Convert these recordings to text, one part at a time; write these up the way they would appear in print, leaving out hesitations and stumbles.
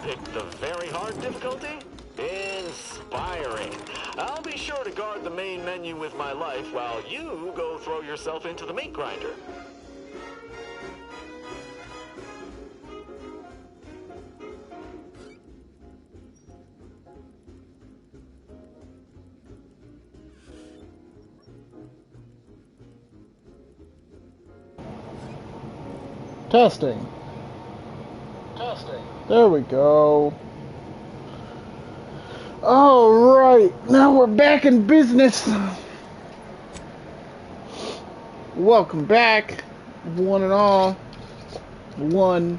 picked the very hard difficulty? Inspiring. I'll be sure to guard the main menu with my life while you go throw yourself into the meat grinder. Testing. There we go. Alright, now we're back in business. Welcome back, one and all. One.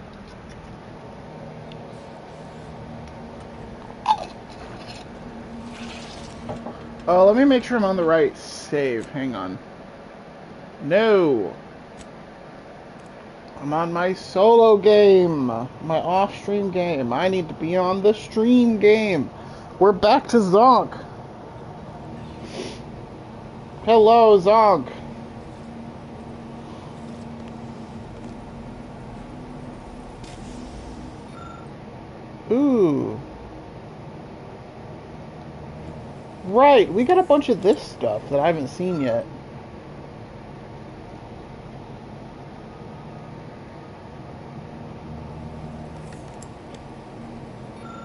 Let me make sure I'm on the right save. Hang on. No. I'm on my solo game, my off-stream game. I need to be on the stream game. We're back to Zonk. Hello, Zonk. Ooh. Right, we got a bunch of this stuff that I haven't seen yet.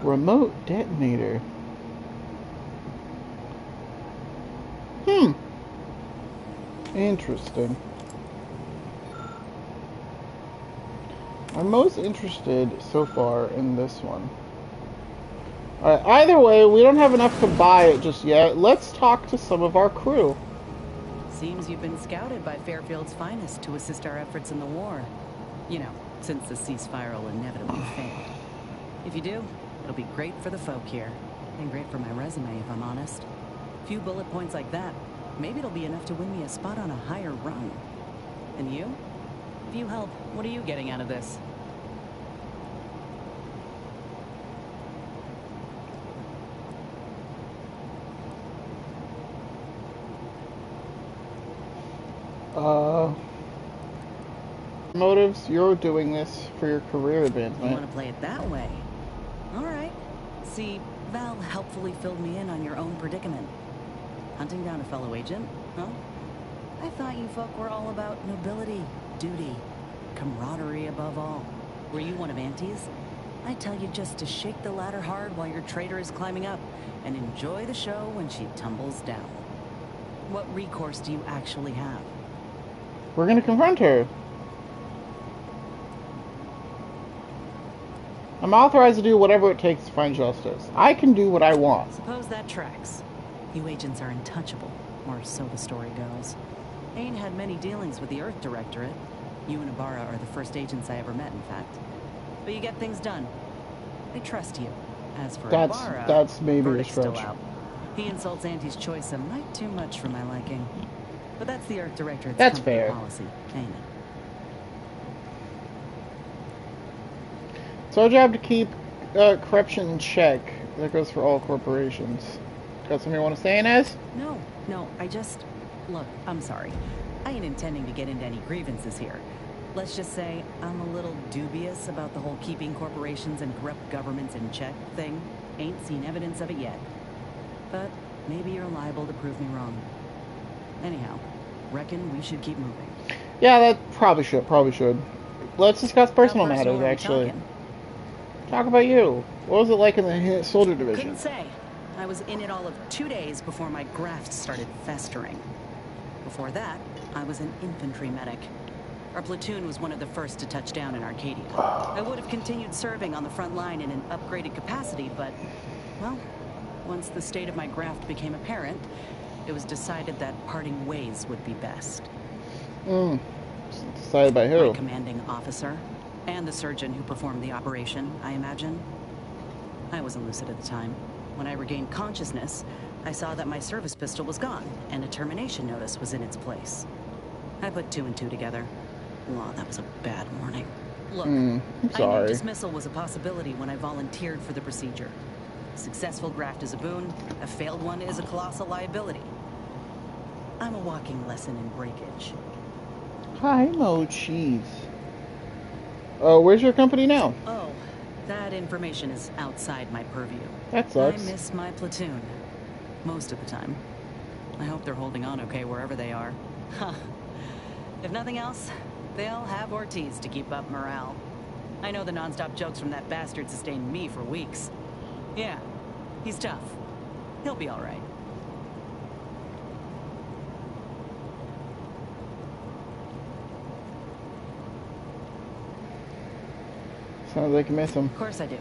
Remote detonator. Interesting. I'm most interested so far in this one. Alright, either way, we don't have enough to buy it just yet. Let's talk to some of our crew. Seems you've been scouted by Fairfield's finest to assist our efforts in the war. You know, since the ceasefire will inevitably fail. If you do, it'll be great for the folk here. And great for my resume, if I'm honest. A few bullet points like that, maybe it'll be enough to win me a spot on a higher rung. And you? If you help, what are you getting out of this? Motives, you're doing this for your career advancement. You want to play it that way? Alright. See, Val helpfully filled me in on your own predicament. Hunting down a fellow agent, huh? I thought you folk were all about nobility, duty, camaraderie above all. Were you one of Auntie's? I tell you just to shake the ladder hard while your traitor is climbing up, and enjoy the show when she tumbles down. What recourse do you actually have? We're gonna confront her. I'm authorized to do whatever it takes to find justice. I can do what I want. Suppose that tracks. You agents are untouchable, or so the story goes. I ain't had many dealings with the Earth Directorate. You and Ibarra are the first agents I ever met, in fact. But you get things done. I trust you. As for Ibarra, that's maybe a verdict's still stretch. out. He insults Auntie's choice a mite too much for my liking. But that's the Earth Directorate's That's company fair. policy, ain't it? It's our job to keep corruption in check. That goes for all corporations. Got something you want to say, Inez? No, I just... Look, I'm sorry. I ain't intending to get into any grievances here. Let's just say I'm a little dubious about the whole keeping corporations and corrupt governments in check thing. Ain't seen evidence of it yet. But maybe you're liable to prove me wrong. Anyhow, reckon we should keep moving. Yeah, that probably should. Let's discuss personal matters, actually. Talk about you. What was it like in the soldier division? Couldn't say. I was in it all of 2 days before my graft started festering. Before that, I was an infantry medic. Our platoon was one of the first to touch down in Arcadia. I would have continued serving on the front line in an upgraded capacity, but, well, once the state of my graft became apparent, it was decided that parting ways would be best. Decided by who? My commanding officer. And the surgeon who performed the operation, I imagine. I wasn't lucid at the time. When I regained consciousness, I saw that my service pistol was gone, and a termination notice was in its place. I put 2 and 2 together. Well, that was a bad morning. Look, I'm I sorry. knew dismissal was a possibility when I volunteered for the procedure. A successful graft is a boon, a failed one is a colossal liability. I'm a walking lesson in breakage. Hi, no cheese. Oh, where's your company now? Oh, That information is outside my purview. That sucks. I miss my platoon. Most of the time. I hope they're holding on okay wherever they are. Huh. If nothing else, they'll have Ortiz to keep up morale. I know the non-stop jokes from that bastard sustained me for weeks. Yeah, he's tough. He'll be all right. Sounds like you miss him. Of course I do.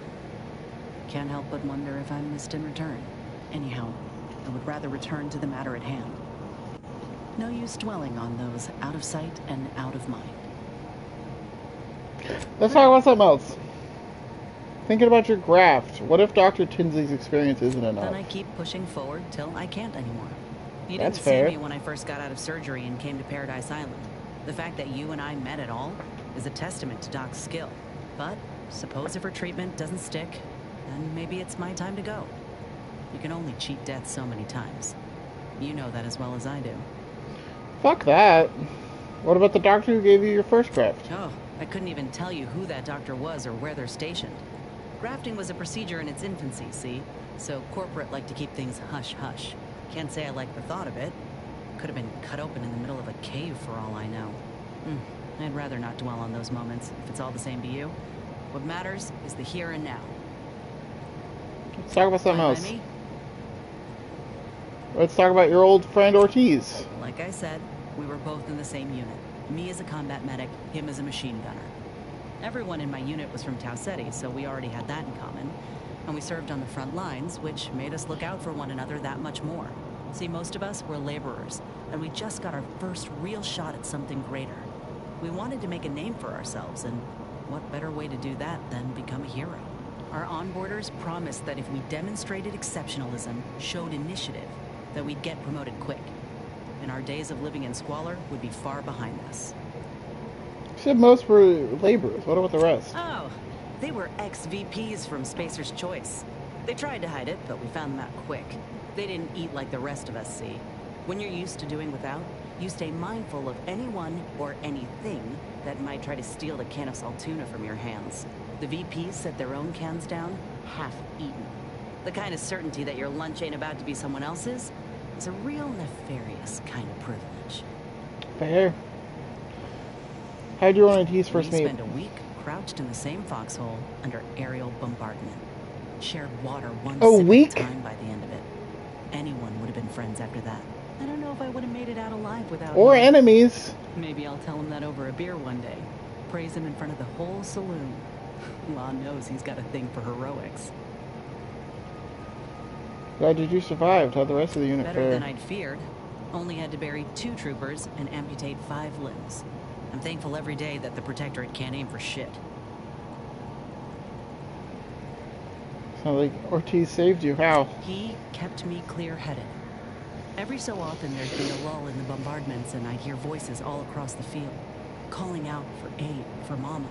Can't help but wonder if I'm missed in return. Anyhow, I would rather return to the matter at hand. No use dwelling on those out of sight and out of mind. Let's talk about something else. Thinking about your graft. What if Dr. Tinsley's experience isn't enough? Then I keep pushing forward till I can't anymore. You That's didn't fair. see me when I first got out of surgery and came to Paradise Island. The fact that you and I met at all is a testament to Doc's skill. But suppose if her treatment doesn't stick, then maybe it's my time to go. You can only cheat death so many times. You know that as well as I do. Fuck that. What about the doctor who gave you your first graft? Oh, I couldn't even tell you who that doctor was or where they're stationed. Grafting was a procedure in its infancy, see? So corporate like to keep things hush-hush. Can't say I like the thought of it. Could have been cut open in the middle of a cave for all I know. I'd rather not dwell on those moments, if it's all the same to you. What matters is the here and now. Let's talk about something Fine by else. me? Let's talk about your old friend Ortiz. Like I said, we were both in the same unit. Me as a combat medic, him as a machine gunner. Everyone in my unit was from Tau Ceti, so we already had that in common. And we served on the front lines, which made us look out for one another that much more. See, most of us were laborers, and we just got our first real shot at something greater. We wanted to make a name for ourselves, and what better way to do that than become a hero? Our onboarders promised that if we demonstrated exceptionalism, showed initiative, that we'd get promoted quick. And our days of living in squalor would be far behind us. You said most were laborers. What about the rest? Oh, they were ex-VPs from Spacer's Choice. They tried to hide it, but we found them out quick. They didn't eat like the rest of us, see? When you're used to doing without, you stay mindful of anyone or anything that might try to steal the can of saltuna from your hands. The VPs set their own cans down, half-eaten. The kind of certainty that your lunch ain't about to be someone else's is a real nefarious kind of privilege. Fair. How'd you and Ortiz first We meet? spent a week crouched in the same foxhole under aerial bombardment. Shared water one A sip week? at a time by the end of it. Anyone would have been friends after that. I don't know if I would have made it out alive without Or him. enemies. Maybe I'll tell him that over a beer one day. Praise him in front of the whole saloon. Law knows he's got a thing for heroics. Glad you survived. How'd the rest of the unit Better fare? than I'd feared. Only had to bury 2 troopers and amputate 5 limbs. I'm thankful every day that the Protectorate can't aim for shit. Sounds like Ortiz saved you. How? He kept me clear-headed. Every so often there'd be a lull in the bombardments and I'd hear voices all across the field, calling out for aid, for Mama.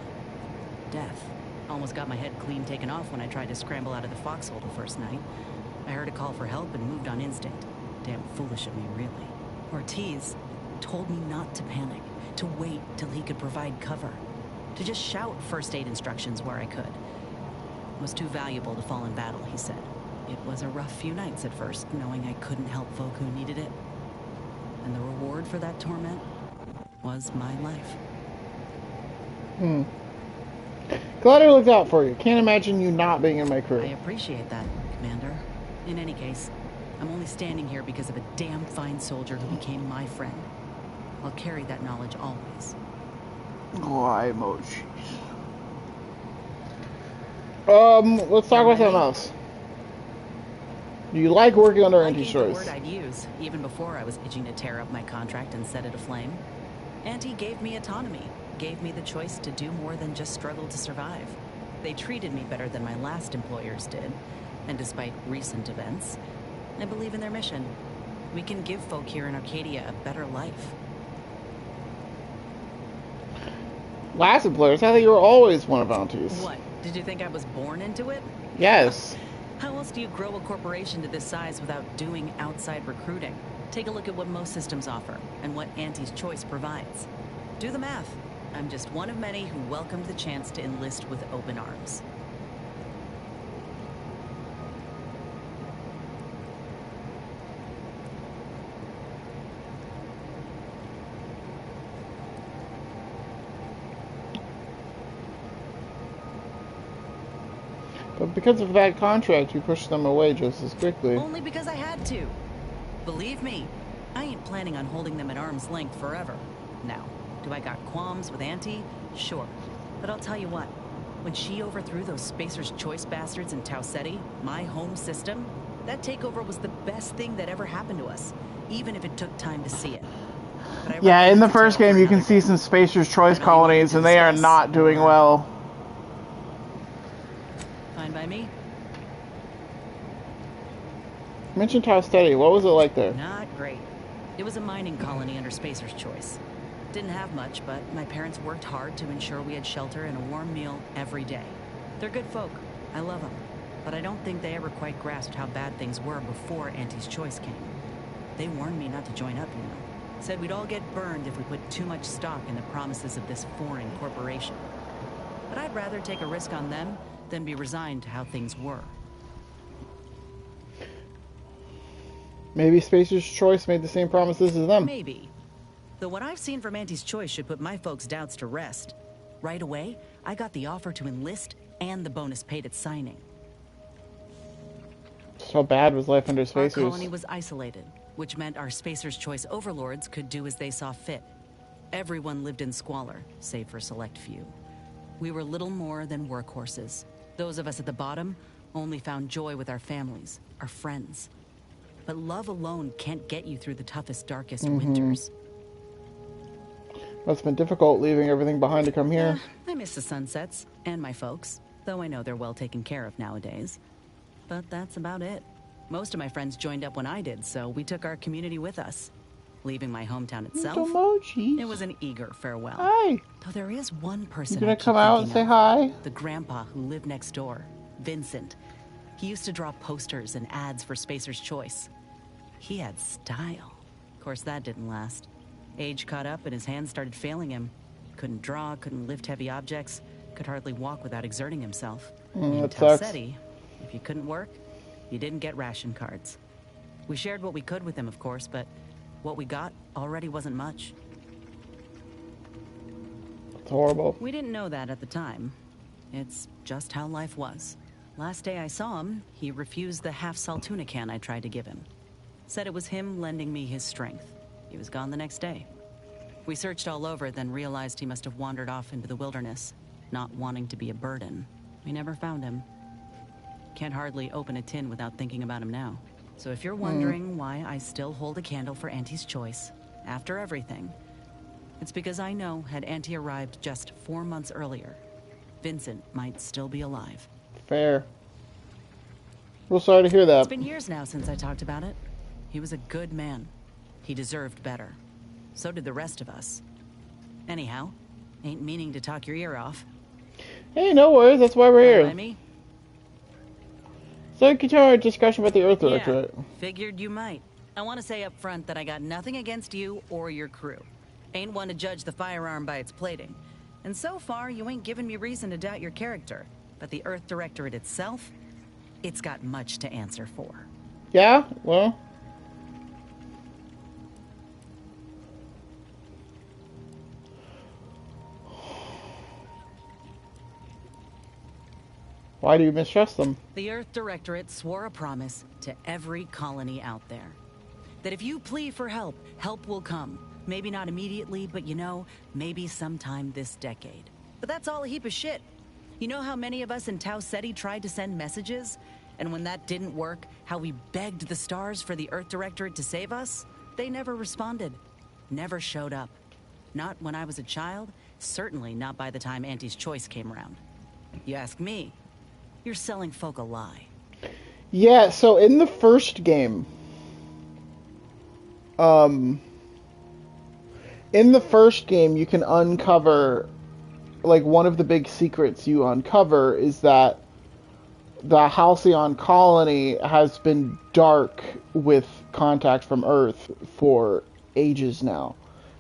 Death. Almost got my head clean taken off when I tried to scramble out of the foxhole the first night. I heard a call for help and moved on instinct. Damn foolish of me, really. Ortiz told me not to panic, to wait till he could provide cover, to just shout first aid instructions where I could. It was too valuable to fall in battle, he said. It was a rough few nights at first, knowing I couldn't help folk who needed it. And the reward for that torment was my life. Glad I looked out for you. Can't imagine you not being in my I crew. appreciate that, Commander. In any case, I'm only standing here because of a damn fine soldier who became my friend. I'll carry that knowledge always. Oh, emojis. Let's talk about something else. Do you like working under Like ain't the anti-choice? word I'd use, even before I was itching to tear up my contract and set it aflame. Auntie gave me autonomy, gave me the choice to do more than just struggle to survive. They treated me better than my last employers did, and despite recent events, I believe in their mission. We can give folk here in Arcadia a better life. Last employers, I thought you were always one of bounties. What? Did you think I was born into it? Yes. How else do you grow a corporation to this size without doing outside recruiting? Take a look at what most systems offer, and what Auntie's Choice provides. Do the math. I'm just one of many who welcomed the chance to enlist with open arms. But because of a bad contract, you pushed them away just as quickly. Only because I had to. Believe me, I ain't planning on holding them at arm's length forever. Now, do I got qualms with Auntie? Sure. But I'll tell you what. When she overthrew those Spacer's Choice bastards in Tau Ceti, my home system, that takeover was the best thing that ever happened to us, even if it took time to see it. Yeah, in the first game you can see some Spacer's Choice colonies, and they are not doing well. Fine by me. You mentioned Tau Ceti. What was it like there? Not great. It was a mining colony under Spacer's Choice. Didn't have much, but my parents worked hard to ensure we had shelter and a warm meal every day. They're good folk. I love them. But I don't think they ever quite grasped how bad things were before Auntie's Choice came. They warned me not to join up, you know. Said we'd all get burned if we put too much stock in the promises of this foreign corporation. But I'd rather take a risk on them than be resigned to how things were. Maybe Spacer's Choice made the same promises as them. Maybe. Though what I've seen from Auntie's Choice should put my folks' doubts to rest. Right away, I got the offer to enlist and the bonus paid at signing. So bad was life under Our Spacer's? colony was isolated, which meant our Spacer's Choice overlords could do as they saw fit. Everyone lived in squalor, save for a select few. We were little more than workhorses. Those of us at the bottom only found joy with our families, our friends. But love alone can't get you through the toughest, darkest winters. It's been difficult leaving everything behind to come here. I miss the sunsets, and my folks, though I know they're well taken care of nowadays. But that's about it. Most of my friends joined up when I did, so we took our community with us. Leaving my hometown itself, it was an eager farewell. Hi. Though there is one person You gonna I keep come out and thinking say of. hi? The grandpa who lived next door, Vincent. He used to draw posters and ads for Spacer's Choice. He had style. Of course, that didn't last. Age caught up and his hands started failing him. Couldn't draw, couldn't lift heavy objects, could hardly walk without exerting himself. In That Tau sucks. Ceti, if you couldn't work, you didn't get ration cards. We shared what we could with him, of course, but what we got already wasn't much. It's horrible. We didn't know that at the time. It's just how life was. Last day I saw him, he refused the half-salt tuna can I tried to give him. Said it was him lending me his strength. He was gone the next day. We searched all over, then realized he must have wandered off into the wilderness, not wanting to be a burden. We never found him. Can't hardly open a tin without thinking about him now. So if you're wondering why I still hold a candle for Auntie's Choice, after everything, it's because I know had Auntie arrived just 4 months earlier, Vincent might still be alive. Fair. Real sorry to hear that. It's been years now since I talked about it. He was a good man. He deserved better. So did the rest of us. Anyhow, ain't meaning to talk your ear off. Hey, no worries. That's why we're By here. me? So continue our discussion about the Earth Directorate. Yeah, figured you might. I want to say up front that I got nothing against you or your crew. Ain't one to judge the firearm by its plating. And so far, you ain't given me reason to doubt your character. But the Earth Directorate itself, it's got much to answer for. Yeah? Well... Why do you mistrust them? The Earth Directorate swore a promise to every colony out there. That if you plead for help, help will come. Maybe not immediately, but you know, maybe sometime this decade. But that's all a heap of shit. You know how many of us in Tau Ceti tried to send messages? And when that didn't work, how we begged the stars for the Earth Directorate to save us? They never responded. Never showed up. Not when I was a child, certainly not by the time Auntie's Choice came around. You ask me, you're selling folk a lie. Yeah, so in the first game... in the first game, you can uncover... Like, one of the big secrets you uncover is that the Halcyon colony has been dark with contact from Earth for ages now.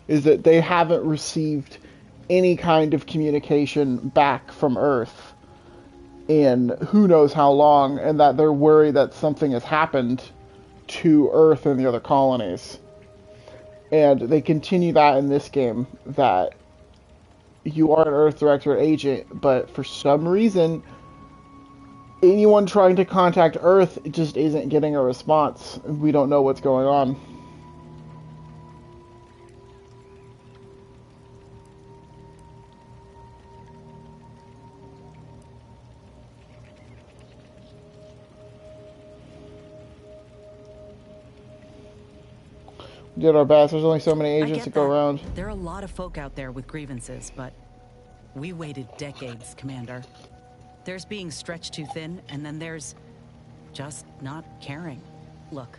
Is that they haven't received any kind of communication back from Earth in who knows how long, and that they're worried that something has happened to Earth and the other colonies. And they continue that in this game, that you are an Earth Directorate agent, but for some reason, anyone trying to contact Earth just isn't getting a response. We don't know what's going on. We did our best. There's only so many agents to go around. There are a lot of folk out there with grievances, but we waited decades, Commander. There's being stretched too thin, and then there's just not caring. Look,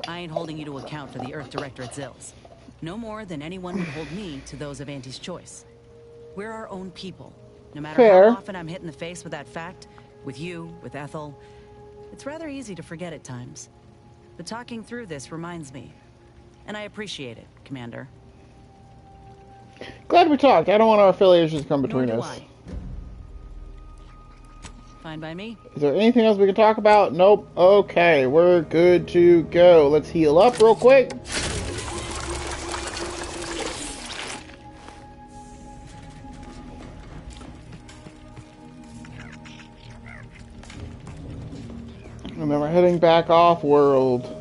I ain't holding you to account for the Earth Director at Zills. No more than anyone would hold me to those of Auntie's choice. We're our own people. No matter how often I'm hit in the face with that fact, with you, with Ethel, it's rather easy to forget at times. But talking through this reminds me. And I appreciate it, Commander. Glad we talked. I don't want our affiliations to come between Nor do us. I. Fine by me. Is there anything else we can talk about? Nope. Okay, we're good to go. Let's heal up real quick. And then we're heading back off-world.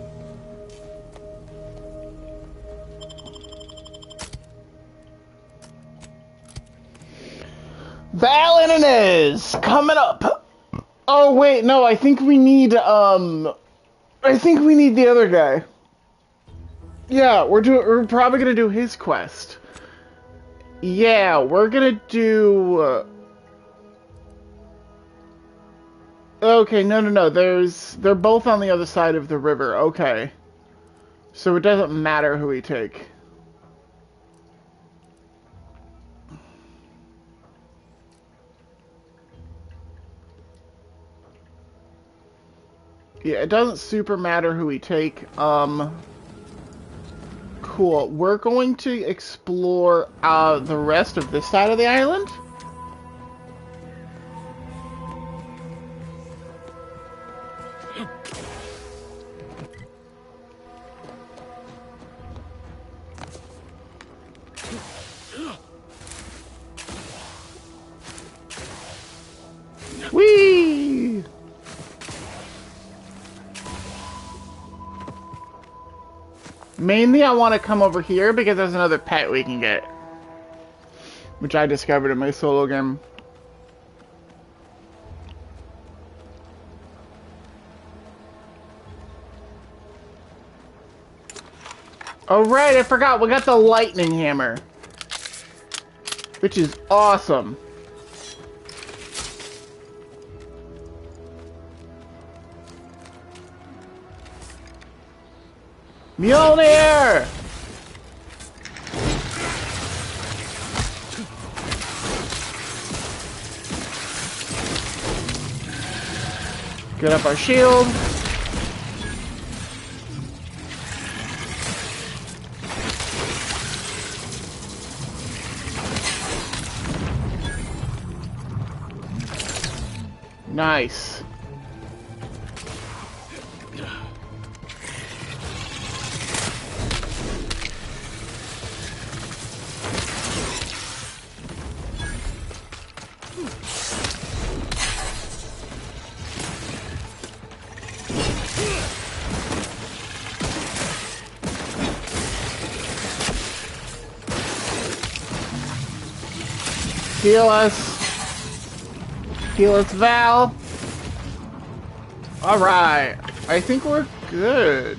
Val and Inez coming up. Oh wait, no, I think we need the other guy. Yeah, we're probably gonna do his quest. Yeah, we're gonna do okay, no. They're both on the other side of the river. Okay. So it doesn't matter who we take. Yeah, it doesn't super matter who we take. Cool. We're going to explore the rest of this side of the island. Whee! Mainly I want to come over here because there's another pet we can get. Which I discovered in my solo game. Oh right, I forgot, we got the lightning hammer. Which is awesome. Mjolnir! Get up our shield. Nice. Heal us. Heal us, Val. Alright. I think we're good.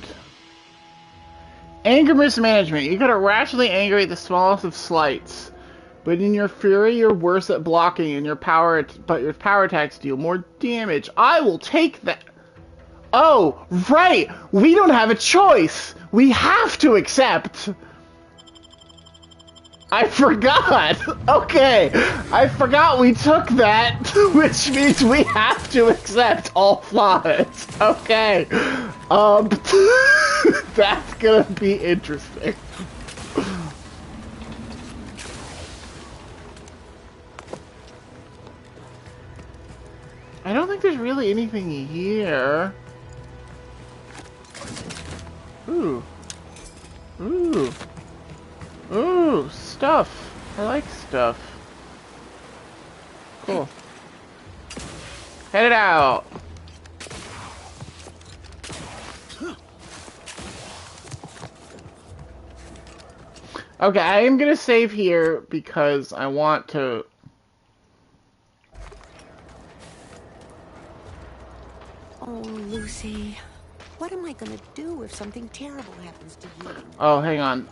Anger mismanagement. You gotta rationally anger the smallest of slights. But in your fury, you're worse at blocking, and your power attacks deal more damage. I will take that. Oh, right! We don't have a choice! We have to accept! I forgot! Okay, I forgot we took that, which means we have to accept all flaws. Okay, that's gonna be interesting. I don't think there's really anything here. Ooh. Ooh. Ooh, stuff. I like stuff. Cool. Head it out. Okay, I am gonna save here because I want to... Oh, Lucy. What am I gonna do if something terrible happens to you? Oh, hang on.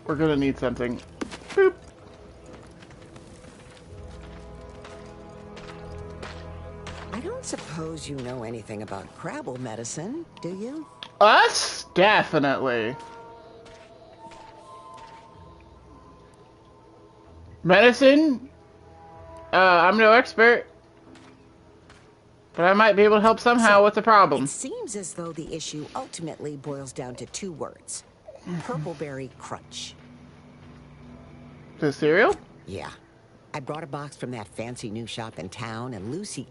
We're gonna need something. Boop. I don't suppose you know anything about Crabble medicine, do you? Us? Definitely. Medicine? I'm no expert. But I might be able to help somehow. What's the problem? It seems as though the issue ultimately boils down to 2 words. Purpleberry Crunch. The cereal? Yeah. I brought a box from that fancy new shop in town, and Lucy...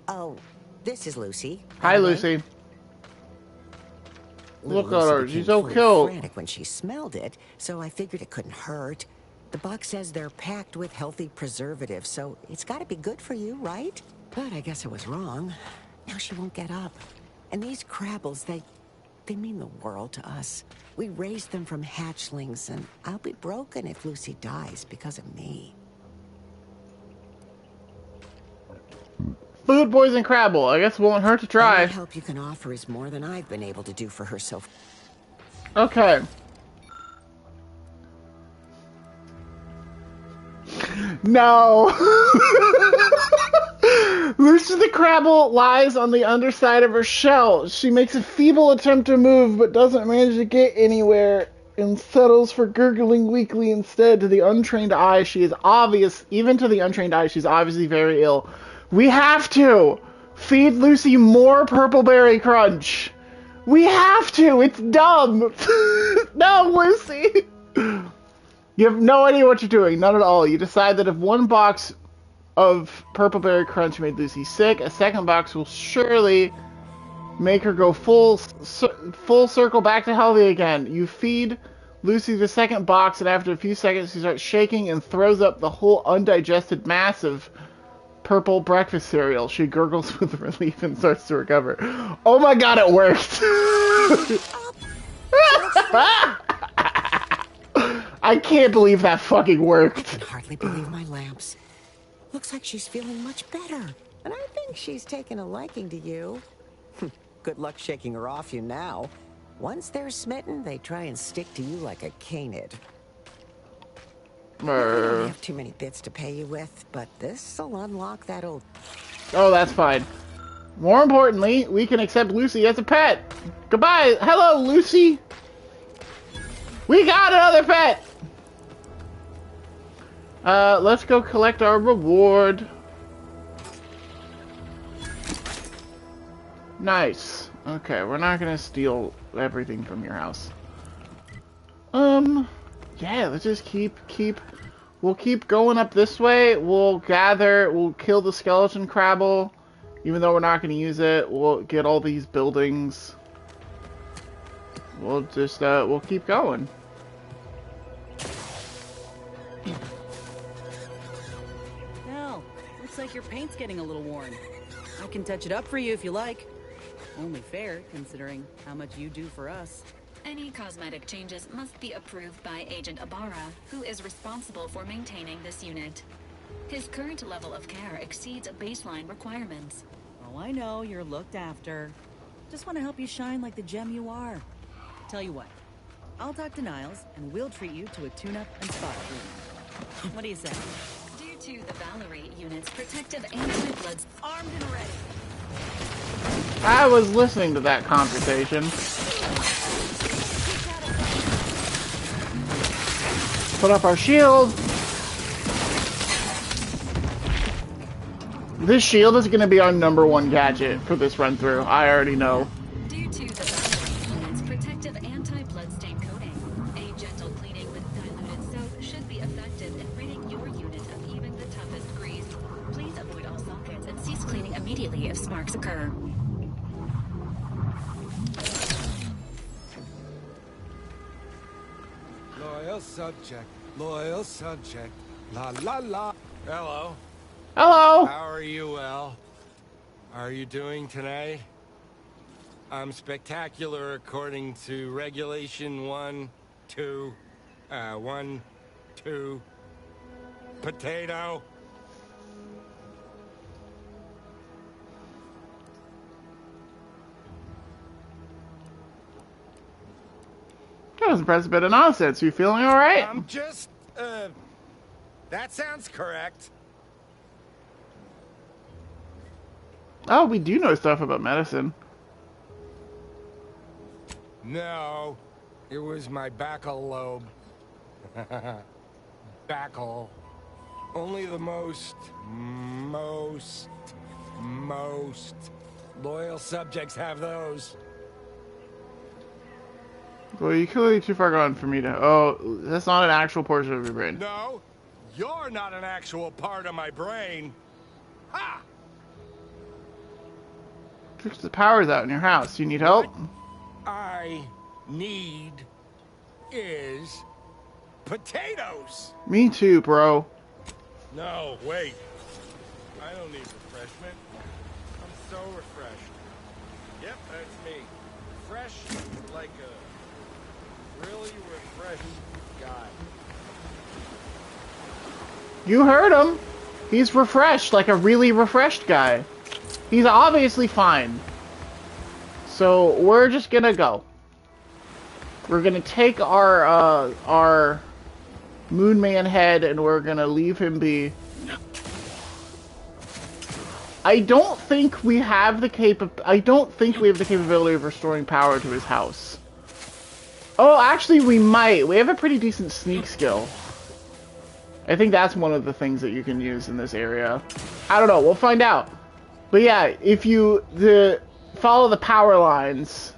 Oh, this is Lucy. Hi, Lucy. Little Look at Lucy her. became She's so fully cute. frantic when she smelled it, so I figured it couldn't hurt. The box says they're packed with healthy preservatives, so it's got to be good for you, right? But I guess I was wrong. Now she won't get up. And these Crabbles, they mean the world to us. We raised them from hatchlings, and I'll be broken if Lucy dies because of me. Food poison Crabble. I guess it won't hurt to try. Any help you can offer is more than I've been able to do for her so far. Okay. No. Lucy the Crabble lies on the underside of her shell. She makes a feeble attempt to move, but doesn't manage to get anywhere, and settles for gurgling weakly instead. To the untrained eye, she is obvious. Even to the untrained eye, she's obviously very ill. We have to feed Lucy more Purpleberry Crunch. We have to. It's dumb. No, Lucy. You have no idea what you're doing. None at all. You decide that if one box of Purpleberry Crunch made Lucy sick, a second box will surely make her go full circle back to healthy again. You feed Lucy the second box, and after a few seconds, she starts shaking and throws up the whole undigested mass of purple breakfast cereal. She gurgles with relief and starts to recover. Oh my god, it worked! I can't believe that fucking worked. I can hardly believe my lamps. Looks like she's feeling much better. And I think she's taken a liking to you. Good luck shaking her off you now. Once they're smitten, they try and stick to you like a canid. I don't have too many bits to pay you with, but this'll unlock that old... Oh, that's fine. More importantly, we can accept Lucy as a pet. Goodbye. Hello, Lucy. We got another pet. Let's go collect our reward. Nice. Okay, we're not gonna steal everything from your house. Yeah, let's just we'll keep going up this way. We'll kill the skeleton Crabble. Even though we're not gonna use it, we'll get all these buildings. We'll just, we'll keep going. Hell, looks like your paint's getting a little worn. I can touch it up for you if you like. Only fair, considering how much you do for us. Any cosmetic changes must be approved by Agent Ibarra, who is responsible for maintaining this unit. His current level of care exceeds baseline requirements. Oh, I know, you're looked after. Just want to help you shine like the gem you are. Tell you what, I'll talk to Niles, and we'll treat you to a tune-up and spot cleaning. What do you say? Due to the Valerie unit's protective anti-bloods armed and ready. I was listening to that conversation. Put up our shield. This shield is going to be our #1 gadget for this run through. I already know. Due to the Valerie unit's protective anti-bloodstain coating, a gentle cleaning with diluted soap should be effective in ridding your unit of even the toughest grease. Please avoid all sockets and cease cleaning immediately if sparks occur. Loyal subject, la la la. Hello. Hello. How are you, How are you doing tonight? I'm spectacular according to Regulation 1, 2, 1, 2, potato. That was impressive bit of nonsense. You feeling all right? I'm just, that sounds correct. Oh, we do know stuff about medicine. No, it was my backal lobe. Backal. Only the most loyal subjects have those. Well, you're clearly too far gone for me to... Oh, that's not an actual portion of your brain. No, you're not an actual part of my brain. Ha! Fix the power's out in your house. You need help? What I need is potatoes. Me too, bro. No, wait. I don't need refreshment. I'm so refreshed. Yep, that's me. Fresh like a really refreshed guy. You heard him. He's refreshed, like a really refreshed guy. He's obviously fine. So we're just gonna go. We're gonna take our Moon Man head and we're gonna leave him be. I don't think we have the capability of restoring power to his house. Oh, actually we might. We have a pretty decent sneak skill. I think that's one of the things that you can use in this area. I don't know, we'll find out. But yeah, if you follow the power lines,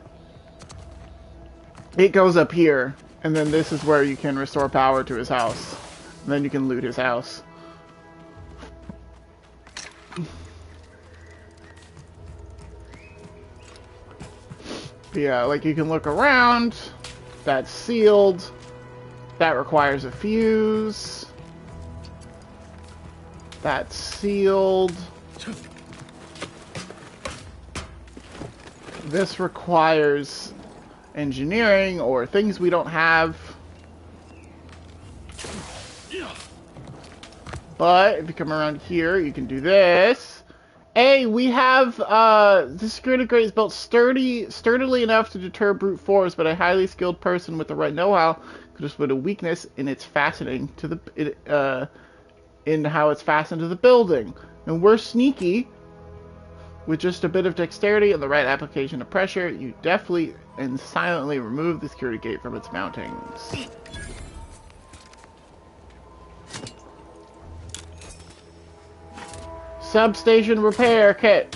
it goes up here, and then this is where you can restore power to his house. And then you can loot his house. But yeah, like you can look around. That's sealed. That requires a fuse. That's sealed. This requires engineering or things we don't have. But if you come around here, you can do this. Hey, we have this security grate is built sturdily enough to deter brute force, but a highly skilled person with the right know-how could exploit a weakness in its fastening to the in how it's fastened to the building. And we're sneaky. With just a bit of dexterity and the right application of pressure, you deftly and silently remove the security gate from its mountings. Substation repair kit.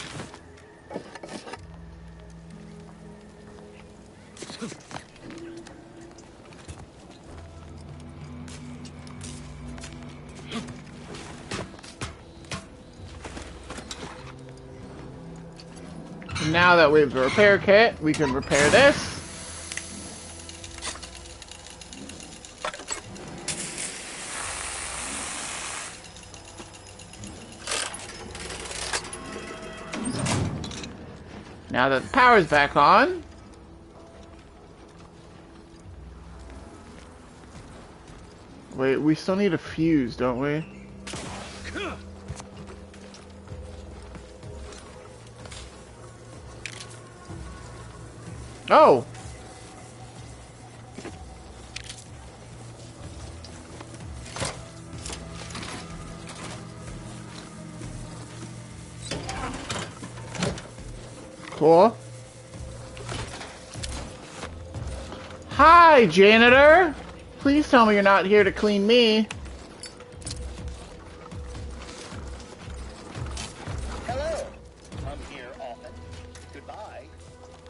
Now that we have the repair kit, we can repair this. Now that the power's back on, wait, we still need a fuse, don't we? Oh! Cool. Hi, janitor! Please tell me you're not here to clean me. Hello. Come here often. Goodbye.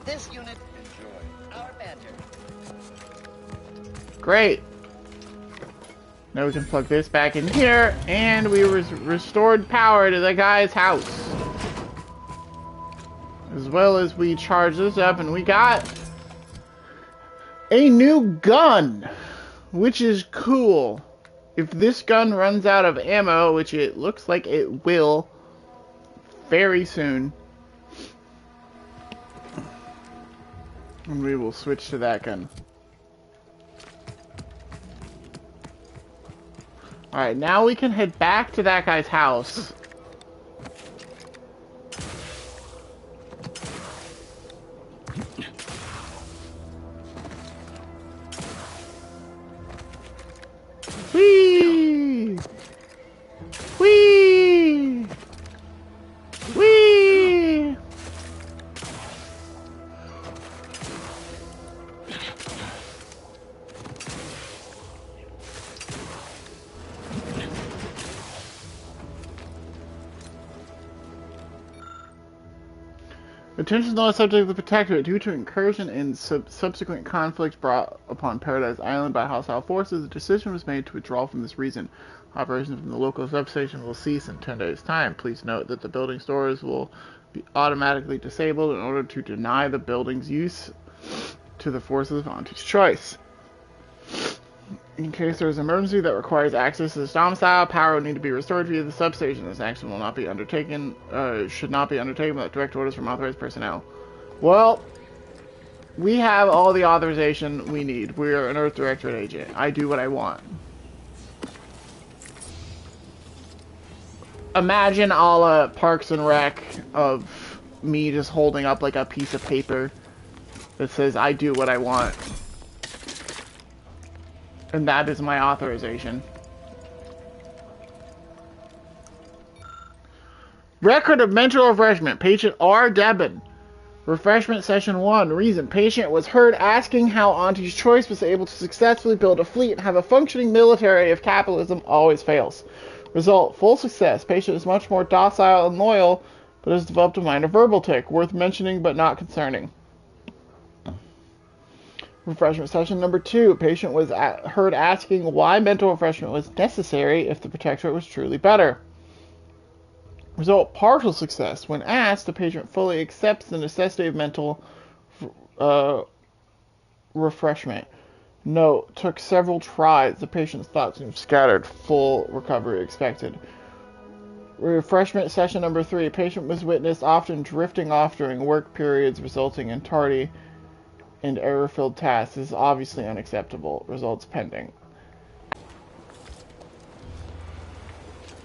This unit, enjoy our banter. Great. Now we can plug this back in here, and we restored power to the guy's house. As well as we charge this up, and we got a new gun, which is cool. If this gun runs out of ammo, which it looks like it will very soon, and we will switch to that gun. Alright, now we can head back to that guy's house. Whee! Whee! Whee! Attention to the subject of the Protectorate. Due to incursion and subsequent conflict brought upon Paradise Island by hostile forces, a decision was made to withdraw from this region. Operations from the local substation will cease in 10 days' time. Please note that the building's doors will be automatically disabled in order to deny the building's use to the forces of Auntie's choice. In case there is an emergency that requires access to this domicile, power will need to be restored via the substation. This action will not be undertaken, should not be undertaken without direct orders from authorized personnel. Well, we have all the authorization we need. We are an Earth Directorate agent. I do what I want. Imagine a la Parks and Rec of me just holding up like a piece of paper that says I do what I want. And that is my authorization. Record of mental refreshment. Patient R. Debin. Refreshment session 1. Reason. Patient was heard asking how Auntie's Choice was able to successfully build a fleet and have a functioning military if capitalism always fails. Result. Full success. Patient is much more docile and loyal, but has developed a minor verbal tic. Worth mentioning, but not concerning. Refreshment session number 2. Patient was heard asking why mental refreshment was necessary if the Protectorate was truly better. Result. Partial success. When asked, the patient fully accepts the necessity of mental refreshment. Note. Took several tries. The patient's thoughts seemed scattered. Full recovery expected. Refreshment session number 3. Patient was witnessed often drifting off during work periods, resulting in tardy and error-filled tasks. This is obviously unacceptable. Results pending.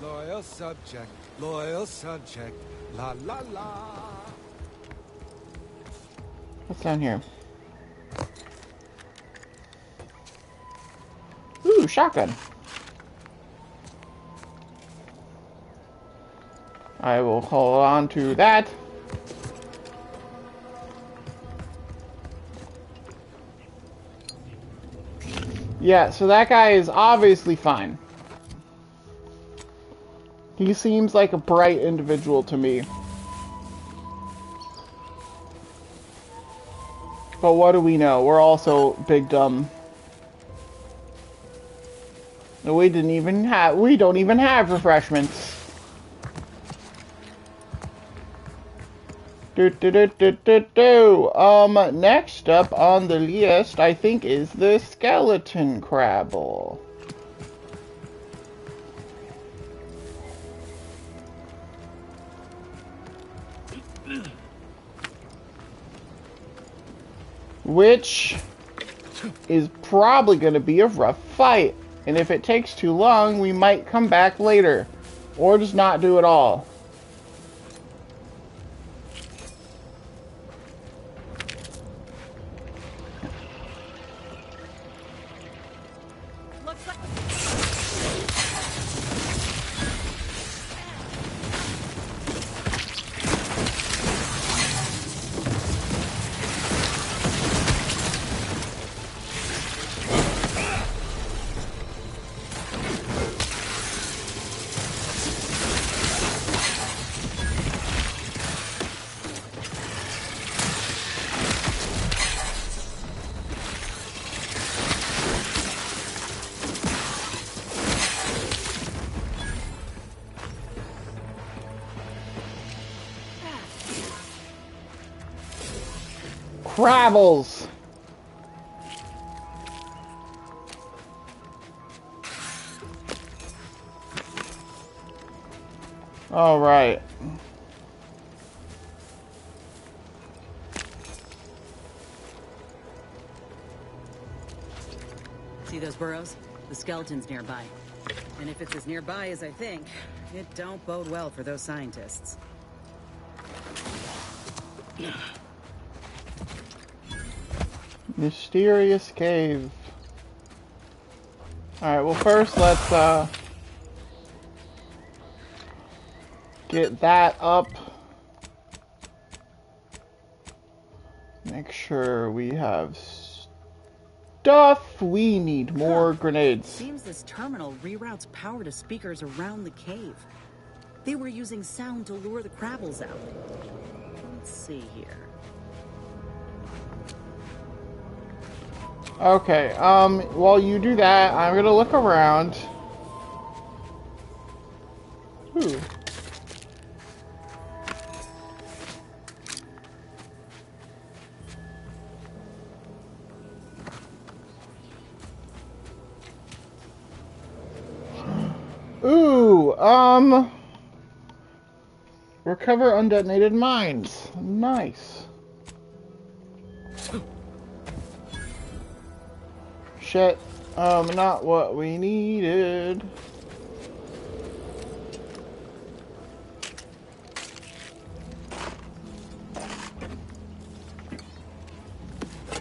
Loyal subject, la la la. What's down here? Ooh, shotgun. I will hold on to that. Yeah, so that guy is obviously fine. He seems like a bright individual to me. But what do we know? We're also big dumb. We don't even have refreshments. Next up on the list, I think, is the skeleton crabble. Which is probably going to be a rough fight. And if it takes too long, we might come back later. Or just not do it all. Crabbles! Alright. See those burrows? The skeleton's nearby. And if it's as nearby as I think, it don't bode well for those scientists. Mysterious cave. Alright, well first let's get that up. Make sure we have stuff. We need more grenades. Seems this terminal reroutes power to speakers around the cave. They were using sound to lure the Crabbles out. Let's see here. Okay, while you do that, I'm gonna look around. Ooh. Ooh, recover undetonated mines. Nice. Shit, not what we needed.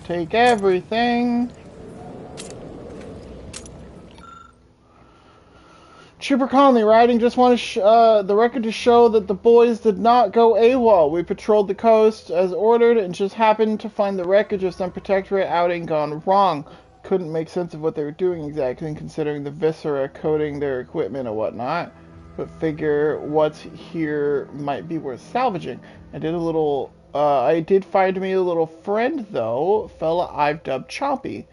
Take everything. Trooper Conley writing, just want to the record to show that the boys did not go AWOL. We patrolled the coast as ordered and just happened to find the wreckage of some protectorate outing gone wrong. Couldn't make sense of what they were doing exactly, considering the viscera coating their equipment and whatnot. But figure what's here might be worth salvaging. I did find me a little friend though, fella I've dubbed Chompy.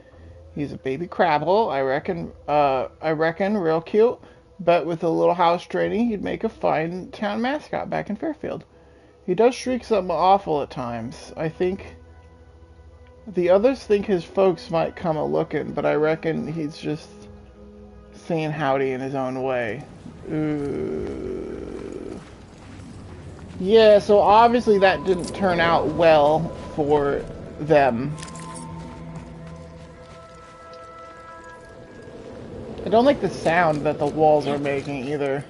He's a baby Crabble, I reckon, real cute. But with a little house training, he'd make a fine town mascot back in Fairfield. He does shriek something awful at times. I think the others think his folks might come a-looking, but I reckon he's just saying howdy in his own way. Ooh. Yeah, so obviously that didn't turn out well for them. I don't like the sound that the walls are making either.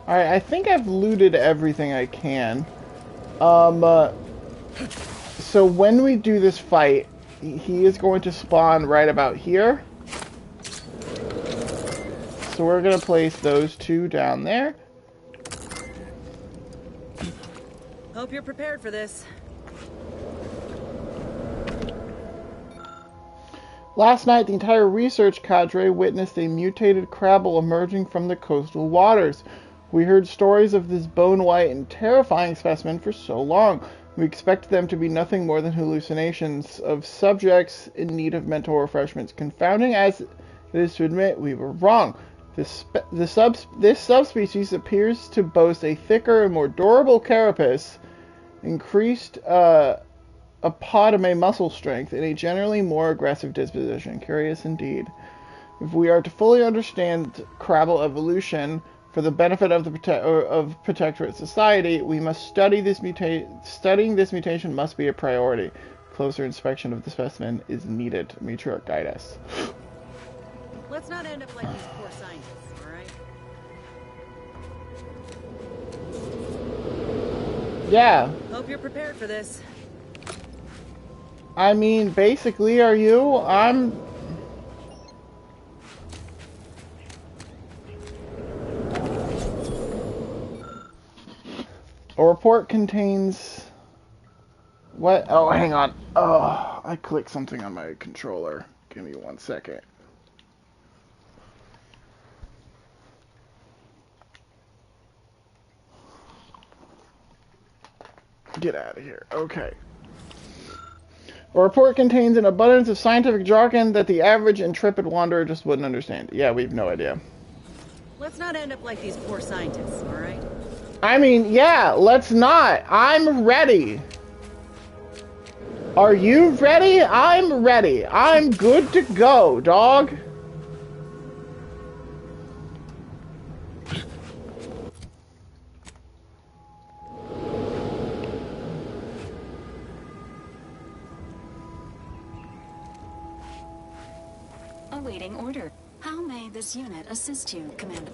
Alright, I think I've looted everything I can. So when we do this fight, he is going to spawn right about here. So we're going to place those two down there. Hope you're prepared for this. Last night, the entire research cadre witnessed a mutated Crabble emerging from the coastal waters. We heard stories of this bone-white and terrifying specimen for so long. We expected them to be nothing more than hallucinations of subjects in need of mental refreshments. Confounding as it is to admit, we were wrong. This subspecies appears to boast a thicker and more durable carapace, increased apodome muscle strength, and a generally more aggressive disposition. Curious indeed. If we are to fully understand Crabble evolution for the benefit of the Protectorate Society, we must studying this mutation must be a priority. Closer inspection of the specimen is needed. Matriarch, guide us. Let's not end up like these poor scientists, alright? Yeah. Hope you're prepared for this. I mean, basically, are you? I'm... A report contains... What? Oh, hang on. Oh, I clicked something on my controller. Give me 1 second. Get out of here. Okay. A report contains an abundance of scientific jargon that the average intrepid wanderer just wouldn't understand. Yeah, we have no idea. Let's not end up like these poor scientists, alright? I mean, yeah, let's not. I'm ready. Are you ready? I'm ready. I'm good to go, dog. Awaiting order. How may this unit assist you, Commander?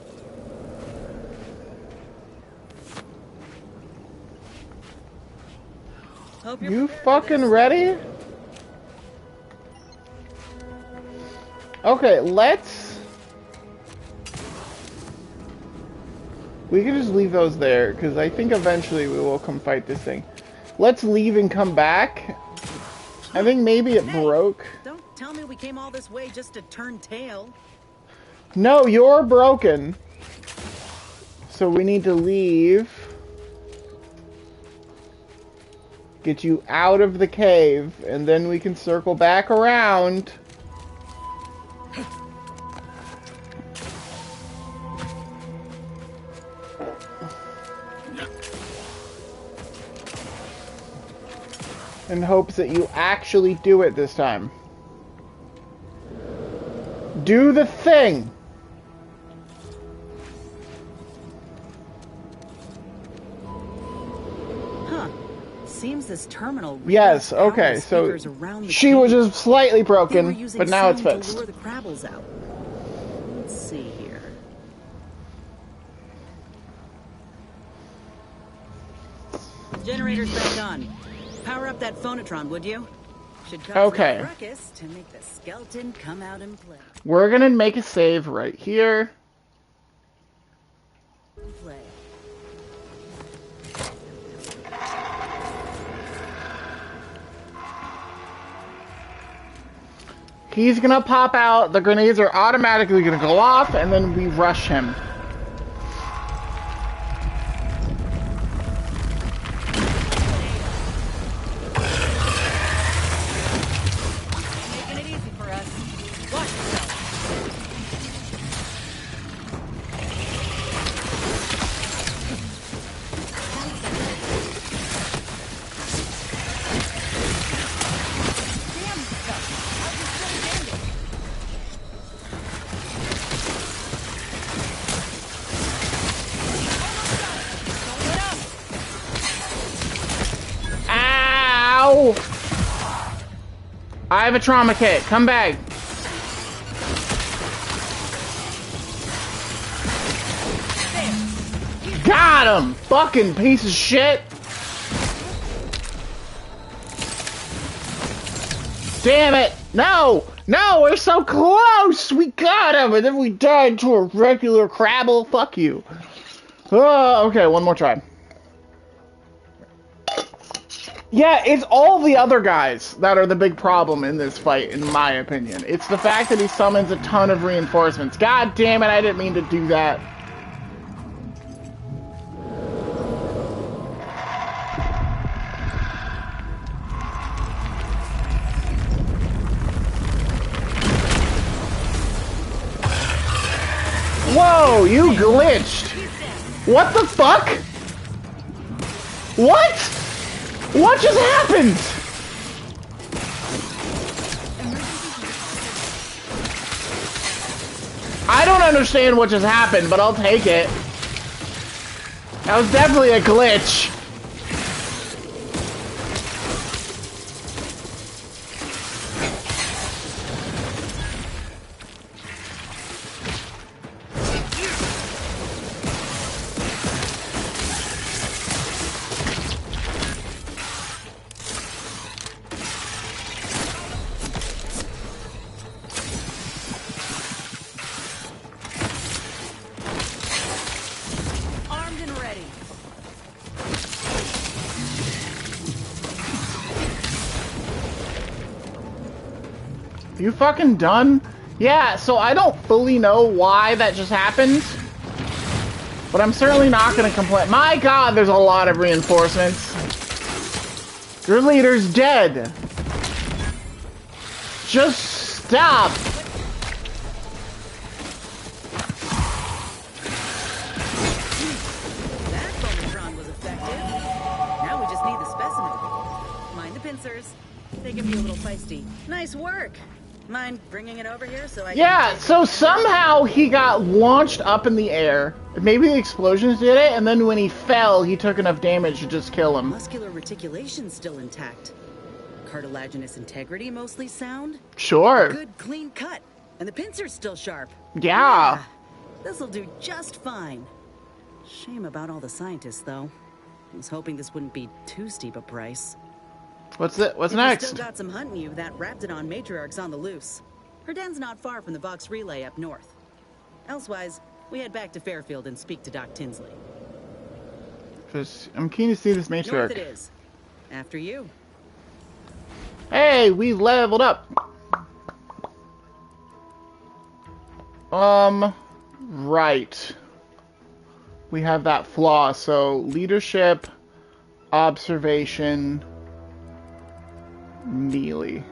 Hope you're You prepared for fucking this. ready? Okay, let's... We can just leave those there, because I think eventually we will come fight this thing. Let's leave and come back. I think maybe it broke. Don't tell me we came all this way just to turn tail. No, you're broken. So we need to leave. Get you out of the cave, and then we can circle back around. In hopes that you actually do it this time. Do the thing! Huh. Seems this terminal Yes, reads okay, power so speakers around the she was cave. just slightly They were broken, using but now it's sound fixed. to lure the Crabbles out. Let's see here. Generator's back on. Power up that phonotron, would you? Should cause Okay. a ruckus to make the skeleton come out and play. We're gonna make a save right here. Play. He's gonna pop out, the grenades are automatically gonna go off, and then we rush him. Making it easy for us. Watch yourself. Damn stuff. How are you still standing? Ow! I have a trauma kit. Come back. Got him! Fucking piece of shit! Damn it! No! No, we're so close! We got him! And then we died to a regular Crabble. Fuck you. Okay, one more try. Yeah, it's all the other guys that are the big problem in this fight, in my opinion. It's the fact that he summons a ton of reinforcements. God damn it, I didn't mean to do that. Whoa, you glitched! What the fuck? What? What just happened? I don't understand what just happened, but I'll take it. That was definitely a glitch. Armed and ready. You fucking done? Yeah, so I don't fully know why that just happened. But I'm certainly not gonna complain. My god, there's a lot of reinforcements. Your leader's dead. Just stop. That phonotron was effective. Now we just need the specimen. Mind the pincers. They can be a little feisty. Nice work. Mind bringing it over here so I can... Yeah, so somehow he got launched up in the air. Maybe the explosions did it, and then when he fell, he took enough damage to just kill him. Muscular reticulation's still intact. Cartilaginous integrity mostly sound. Sure. Good clean cut. And the pincer's still sharp. Yeah. This'll do just fine. Shame about all the scientists, though. I was hoping this wouldn't be too steep a price. What's If next? you still got some hunting you, that Raptidon matriarch's on the loose. Her den's not far from the Vox Relay up north. Elsewise, we head back to Fairfield and speak to Doc Tinsley. I'm keen to see this North matriarch. it is. After you. Hey, we leveled up. Right. We have that flaw, so leadership, observation, melee.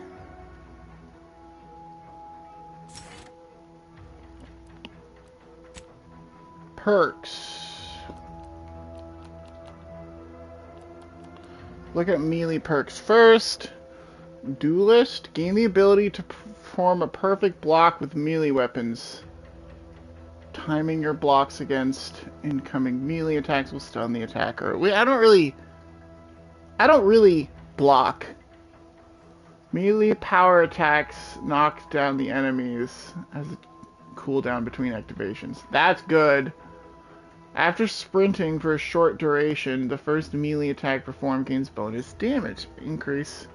Perks. Look at melee perks first. Duelist. Gain the ability to perform a perfect block with melee weapons. Timing your blocks against incoming melee attacks will stun the attacker. I don't really block. Melee power attacks knock down the enemies as a cooldown between activations. That's good. After sprinting for a short duration, the first melee attack performed gains bonus damage. Increase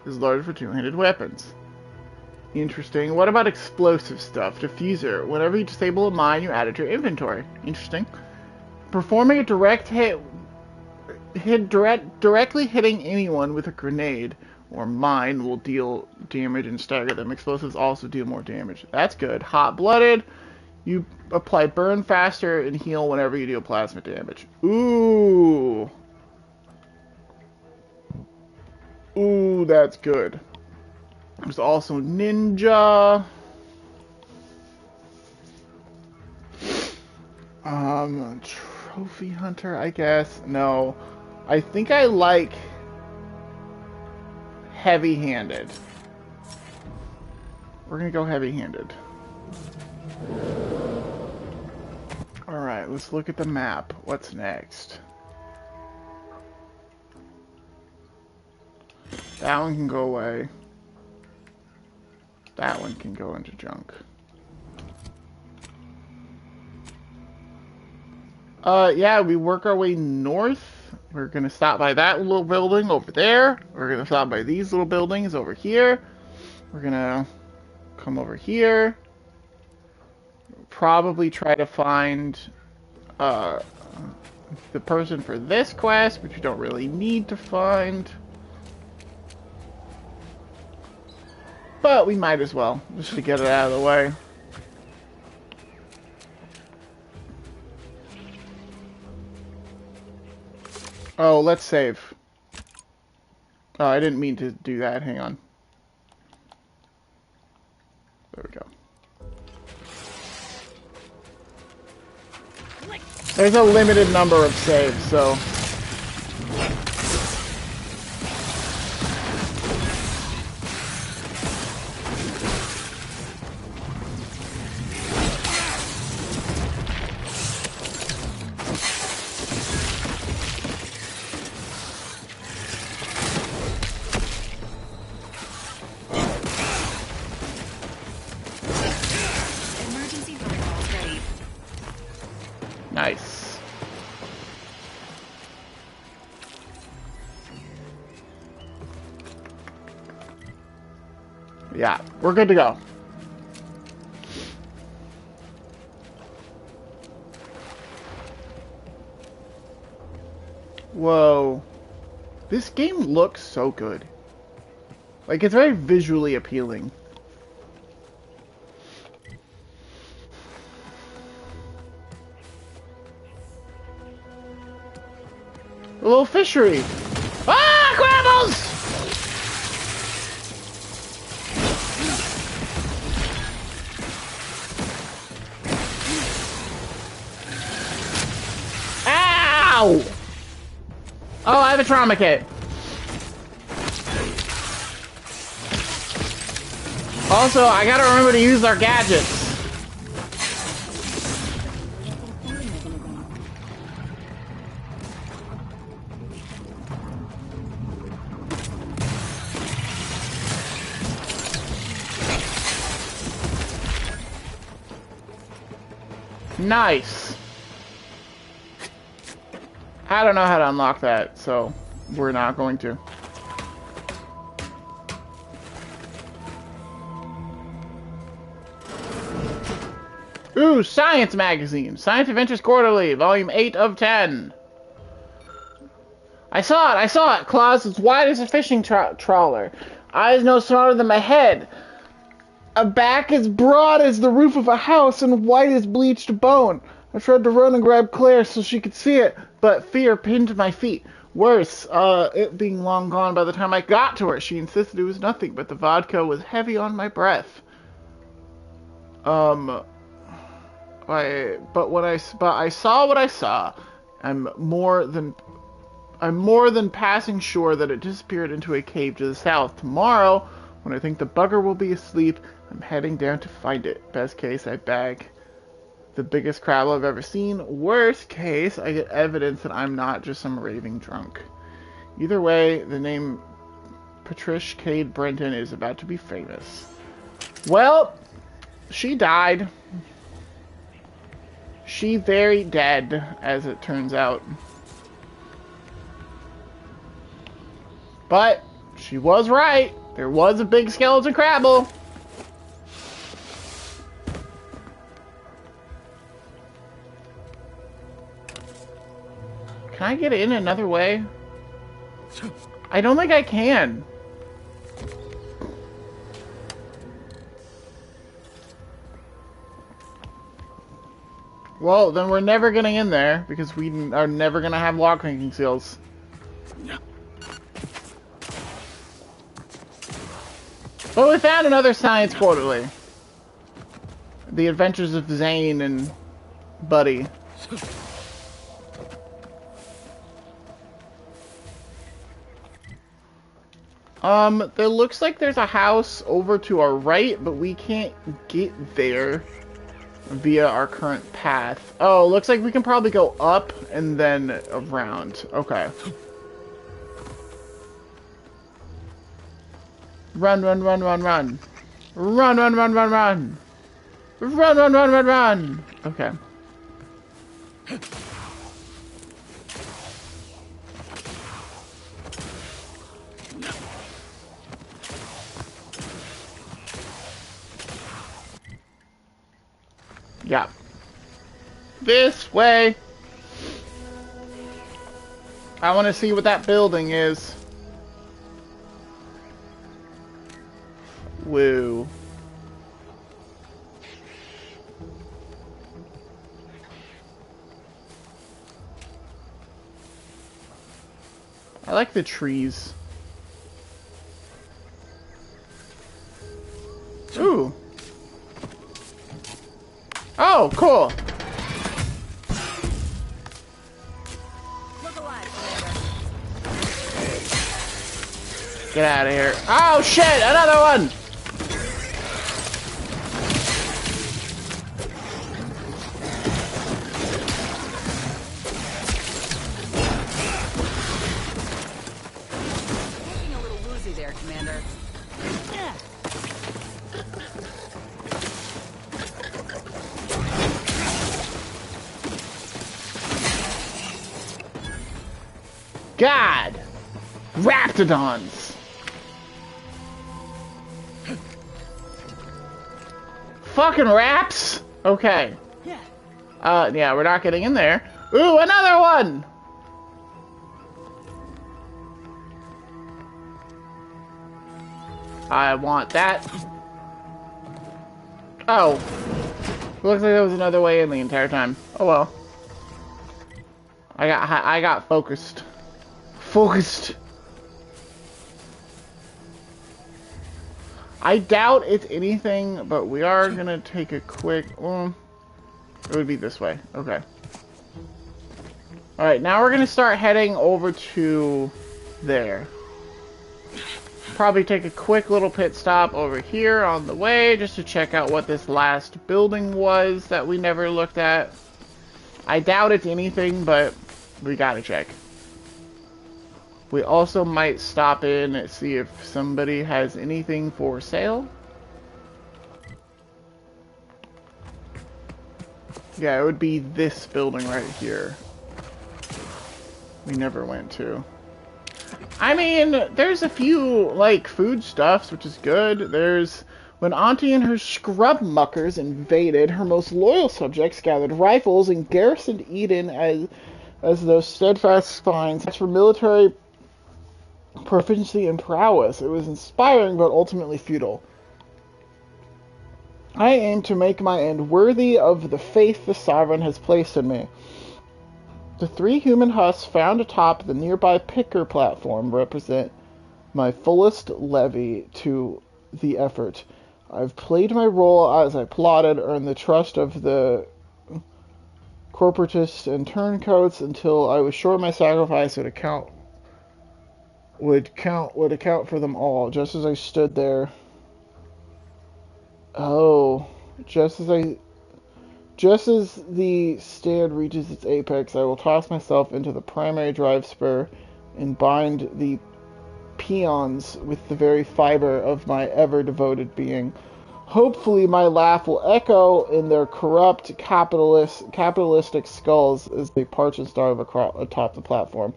is large for two-handed weapons. Interesting. What about explosive stuff? Diffuser. Whenever you disable a mine, you add it to your inventory. Interesting. Performing a direct hit directly hitting anyone with a grenade or mine will deal damage and stagger them. Explosives also deal more damage. That's good. Hot-blooded. You apply burn faster and heal whenever you deal plasma damage. Ooh. Ooh, that's good. There's also ninja. Trophy hunter, I guess. No. I think I like heavy-handed. We're gonna go heavy-handed. Alright, let's look at the map. What's next? That one can go away. That one can go into junk. Yeah, we work our way north. We're gonna stop by that little building over there. We're gonna stop by these little buildings over here. We're gonna come over here. Probably try to find the person for this quest, which you don't really need to find. But we might as well, just to get it out of the way. Oh, let's save. Oh, I didn't mean to do that. Hang on. There we go. There's a limited number of saves, so... Emergency fireballs ready. Nice. Yeah, we're good to go. Whoa. This game looks so good. Like, it's very visually appealing. A little fishery. Ah, Gravels! Ow! Oh, I have a trauma kit. Also, I gotta remember to use our gadgets. Nice. I don't know how to unlock that, so we're not going to. Ooh, Science Magazine. Science Adventures Quarterly, Volume 8 of 10. I saw it! Claws as wide as a fishing trawler. Eyes no smaller than my head. A back as broad as the roof of a house and white as bleached bone. I tried to run and grab Claire so she could see it, but fear pinned my feet. Worse, it being long gone by the time I got to her. She insisted it was nothing, but the vodka was heavy on my breath. But I saw what I saw. I'm more than passing sure that it disappeared into a cave to the south. Tomorrow, when I think the bugger will be asleep, I'm heading down to find it. Best case, I bag the biggest crab I've ever seen. Worst case, I get evidence that I'm not just some raving drunk. Either way, the name Patricia Cade Brenton is about to be famous. Well, she died. She very dead, as it turns out. But she was right. There was a big skeleton crabble. Can I get in another way? I don't think I can. Well, then we're never getting in there because we are never gonna have lock-picking skills. But we found another Science Quarterly. The Adventures of Zane and Buddy. There looks like there's a house over to our right, but we can't get there via our current path. Oh, looks like we can probably go up and then around. Okay. Run, run, run, run, run. Run, run, run, run, run. Run, run, run, run, run. Okay. Yeah. This way. I want to see what that building is. Woo. I like the trees. Ooh. Oh, cool. Look alive, Commander. Get out of here. Oh shit, another one! Looking a little woozy there, Commander. God! Raptidons! Fucking raps? Okay. Yeah, we're not getting in there. Ooh, another one! I want that. Oh. Looks like there was another way in the entire time. Oh well. I got focused. Focused. I doubt it's anything, but we are gonna take a quick. It would be this way. Okay. All right, now we're gonna start heading over to there. Probably take a quick little pit stop over here on the way just to check out what this last building was that we never looked at. I doubt it's anything, but we gotta check. We also might stop in and see if somebody has anything for sale. Yeah, it would be this building right here. We never went to. I mean, there's a few, like, foodstuffs, which is good. There's... When Auntie and her scrub muckers invaded, her most loyal subjects gathered rifles and garrisoned Eden as those steadfast spines. As for military proficiency and prowess, it was inspiring but ultimately futile. I aim to make my end worthy of the faith the Sovereign has placed in me. The 3 human husks found atop the nearby picker platform represent my fullest levy to the effort. I've played my role as I plotted, earned the trust of the corporatists and turncoats until I was sure my sacrifice would account for them all. Just as I stood there. Oh, just as the stand reaches its apex, I will toss myself into the primary drive spur and bind the peons with the very fiber of my ever-devoted being. Hopefully my laugh will echo in their corrupt, capitalistic skulls as they parch and starve atop the platform.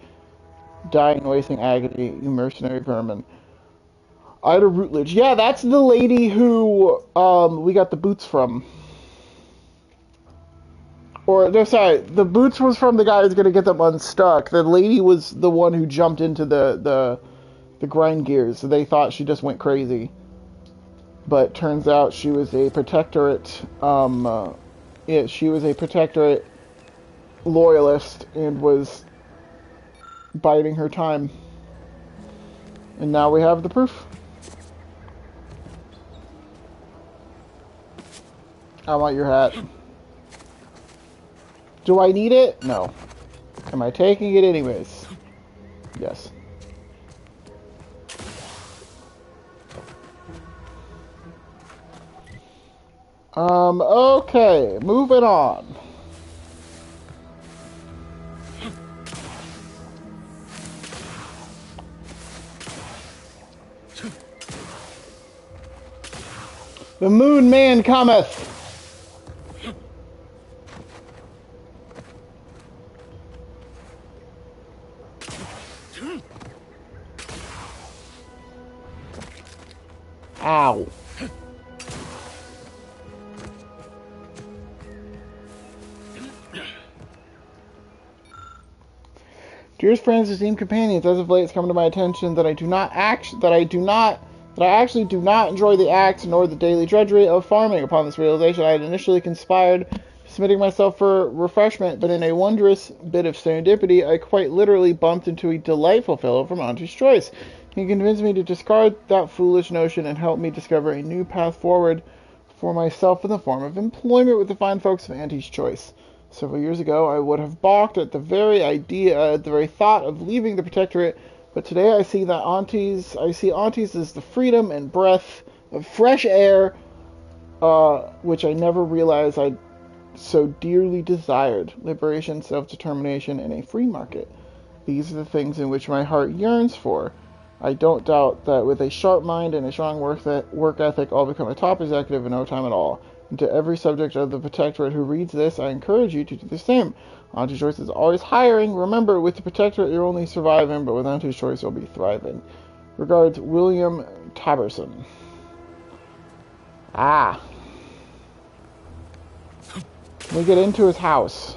Dying and wasting agony, you mercenary vermin. Ida Routledge. Yeah, that's the lady who we got the boots from. Or, no, sorry, the boots was from the guy who's going to get them unstuck. The lady was the one who jumped into the grind gears. So they thought she just went crazy. But turns out she was a protectorate, she was a protectorate loyalist and was biding her time. And now we have the proof. I want your hat. Do I need it? No. Am I taking it anyways? Yes. Okay, moving on. The Moon Man cometh! Ow. Dearest friends, esteemed companions, as of late it's come to my attention that I actually do not enjoy the act nor the daily drudgery of farming. Upon this realization, I had initially conspired submitting myself for refreshment, but in a wondrous bit of serendipity, I quite literally bumped into a delightful fellow from Auntie's Choice. He convinced me to discard that foolish notion and helped me discover a new path forward for myself in the form of employment with the fine folks of Auntie's Choice. Several years ago, I would have balked at the very thought of leaving the protectorate, but today I see aunties as the freedom and breath of fresh air, which I never realized I so dearly desired. Liberation, self-determination, and a free market. These are the things in which my heart yearns for. I don't doubt that with a sharp mind and a strong work ethic, I'll become a top executive in no time at all. And to every subject of the Protectorate who reads this, I encourage you to do the same. Auntie's Choice is always hiring. Remember, with the Protectorate, you're only surviving, but with Auntie's Choice, you'll be thriving. Regards, William Taberson. Ah. We get into his house.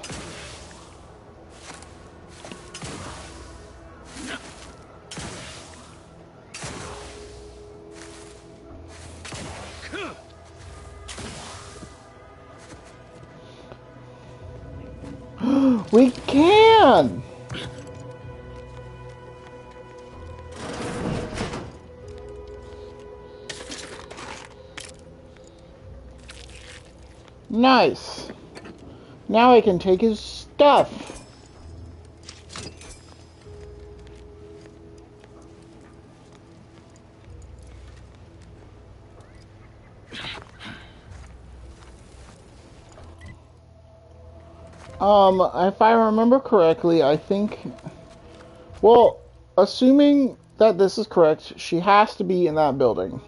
We can! Nice. Now I can take his stuff. If I remember correctly, I think... Well, assuming that this is correct, she has to be in that building.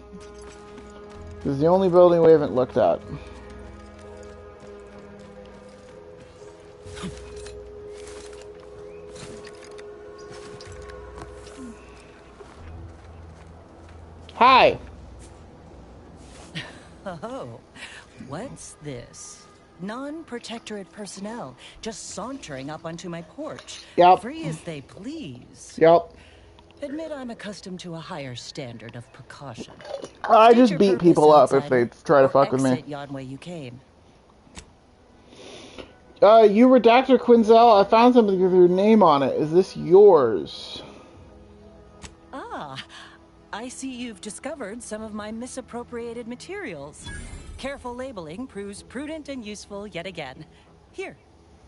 This is the only building we haven't looked at. Hi. Oh, what's this? Non-protectorate personnel just sauntering up onto my porch. Yep. Free as they please. Yep. Admit I'm accustomed to a higher standard of precaution. I State just your beat purpose, people up if they outsider, try to or fuck with me. exit yon way you came. You Redactor Quinzel, I found something with your name on it. Is this yours? Ah, I see you've discovered some of my misappropriated materials. Careful labeling proves prudent and useful yet again. Here,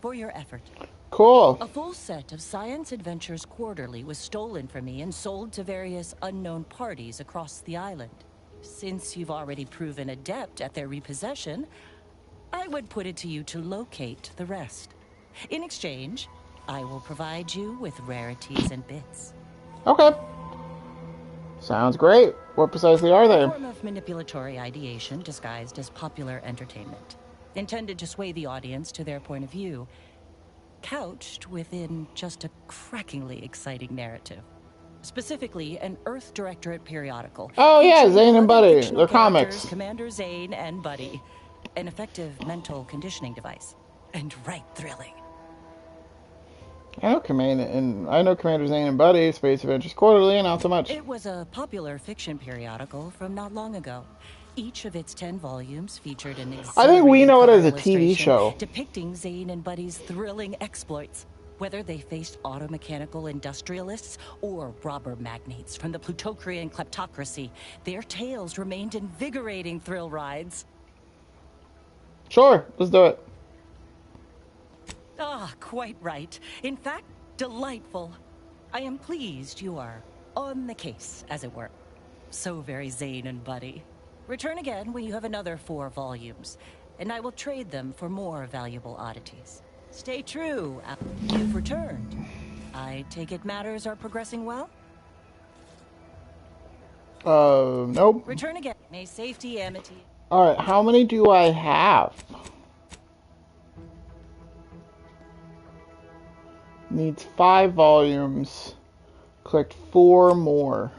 for your effort. Cool. A full set of Science Adventures Quarterly was stolen from me and sold to various unknown parties across the island. Since you've already proven adept at their repossession, I would put it to you to locate the rest. In exchange, I will provide you with rarities and bits. Okay. Sounds great. What precisely are A they? form of manipulatory ideation disguised as popular entertainment, intended to sway the audience to their point of view, couched within just a crackingly exciting narrative. Specifically, an Earth Directorate periodical. Oh yeah, featuring Zane and 11 Buddy. fictional They're characters, comics. Commander Zane and Buddy. An effective mental conditioning device. And right thrilling. I know Commander Zane and Buddy, Space Adventures Quarterly, and not so much. It was a popular fiction periodical from not long ago. Each of its 10 volumes featured an I think we exhilarating know it cover as a TV illustration show. depicting Zane and Buddy's thrilling exploits. Whether they faced automechanical industrialists or robber magnates from the Plutocrian kleptocracy, their tales remained invigorating thrill rides. Sure, let's do it. Ah, quite right. In fact, delightful. I am pleased you are on the case, as it were. So very Zane and Buddy. Return again when you have another 4 volumes, and I will trade them for more valuable oddities. Stay true. You've returned. I take it matters are progressing well? Nope. Return again. May safety, amity. Alright, how many do I have? Needs 5 volumes. Collect 4 more.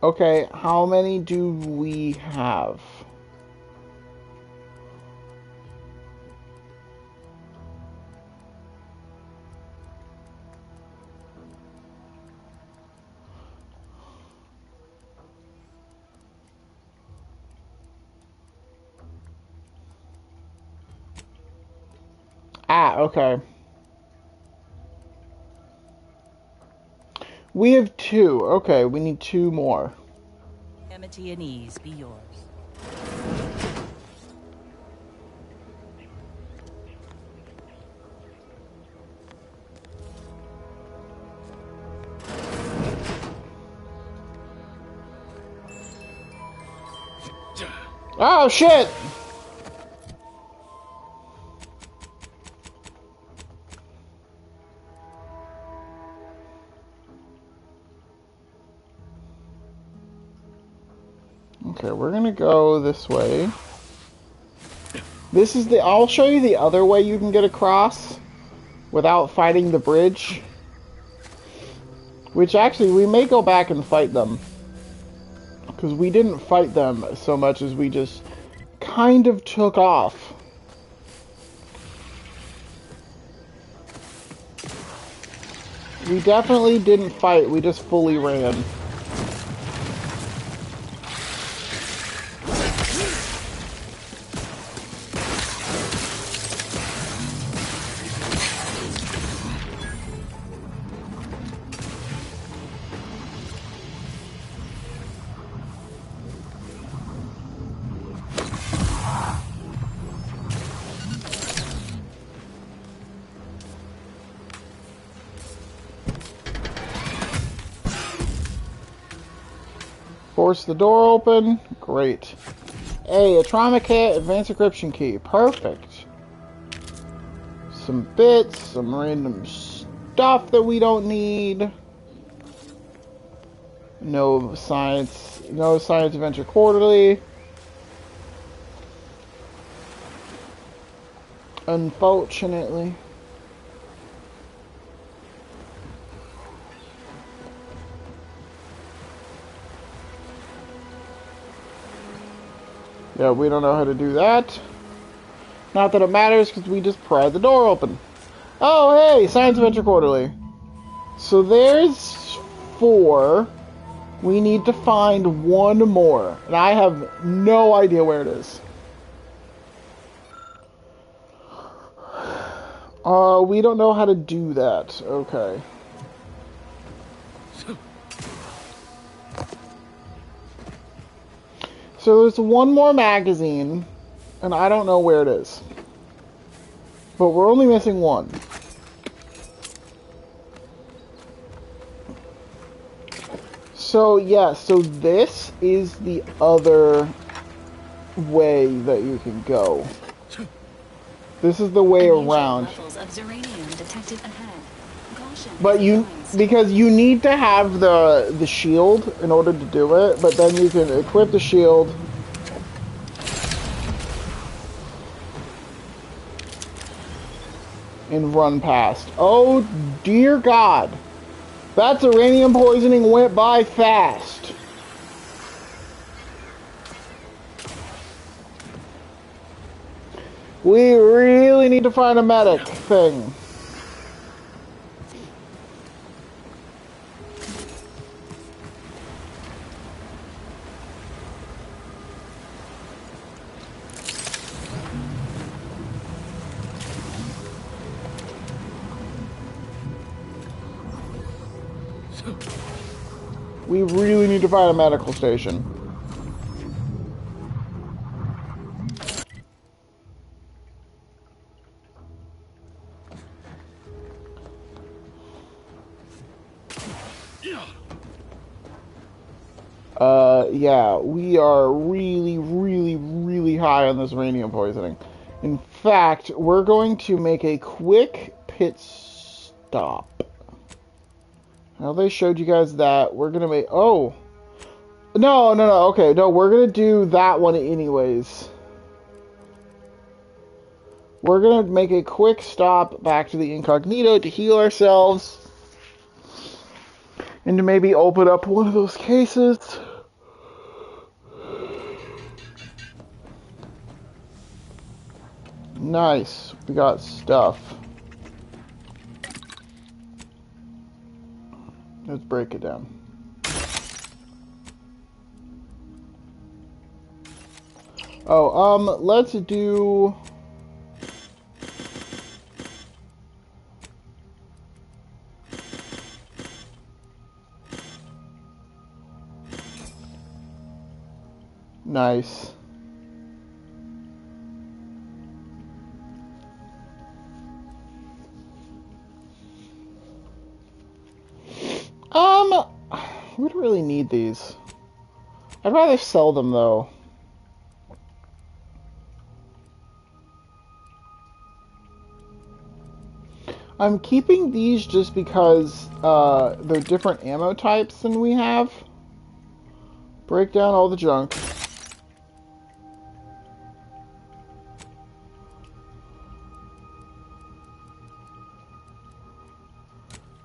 Okay, how many do we have? Ah, okay. We have 2. Okay, we need 2 more. Amity and ease be yours. Oh, shit! Okay, we're gonna go this way. This is I'll show you the other way you can get across without fighting the bridge. Which actually, we may go back and fight them. Because we didn't fight them so much as we just kind of took off. We definitely didn't fight, we just fully ran. Force the door open. Great. Hey, a trauma kit, advanced encryption key. Perfect. Some bits, some random stuff that we don't need. No science adventure quarterly. Unfortunately. Yeah, we don't know how to do that. Not that it matters, because we just pried the door open. Oh, hey! Science Adventure Quarterly. So there's 4. We need to find 1 more. And I have no idea where it is. We don't know how to do that. Okay. So there's 1 more magazine, and I don't know where it is. But we're only missing 1. So, yeah, so this is the other way that you can go. This is the way around. But because you need to have the shield in order to do it, but then you can equip the shield. And run past. Oh, dear God. That uranium poisoning went by fast. We really need to find a medic thing. We really need to find a medical station. Yeah, we are really, really, really high on this uranium poisoning. In fact, we're going to make a quick pit stop. Now they showed you guys that. We're gonna make... Oh! No, okay. No, we're gonna do that one anyways. We're gonna make a quick stop back to the incognito to heal ourselves. And to maybe open up one of those cases. Nice. We got stuff. Let's break it down. Oh, let's do... Nice. We don't really need these. I'd rather sell them, though. I'm keeping these just because they're different ammo types than we have. Break down all the junk.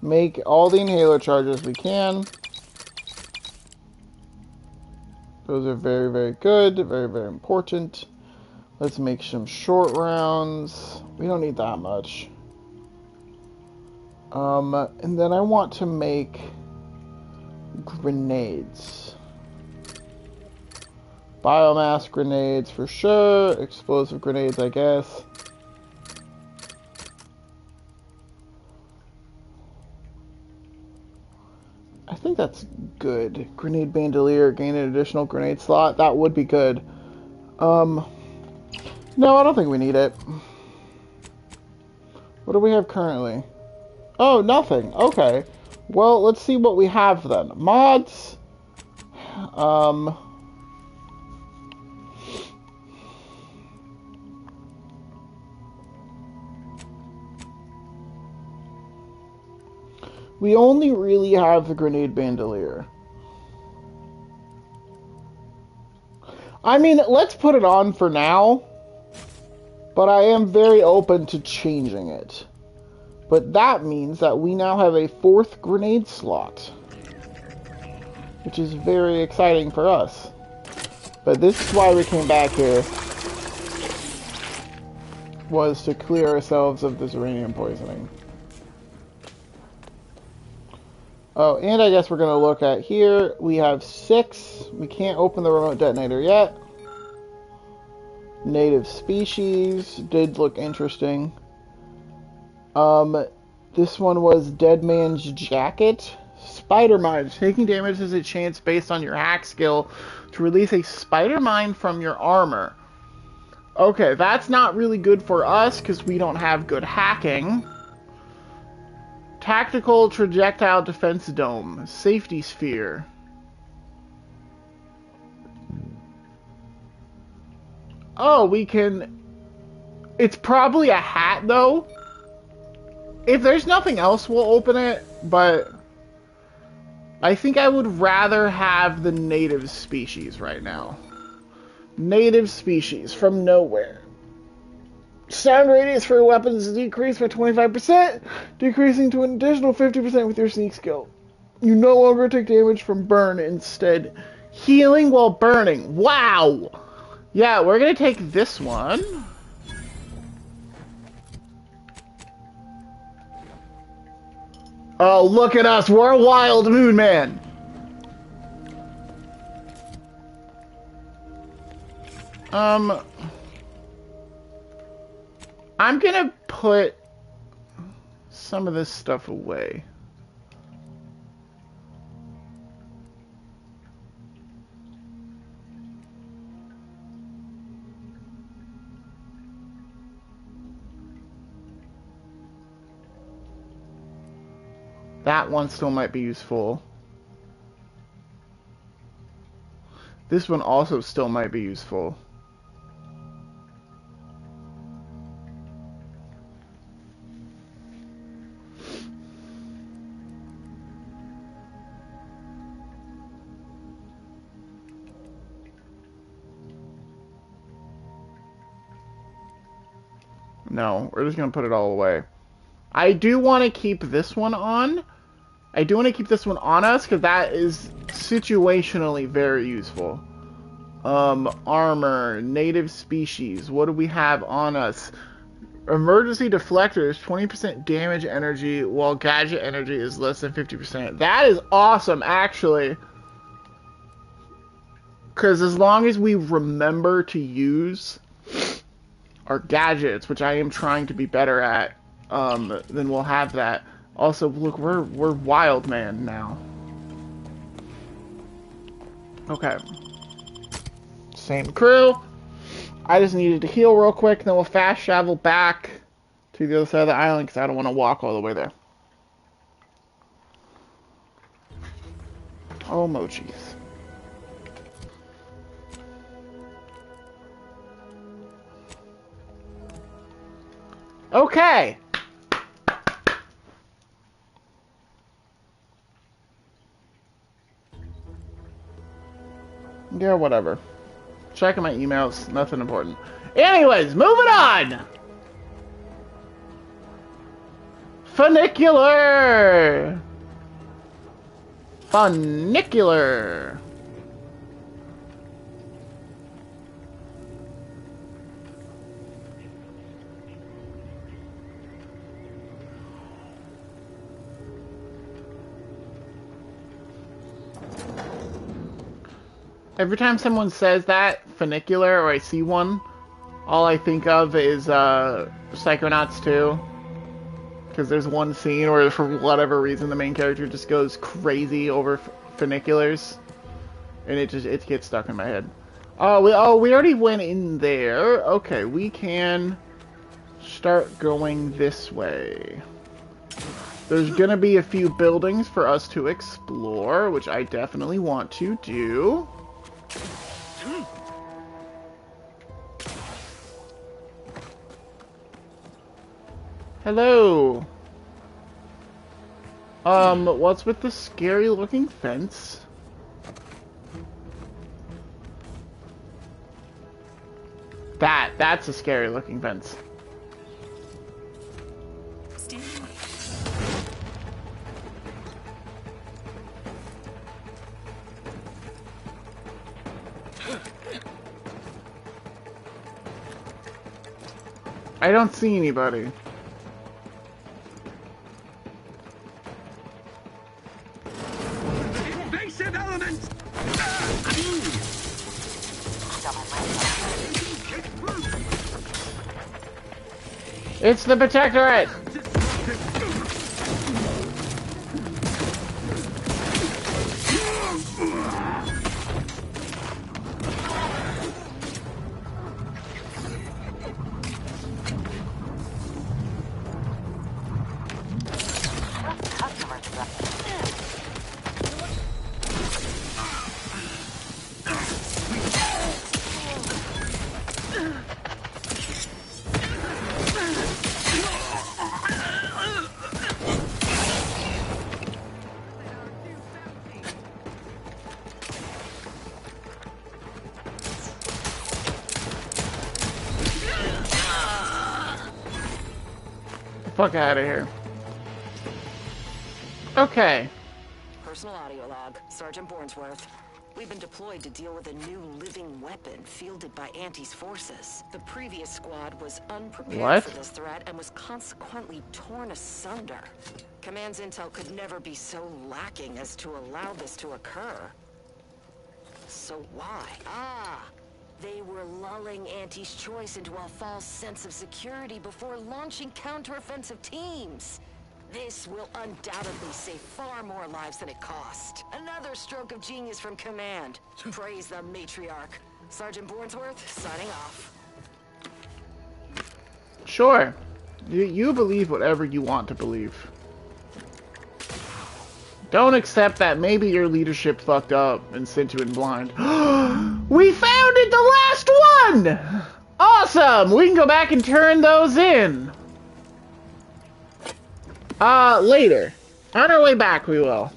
Make all the inhaler charges we can. Those are very, very good. Very, very important. Let's make some short rounds. We don't need that much. And then I want to make grenades. Biomass grenades for sure. Explosive grenades, I guess. I think that's good. Grenade bandolier, gain an additional grenade slot. That would be good. No, I don't think we need it. What do we have currently? Oh, nothing. Okay. Well, let's see what we have then. Mods. We only really have the grenade bandolier. I mean, let's put it on for now. But I am very open to changing it. But that means that we now have a 4th grenade slot. Which is very exciting for us. But this is why we came back here. Was to clear ourselves of this uranium poisoning. Oh, and I guess we're going to look at here. We have 6. We can't open the remote detonator yet. Native species did look interesting. This one was Dead Man's Jacket. Spider Mine. Taking damage has a chance based on your hack skill to release a spider mine from your armor. Okay, that's not really good for us because we don't have good hacking. Tactical Projectile Defense Dome. Safety Sphere. Oh, we can... It's probably a hat, though. If there's nothing else, we'll open it, but... I think I would rather have the native species right now. Native species from nowhere. Sound radius for weapons decreased by 25%, decreasing to an additional 50% with your sneak skill. You no longer take damage from burn, instead healing while burning. Wow! Yeah, we're gonna take this one. Oh, look at us, we're a wild moon man. I'm gonna put some of this stuff away. That one still might be useful. This one also still might be useful. No, we're just gonna put it all away. I do want to keep this one on. I do want to keep this one on us, because that is situationally very useful. Armor, native species, what do we have on us? Emergency deflectors, 20% damage energy, while gadget energy is less than 50%. That is awesome, actually. Because as long as we remember to use our gadgets, which I am trying to be better at, then we'll have that. Also, look, we're wild man now. Okay. Same crew. I just needed to heal real quick, then we'll fast travel back to the other side of the island because I don't want to walk all the way there. Oh, mochis. Okay. Yeah, whatever. Checking my emails. Nothing important. Anyways, moving on! Funicular! Funicular! Every time someone says that, funicular, or I see one, all I think of is Psychonauts 2. Because there's one scene where, for whatever reason, the main character just goes crazy over funiculars. And it gets stuck in my head. Oh, we already went in there. Okay, we can start going this way. There's gonna be a few buildings for us to explore, which I definitely want to do. Hello. What's with the scary looking fence? That's a scary looking fence. I don't see anybody. Invasive elements! It's the Protectorate! Fuck out of here. Okay. Personal audio log, Sergeant Bornsworth. We've been deployed to deal with a new living weapon fielded by Auntie's forces. The previous squad was unprepared for this threat and was consequently torn asunder. Command's intel could never be so lacking as to allow this to occur. So why? They were lulling Auntie's choice into a false sense of security before launching counteroffensive teams. This will undoubtedly save far more lives than it cost. Another stroke of genius from Command. Praise the matriarch. Sergeant Bornsworth, signing off. Sure. You believe whatever you want to believe. Don't accept that maybe your leadership fucked up and sent you in blind. We founded the last one! Awesome! We can go back and turn those in. Later. On our way back, we will.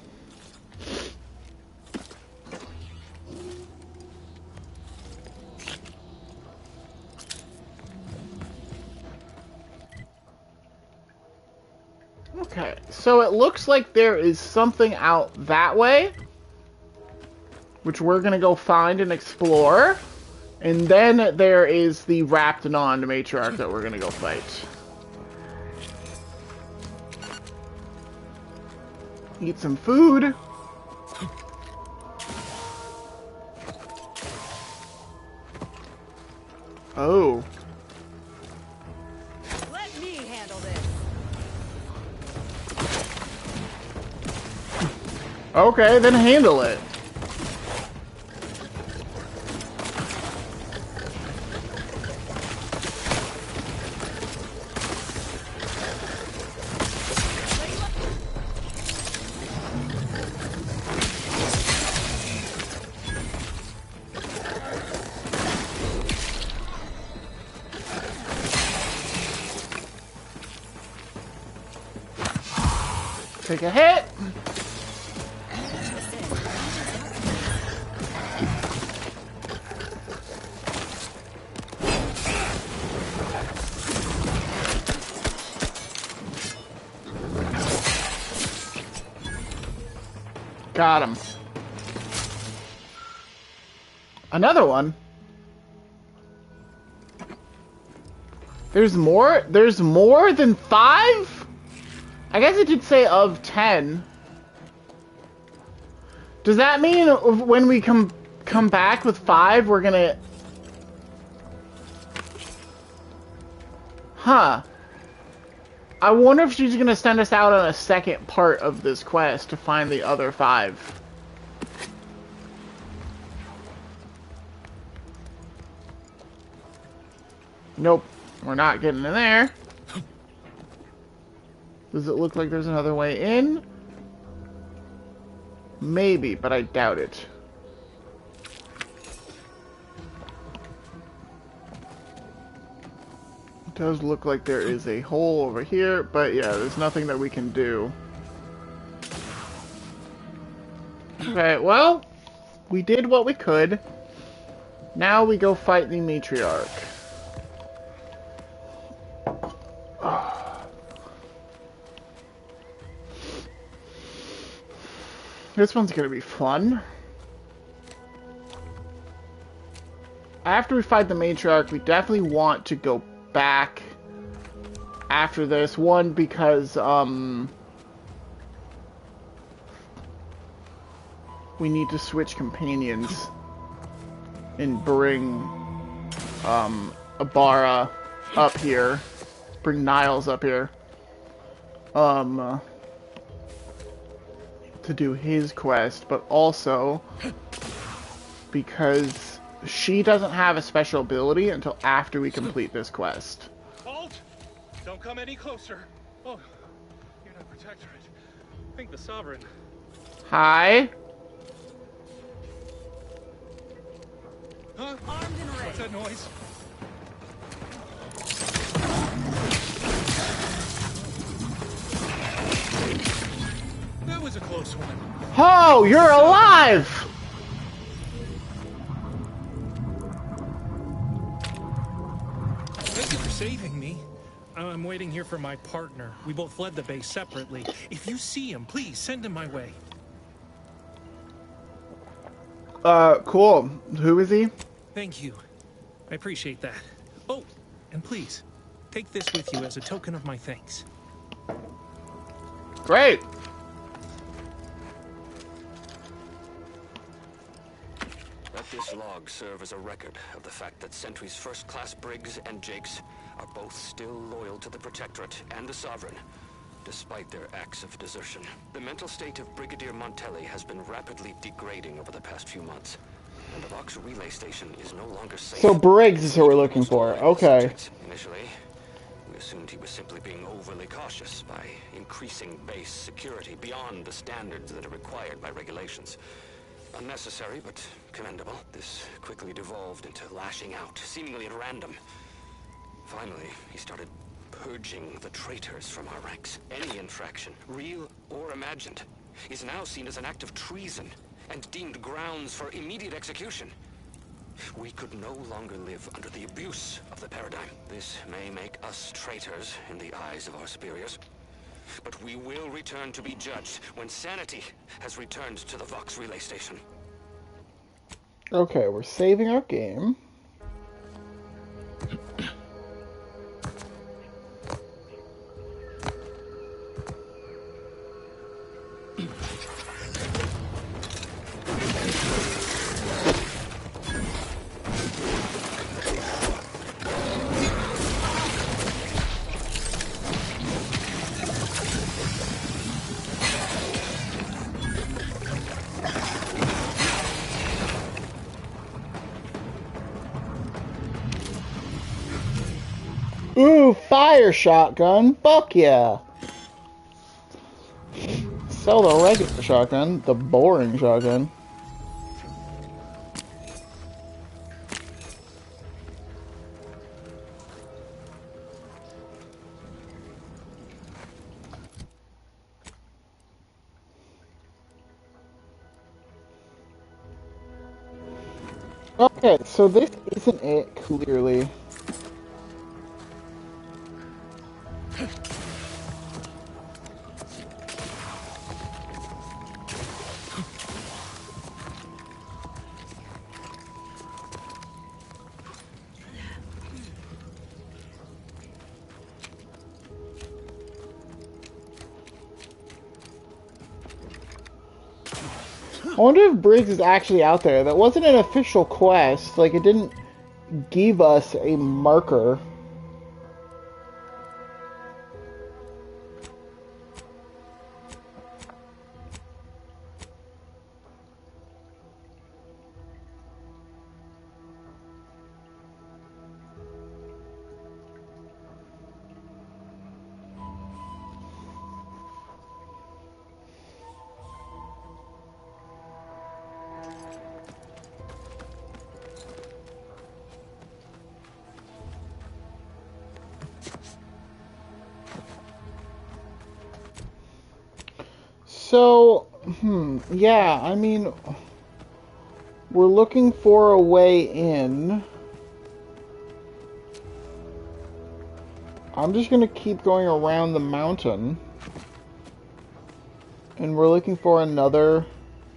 Okay, so it looks like there is something out that way, which we're gonna go find and explore, and then there is the Raptinon matriarch that we're gonna go fight. Eat some food. Oh. Let me handle this. Okay, then handle it. Take a hit. Got him. Another one. There's more? There's more than 5? I guess it did say of 10. Does that mean when we come back with 5, we're gonna... Huh. I wonder if she's gonna send us out on a second part of this quest to find the other 5. Nope. We're not getting in there. Does it look like there's another way in? Maybe, but I doubt it. It does look like there is a hole over here, but yeah, there's nothing that we can do. Okay, well, we did what we could. Now we go fight the matriarch. This one's gonna be fun. After we fight the matriarch, we definitely want to go back after this. One, because we need to switch companions and bring Ibarra up here. Bring Niles up here. To do his quest, but also because she doesn't have a special ability until after we complete this quest. Halt! Don't come any closer. Oh, you're not Protectorate. I think the Sovereign. Hi. Huh? What's that noise? That was a close one. Oh, you're alive! Thank you for saving me. I'm waiting here for my partner. We both fled the base separately. If you see him, please send him my way. Cool. Who is he? Thank you. I appreciate that. Oh, and please, take this with you as a token of my thanks. Great. Let this log serve as a record of the fact that Sentry's first-class Briggs and Jakes are both still loyal to the Protectorate and the Sovereign, despite their acts of desertion. The mental state of Brigadier Montelli has been rapidly degrading over the past few months, and the Vox relay station is no longer safe. So Briggs is who we're looking for. Okay. Initially, we assumed he was simply being overly cautious by increasing base security beyond the standards that are required by regulations. Unnecessary, but commendable. This quickly devolved into lashing out, seemingly at random. Finally, he started purging the traitors from our ranks. Any infraction, real or imagined, is now seen as an act of treason and deemed grounds for immediate execution. We could no longer live under the abuse of the paradigm. This may make us traitors in the eyes of our superiors, but we will return to be judged when sanity has returned to the Vox relay station. Okay, we're saving our game. Ooh, fire shotgun. Fuck yeah. Sell the regular shotgun, the boring shotgun. Okay, so this isn't it, clearly. I wonder if Briggs is actually out there. That wasn't an official quest. Like, it didn't give us a marker. So, yeah, I mean, we're looking for a way in. I'm just gonna keep going around the mountain. And we're looking for another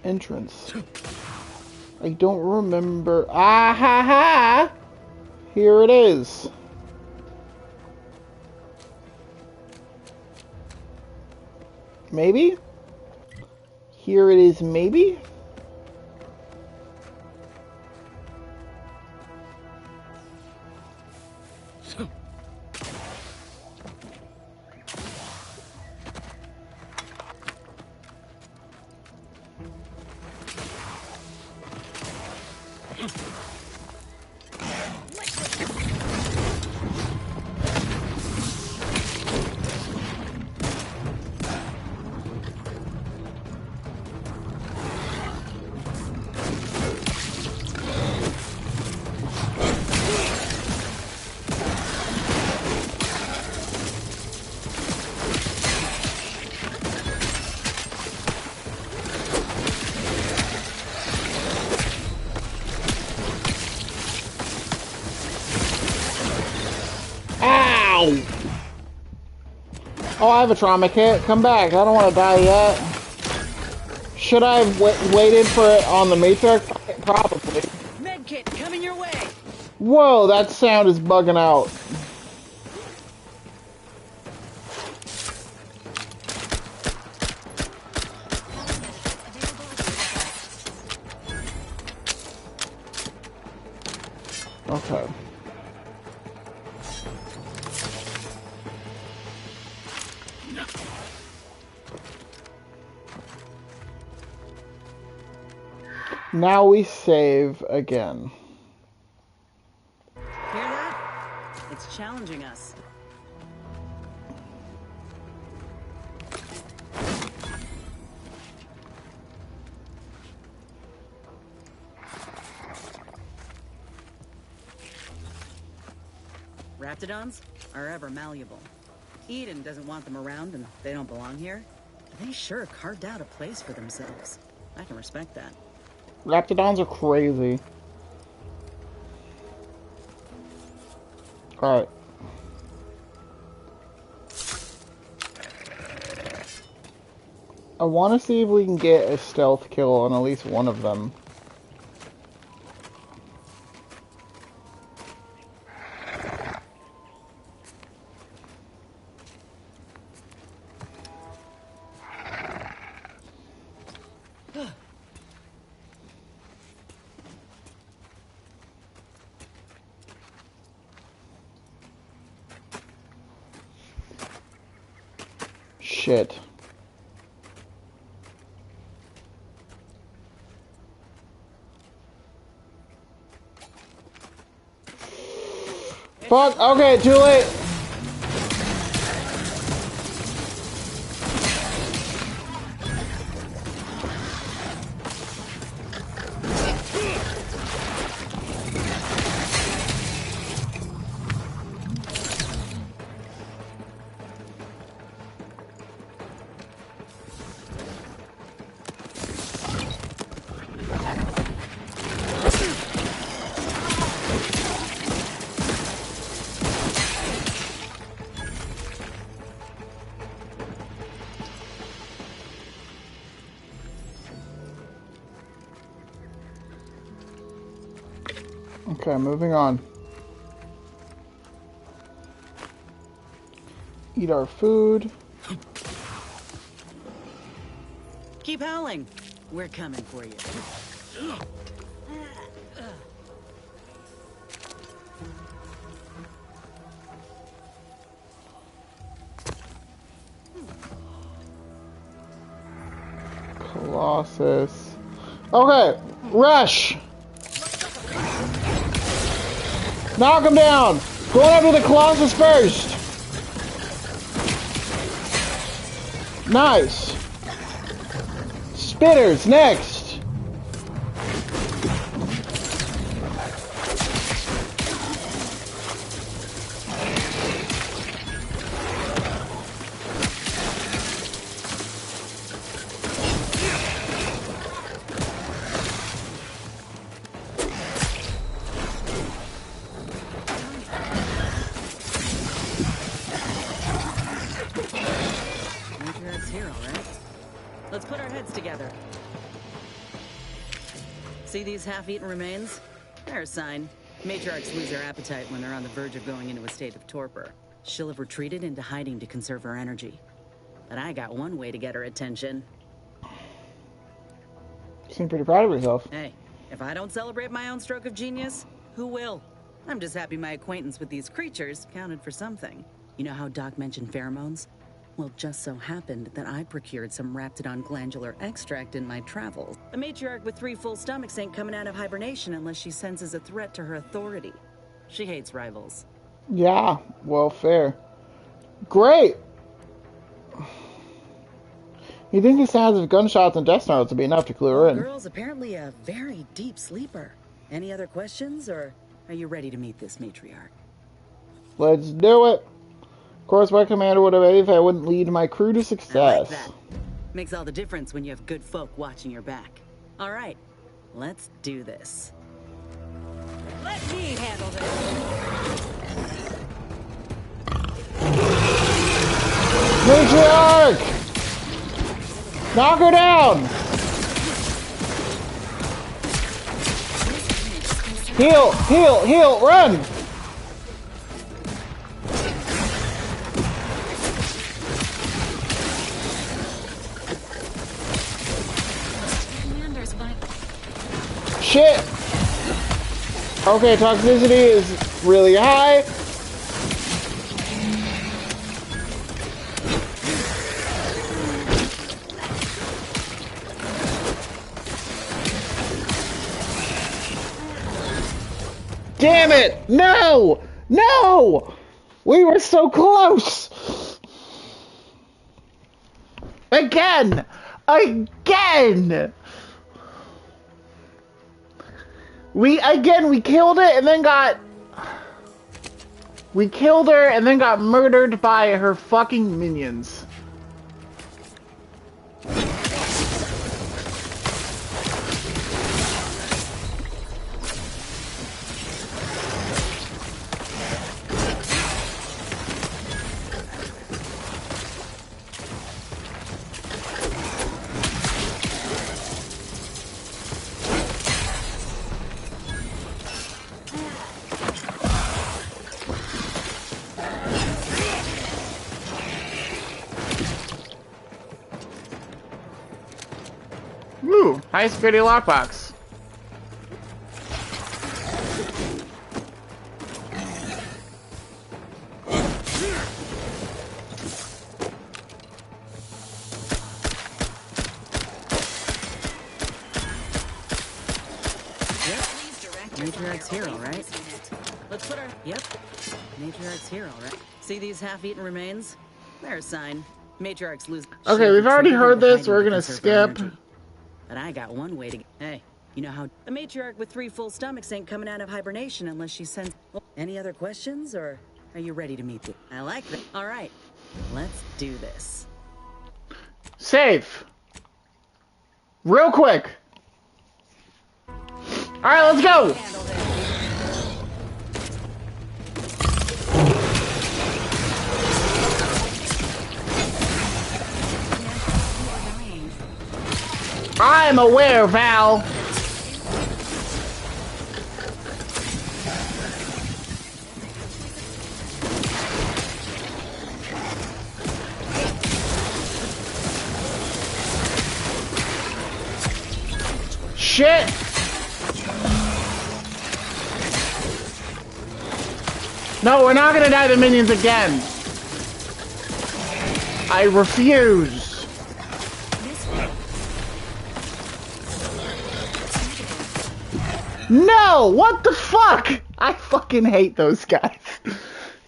entrance. I don't remember. Ah ha ha! Here it is. Maybe? Here it is, maybe? Ow! Oh, I have a trauma kit. Come back. I don't want to die yet. Should I have waited for it on the Matrix? Probably. Medkit coming your way. Whoa, that sound is bugging out. Okay. Now we save again. Hear that? It's challenging us. Raptidons are ever malleable. Eden doesn't want them around and they don't belong here. They sure carved out a place for themselves. I can respect that. Raptidons are crazy. Alright. I want to see if we can get a stealth kill on at least one of them. Shit. Fuck, okay, too late. Okay, moving on. Eat our food. Keep howling. We're coming for you. Colossus. Okay, rush! Knock him down! Going after the Colossus first! Nice! Spitters, next! Let's put our heads together. See these half-eaten remains? They're a sign. Matriarchs lose their appetite when they're on the verge of going into a state of torpor. She'll have retreated into hiding to conserve her energy. But I got one way to get her attention. You seem pretty proud of yourself. Hey, if I don't celebrate my own stroke of genius, who will? I'm just happy my acquaintance with these creatures counted for something. You know how Doc mentioned pheromones? Well, just so happened that I procured some Raptidon glandular extract in my travels. A matriarch with 3 full stomachs ain't coming out of hibernation unless she senses a threat to her authority. She hates rivals. Yeah, well, fair. Great! You think the sounds of gunshots and death snarls would be enough to clue her in? The girl's apparently a very deep sleeper. Any other questions, or are you ready to meet this matriarch? Let's do it! Of course, my commander would obey if I wouldn't lead my crew to success. I like that. Makes all the difference when you have good folk watching your back. All right, let's do this. Let me handle this. Matriarch! Knock her down! Heal! Heal! Heal! Run! Shit! Okay, toxicity is really high. Damn it! No! No! We were so close! Again! Again! We killed it and then got... We killed her and then got murdered by her fucking minions. Ooh, high security lockbox. Matriarch's hero, right? Let's put her... Yep. Matriarch's hero, right? See these half-eaten remains? They're a sign. Matriarchs lose... Okay, we've already heard this. We're gonna skip. But I got one way to... Hey, you know how... A matriarch with 3 full stomachs ain't coming out of hibernation unless she sends... Any other questions, or are you ready to meet the... I like that. All right, let's do this. Save. Real quick. All right, let's go. I'm aware, Val. Shit. No, we're not gonna die to minions again. I refuse. No! What the fuck? I fucking hate those guys.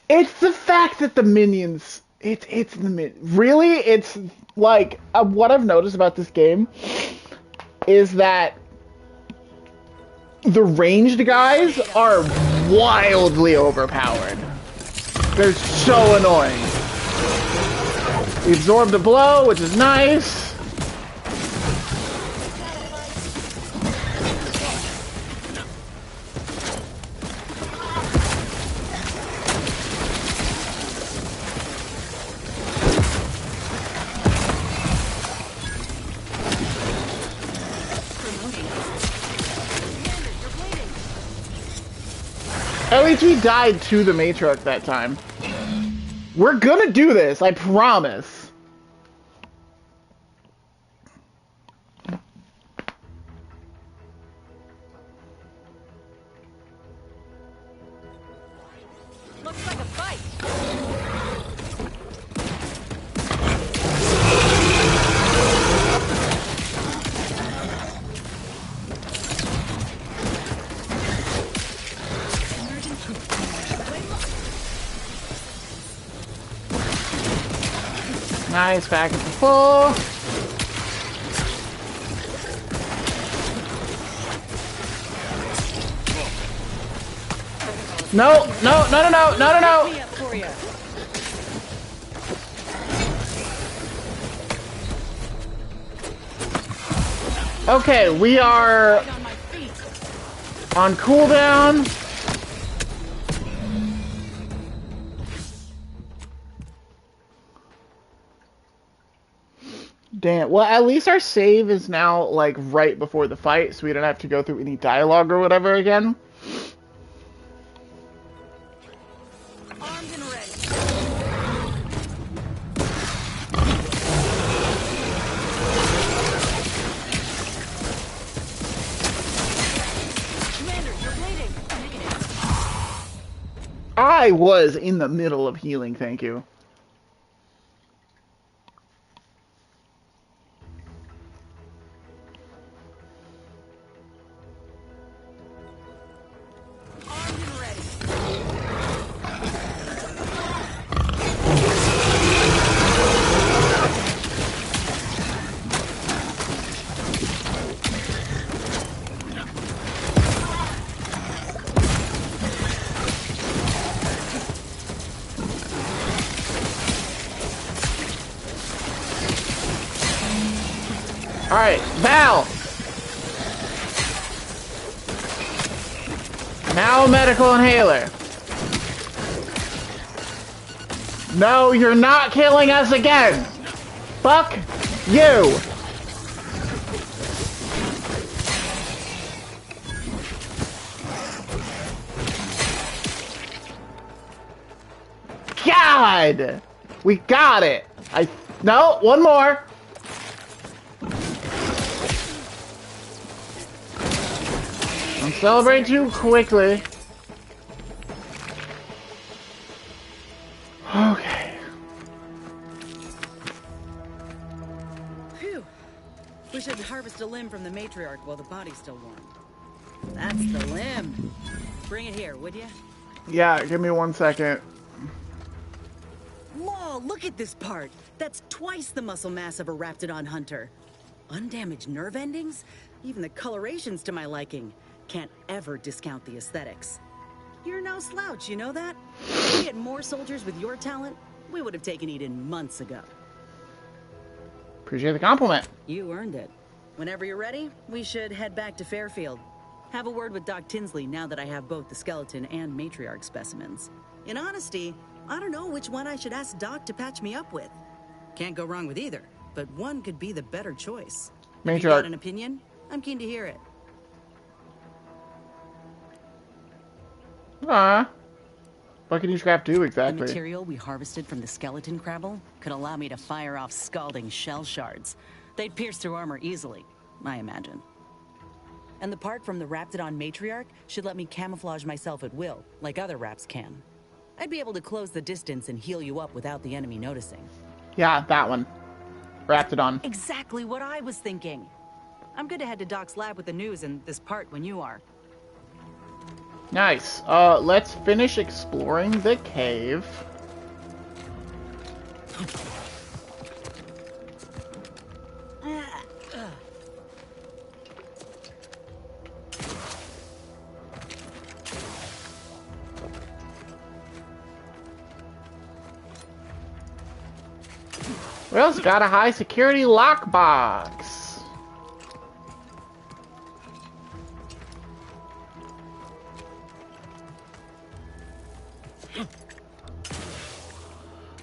It's the fact that the minions... It's the minions. Really? It's like... what I've noticed about this game is that the ranged guys are wildly overpowered. They're so annoying. We absorbed the blow, which is nice. At least we died to the matriarch that time. We're gonna do this, I promise. Nice, back at the full. No, no, no, no, no, no, no, no. Okay, we are on cooldown. Damn. Well, at least our save is now, like, right before the fight, so we don't have to go through any dialogue or whatever again. Armed and ready. Commander, you're bleeding. I was in the middle of healing, thank you. Alright, Val! Now medical inhaler. No, you're not killing us again! Fuck you! God! We got it! No, one more! Don't celebrate too quickly. Okay. Phew. We should harvest a limb from the matriarch while the body's still warm. That's the limb. Bring it here, would you? Yeah, give me 1 second. Whoa, look at this part. That's twice the muscle mass of a Raptidon hunter. Undamaged nerve endings? Even the coloration's to my liking. Can't ever discount the aesthetics. You're no slouch, you know that? If we had more soldiers with your talent, we would have taken Eden months ago. Appreciate the compliment. You earned it. Whenever you're ready, we should head back to Fairfield. Have a word with Doc Tinsley now that I have both the skeleton and matriarch specimens. In honesty, I don't know which one I should ask Doc to patch me up with. Can't go wrong with either, but one could be the better choice. If you got an opinion? I'm keen to hear it. What can each craft do exactly? The material we harvested from the skeleton crabble could allow me to fire off scalding shell shards. They'd pierce through armor easily, I imagine. And the part from the Raptidon matriarch should let me camouflage myself at will, like other Raps can. I'd be able to close the distance and heal you up without the enemy noticing. Yeah, that one. Raptidon. Exactly what I was thinking. I'm good to head to Doc's lab with the news and this part when you are. Nice. Let's finish exploring the cave. We also got a high security lockbox.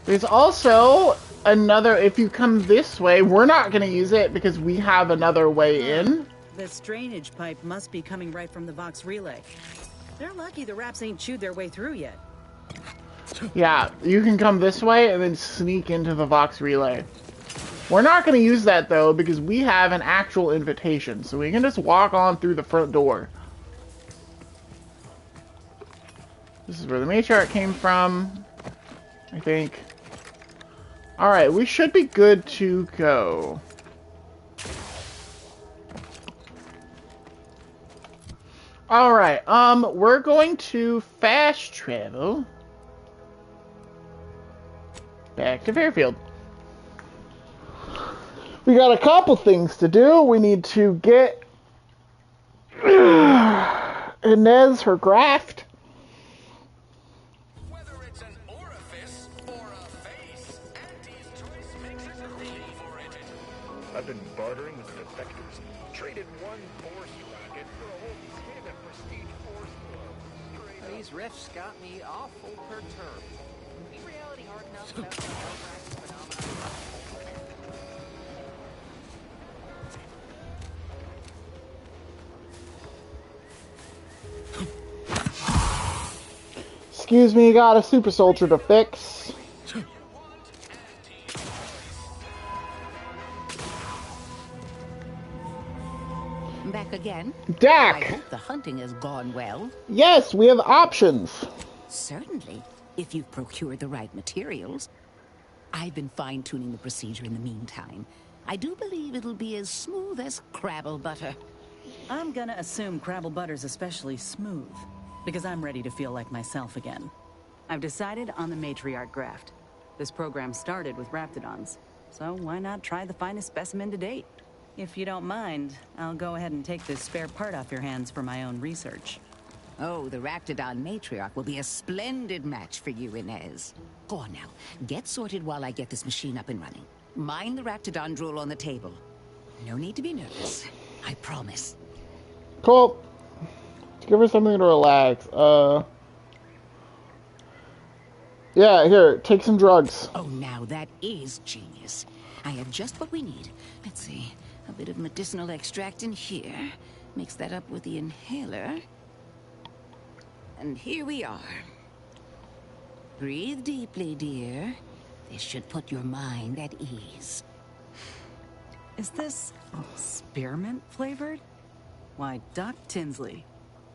There's also another, if you come this way, we're not going to use it because we have another way in. This drainage pipe must be coming right from the Vox relay. They're lucky the Raps ain't chewed their way through yet. Yeah, you can come this way and then sneak into the Vox relay. We're not going to use that though because we have an actual invitation, so we can just walk on through the front door. This is where the matriarch came from, I think. Alright, we should be good to go. Alright, we're going to fast travel back to Fairfield. We got a couple things to do. We need to get Inez her graft. Whether it's an orifice or a face, Auntie's choice makes it proliferated. I've been bartering with the defectors. Traded one force rocket for a whole kit of prestige force gloves. These riffs got me awful perturbed. Be reality hard enough without the Albrax phenomenon? Excuse me, got a super soldier to fix. Back again? Dak! I hope the hunting has gone well. Yes, we have options. Certainly, if you've procured the right materials. I've been fine-tuning the procedure in the meantime. I do believe it'll be as smooth as Crabble butter. I'm gonna assume Crabble Butter's especially smooth, because I'm ready to feel like myself again. I've decided on the matriarch graft. This program started with Raptidons, so why not try the finest specimen to date? If you don't mind, I'll go ahead and take this spare part off your hands for my own research. Oh, the Raptidon matriarch will be a splendid match for you, Inez. Go on now. Get sorted while I get this machine up and running. Mind the Raptidon drool on the table. No need to be nervous. I promise. Cool. Let's give her something to relax. Yeah, here, take some drugs. Oh, now that is genius. I have just what we need. Let's see. A bit of medicinal extract in here. Mix that up with the inhaler. And here we are. Breathe deeply, dear. This should put your mind at ease. Is this spearmint flavored? Why, Doc Tinsley,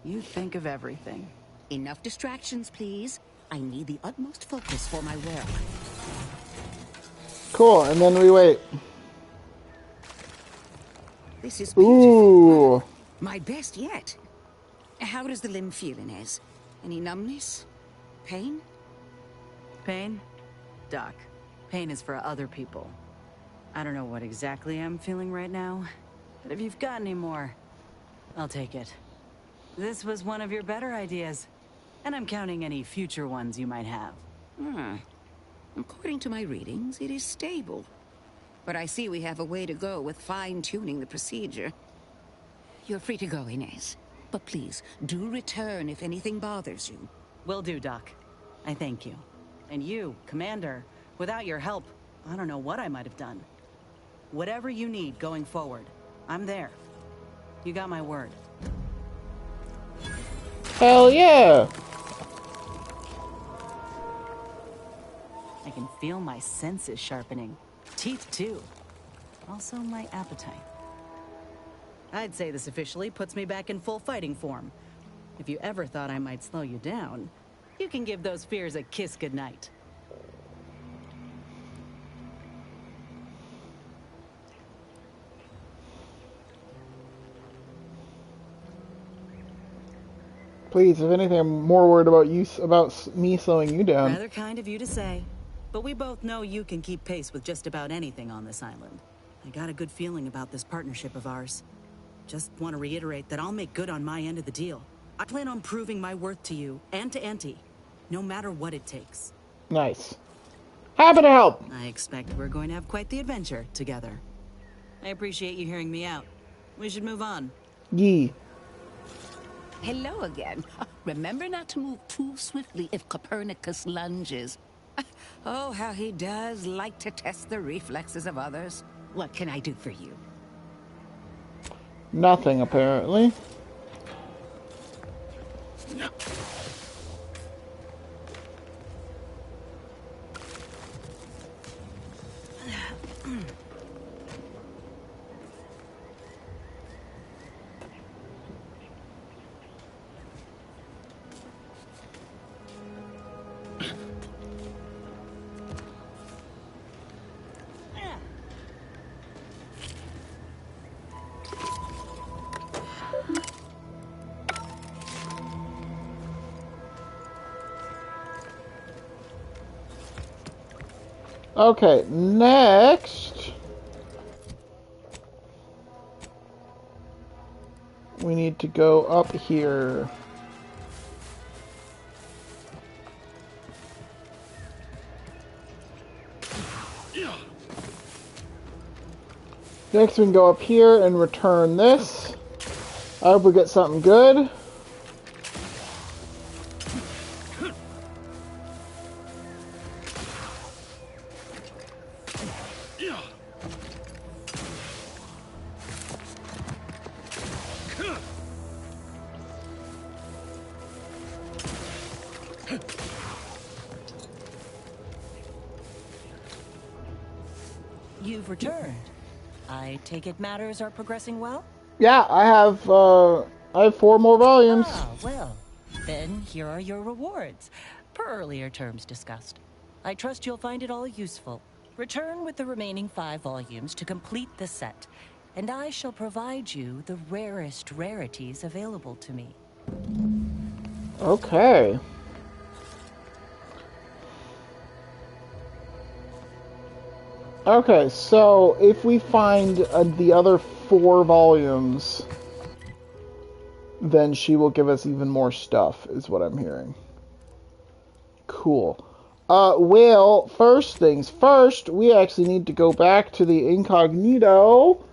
you think of everything. Enough distractions, please. I need the utmost focus for my work. Cool, and then we wait. This is beautiful. Ooh. My best yet. How does the limb feel, Inez? Any numbness? Pain? Pain? Doc, pain is for other people. I don't know what exactly I'm feeling right now, but if you've got any more, I'll take it. This was one of your better ideas, and I'm counting any future ones you might have. According to my readings, it is stable. But I see we have a way to go with fine-tuning the procedure. You're free to go, Inez. But please, do return if anything bothers you. Will do, Doc. I thank you. And you, Commander, without your help, I don't know what I might have done. Whatever you need going forward, I'm there. You got my word. Hell yeah! I can feel my senses sharpening. Teeth, too. Also my appetite. I'd say this officially puts me back in full fighting form. If you ever thought I might slow you down, you can give those fears a kiss goodnight. Please, if anything, I'm more worried about me slowing you down. Rather kind of you to say, but we both know you can keep pace with just about anything on this island. I got a good feeling about this partnership of ours. Just want to reiterate that I'll make good on my end of the deal. I plan on proving my worth to you and to Auntie, no matter what it takes. Nice. Happy to help. I expect we're going to have quite the adventure together. I appreciate you hearing me out. We should move on. Yee. Hello again. Remember not to move too swiftly if Copernicus lunges. Oh, how he does like to test the reflexes of others. What can I do for you? Nothing, apparently. Okay, next. we need to go up here. Next we can go up here and return this. I hope we get something good. You've returned. I take it matters are progressing well? Yeah, I have 4 more volumes. Ah, well, then here are your rewards, per earlier terms discussed. I trust you'll find it all useful. Return with the remaining 5 volumes to complete the set, and I shall provide you the rarest rarities available to me. Okay. Okay, so if we find the other 4 volumes, then she will give us even more stuff, is what I'm hearing. Cool. Well, first things first, we actually need to go back to the incognito.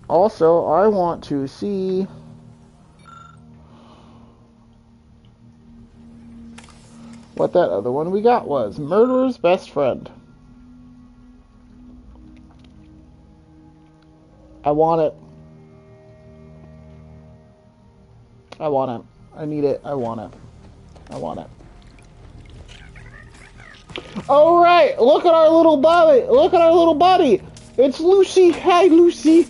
Also, I want to see what that other one we got was. Murderer's Best Friend. I want it. I want it. I need it. I want it. I want it. All right, look at our little buddy. Look at our little buddy. It's Lucy. Hi, Lucy.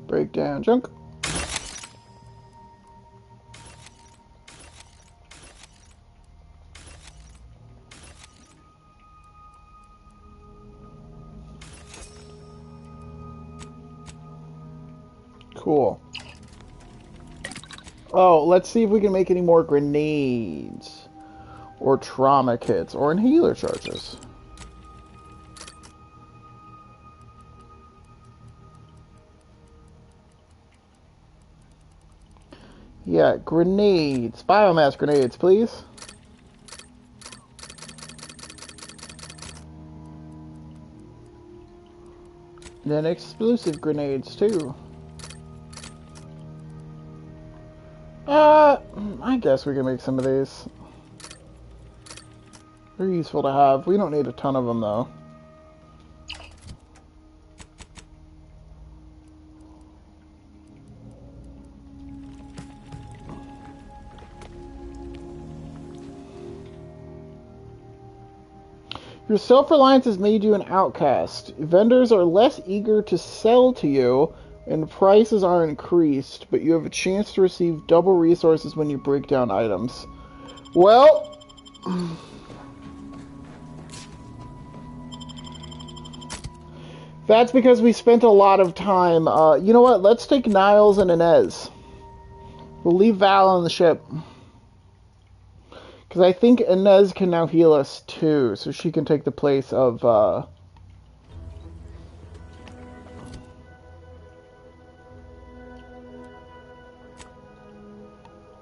Breakdown junk. Cool. Oh, let's see if we can make any more grenades, or trauma kits, or inhaler charges. Yeah, grenades. Biomass grenades, please. Then explosive grenades, too. I guess we can make some of these. They're useful to have. We don't need a ton of them, though. Your self-reliance has made you an outcast. Vendors are less eager to sell to you, and prices are increased, but you have a chance to receive double resources when you break down items. Well, that's because we spent a lot of time. You know what? Let's take Niles and Inez. We'll leave Val on the ship. Because I think Inez can now heal us too, so she can take the place of,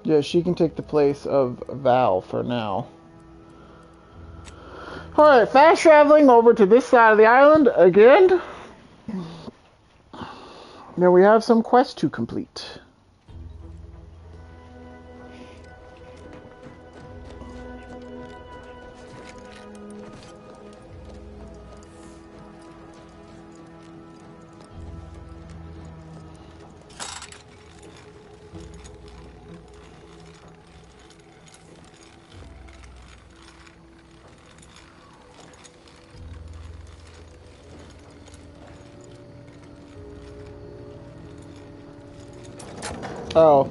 yeah, she can take the place of Val for now. Alright, fast traveling over to this side of the island again. Now we have some quests to complete. Oh.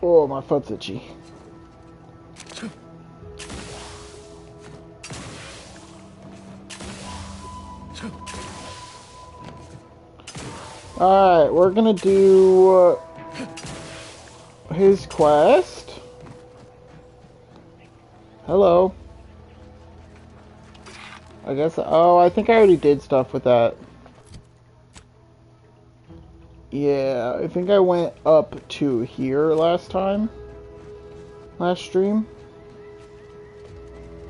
Oh, my foot's itchy. Alright, we're gonna do his quest. Hello. I guess, oh, I think I already did stuff with that. Yeah, I think I went up to here last stream.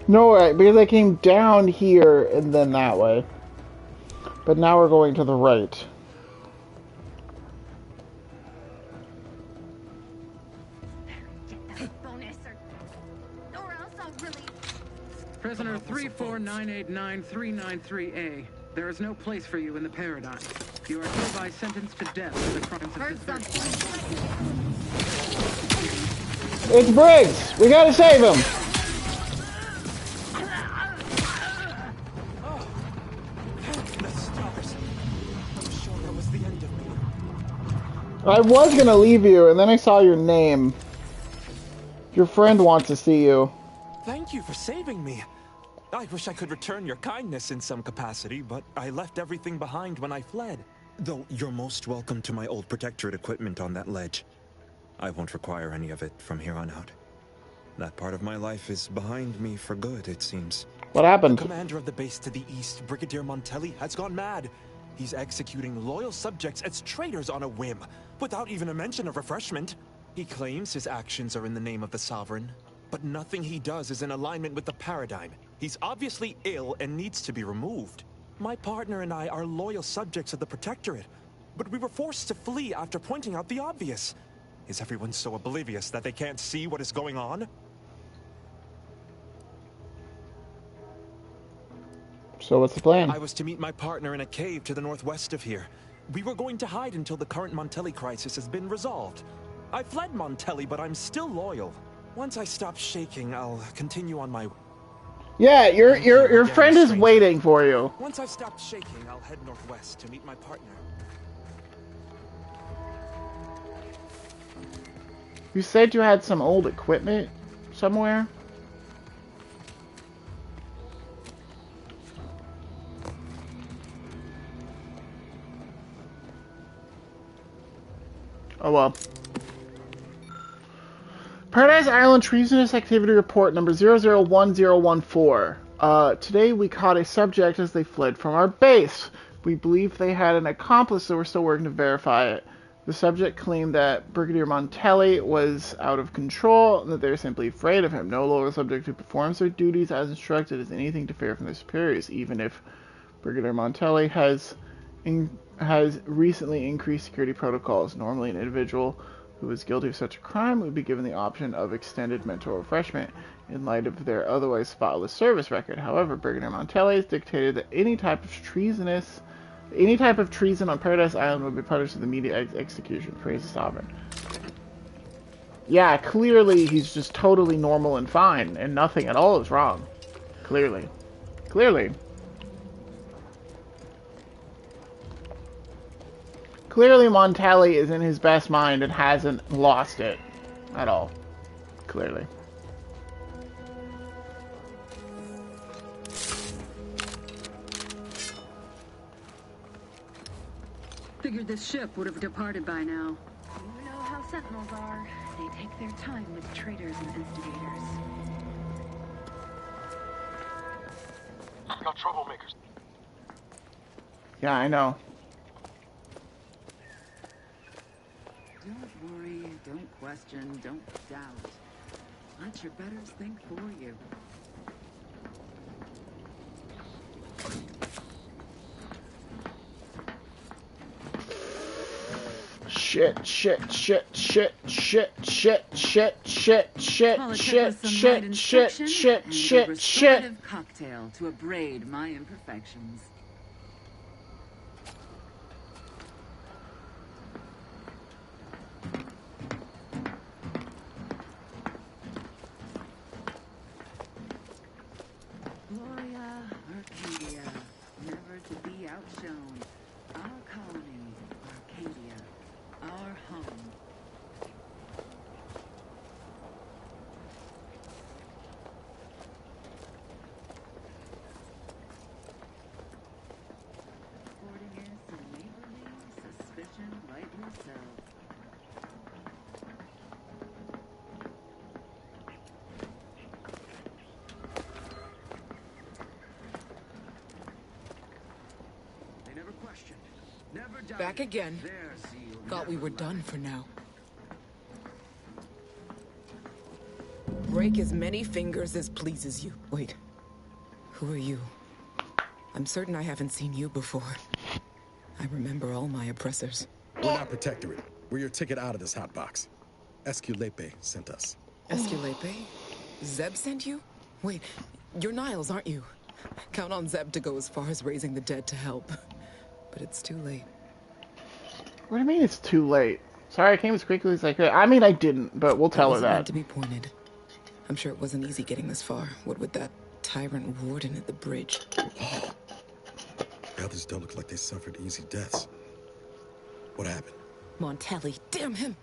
No, right, because I came down here and then that way. But now we're going to the right. Prisoner 349899393A. There is no place for you in the paradigm. You are hereby sentenced to death for the crimes of desertion. It's Briggs! We gotta save him! The stars. I'm sure that was the end of me. I was gonna leave you, and then I saw your name. Your friend wants to see you. Thank you for saving me. I wish I could return your kindness in some capacity, but I left everything behind when I fled. Though you're most welcome to my old Protectorate equipment on that ledge. I won't require any of it from here on out. That part of my life is behind me for good, it seems. What happened? The commander of the base to the east, Brigadier Montelli, has gone mad. He's executing loyal subjects as traitors on a whim, without even a mention of refreshment. He claims his actions are in the name of the Sovereign, but nothing he does is in alignment with the paradigm. He's obviously ill and needs to be removed. My partner and I are loyal subjects of the Protectorate, but we were forced to flee after pointing out the obvious. Is everyone so oblivious that they can't see what is going on? So what's the plan? I was to meet my partner in a cave to the northwest of here. We were going to hide until the current Montelli crisis has been resolved. I fled Montelli, but I'm still loyal. Once I stop shaking, I'll continue on my... Yeah, your friend is waiting for you. Once I've stopped shaking, I'll head northwest to meet my partner. You said you had some old equipment somewhere? Oh well. Paradise Island Treasonous Activity Report number 001014. Today we caught a subject as they fled from our base. We believe they had an accomplice, so we're still working to verify it. The subject claimed that Brigadier Montelli was out of control and that they're simply afraid of him. No loyal subject who performs their duties as instructed is anything to fear from their superiors, even if Brigadier Montelli has recently increased security protocols. Normally an individual who is guilty of such a crime would be given the option of extended mental refreshment in light of their otherwise spotless service record. However, Brigadier Montelli has dictated that any type of treason on Paradise Island would be punished with immediate execution. Praise the Sovereign. Yeah, clearly he's just totally normal and fine, and nothing at all is wrong. Clearly. Clearly Montelli is in his best mind and hasn't lost it at all. Clearly. Figured this ship would have departed by now. You know how Sentinels are. They take their time with traitors and instigators. Got troublemakers. Yeah, I know. Don't worry, don't question, don't doubt. Let your betters think for you. Shit. Cocktail to abrade my imperfections. Gloria, Arcadia, never to be outshone. Our colony, Arcadia, our home. yourself. They never questioned. Never doubted. Back again. There, see, you'll Thought we never were lie. done for now. Break as many fingers as pleases you. Wait. Who are you? I'm certain I haven't seen you before. I remember all my oppressors. We're not Protectorate. We're your ticket out of this hotbox. Esculepe sent us. Esculepe? Zeb sent you? Wait, you're Niles, aren't you? Count on Zeb to go as far as raising the dead to help. But it's too late. What do you mean it's too late? Sorry, I came as quickly as I could. I mean, I didn't, but we'll tell her Wasn't meant that. to be pointed. I'm sure it wasn't easy getting this far. What with that tyrant warden at the bridge. The others don't look like they suffered easy deaths. What happened? Montelli, damn him!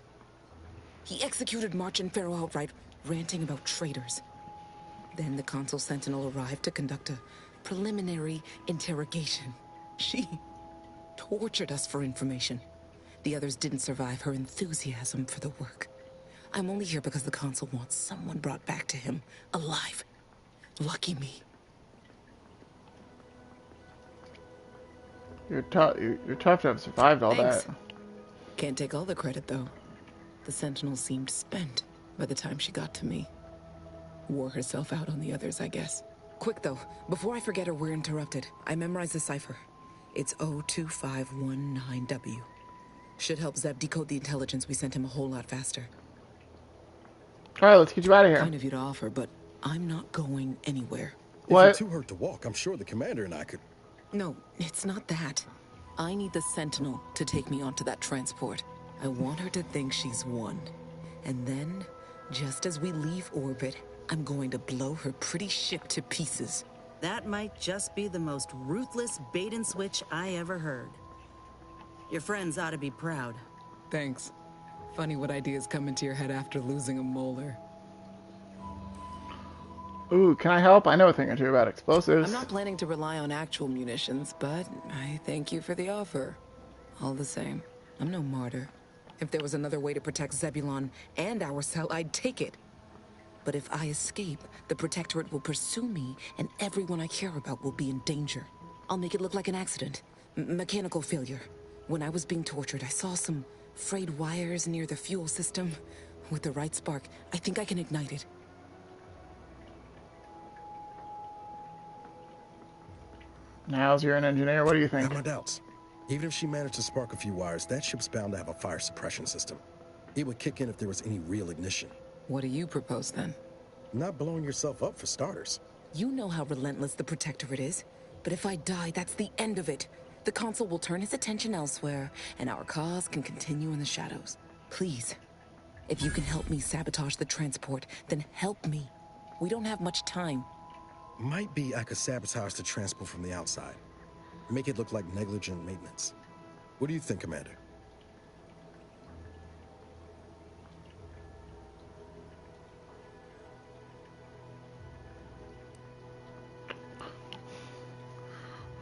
He executed March and Pharaoh outright, ranting about traitors. Then the Consul Sentinel arrived to conduct a preliminary interrogation. She tortured us for information. The others didn't survive her enthusiasm for the work. I'm only here because the Consul wants someone brought back to him, alive. Lucky me. You're tough to have survived all Thanks. that. Can't take all the credit, though. The Sentinel seemed spent by the time she got to me. Wore herself out on the others, I guess. Quick, though, before I forget or we're interrupted, I memorized the cipher. It's 02519W. Should help Zeb decode the intelligence we sent him a whole lot faster. Alright, let's get you out of here. Kind of you to offer, but I'm not going anywhere. What? If you're too hurt to walk, I'm sure the commander and I could... No, it's not that. I need the Sentinel to take me onto that transport. I want her to think she's won. And then, just as we leave orbit, I'm going to blow her pretty ship to pieces. That might just be the most ruthless bait and switch I ever heard. Your friends ought to be proud. Thanks. Funny what ideas come into your head after losing a molar. Ooh, can I help? I know a thing or two about explosives. I'm not planning to rely on actual munitions, but I thank you for the offer. All the same, I'm no martyr. If there was another way to protect Zebulon and our cell, I'd take it. But if I escape, the Protectorate will pursue me, and everyone I care about will be in danger. I'll make it look like an accident. Mechanical failure. When I was being tortured, I saw some frayed wires near the fuel system. With the right spark, I think I can ignite it. Niles, you're an engineer. What do you I think? have my doubts. Even if she managed to spark a few wires, that ship's bound to have a fire suppression system. It would kick in if there was any real ignition. What do you propose, then? Not blowing yourself up, for starters. You know how relentless the Protectorate is. But if I die, that's the end of it. The Consul will turn his attention elsewhere, and our cause can continue in the shadows. Please, if you can help me sabotage the transport, then help me. We don't have much time. Might be I could sabotage the transport from the outside. Make it look like negligent maintenance. What do you think, Commander?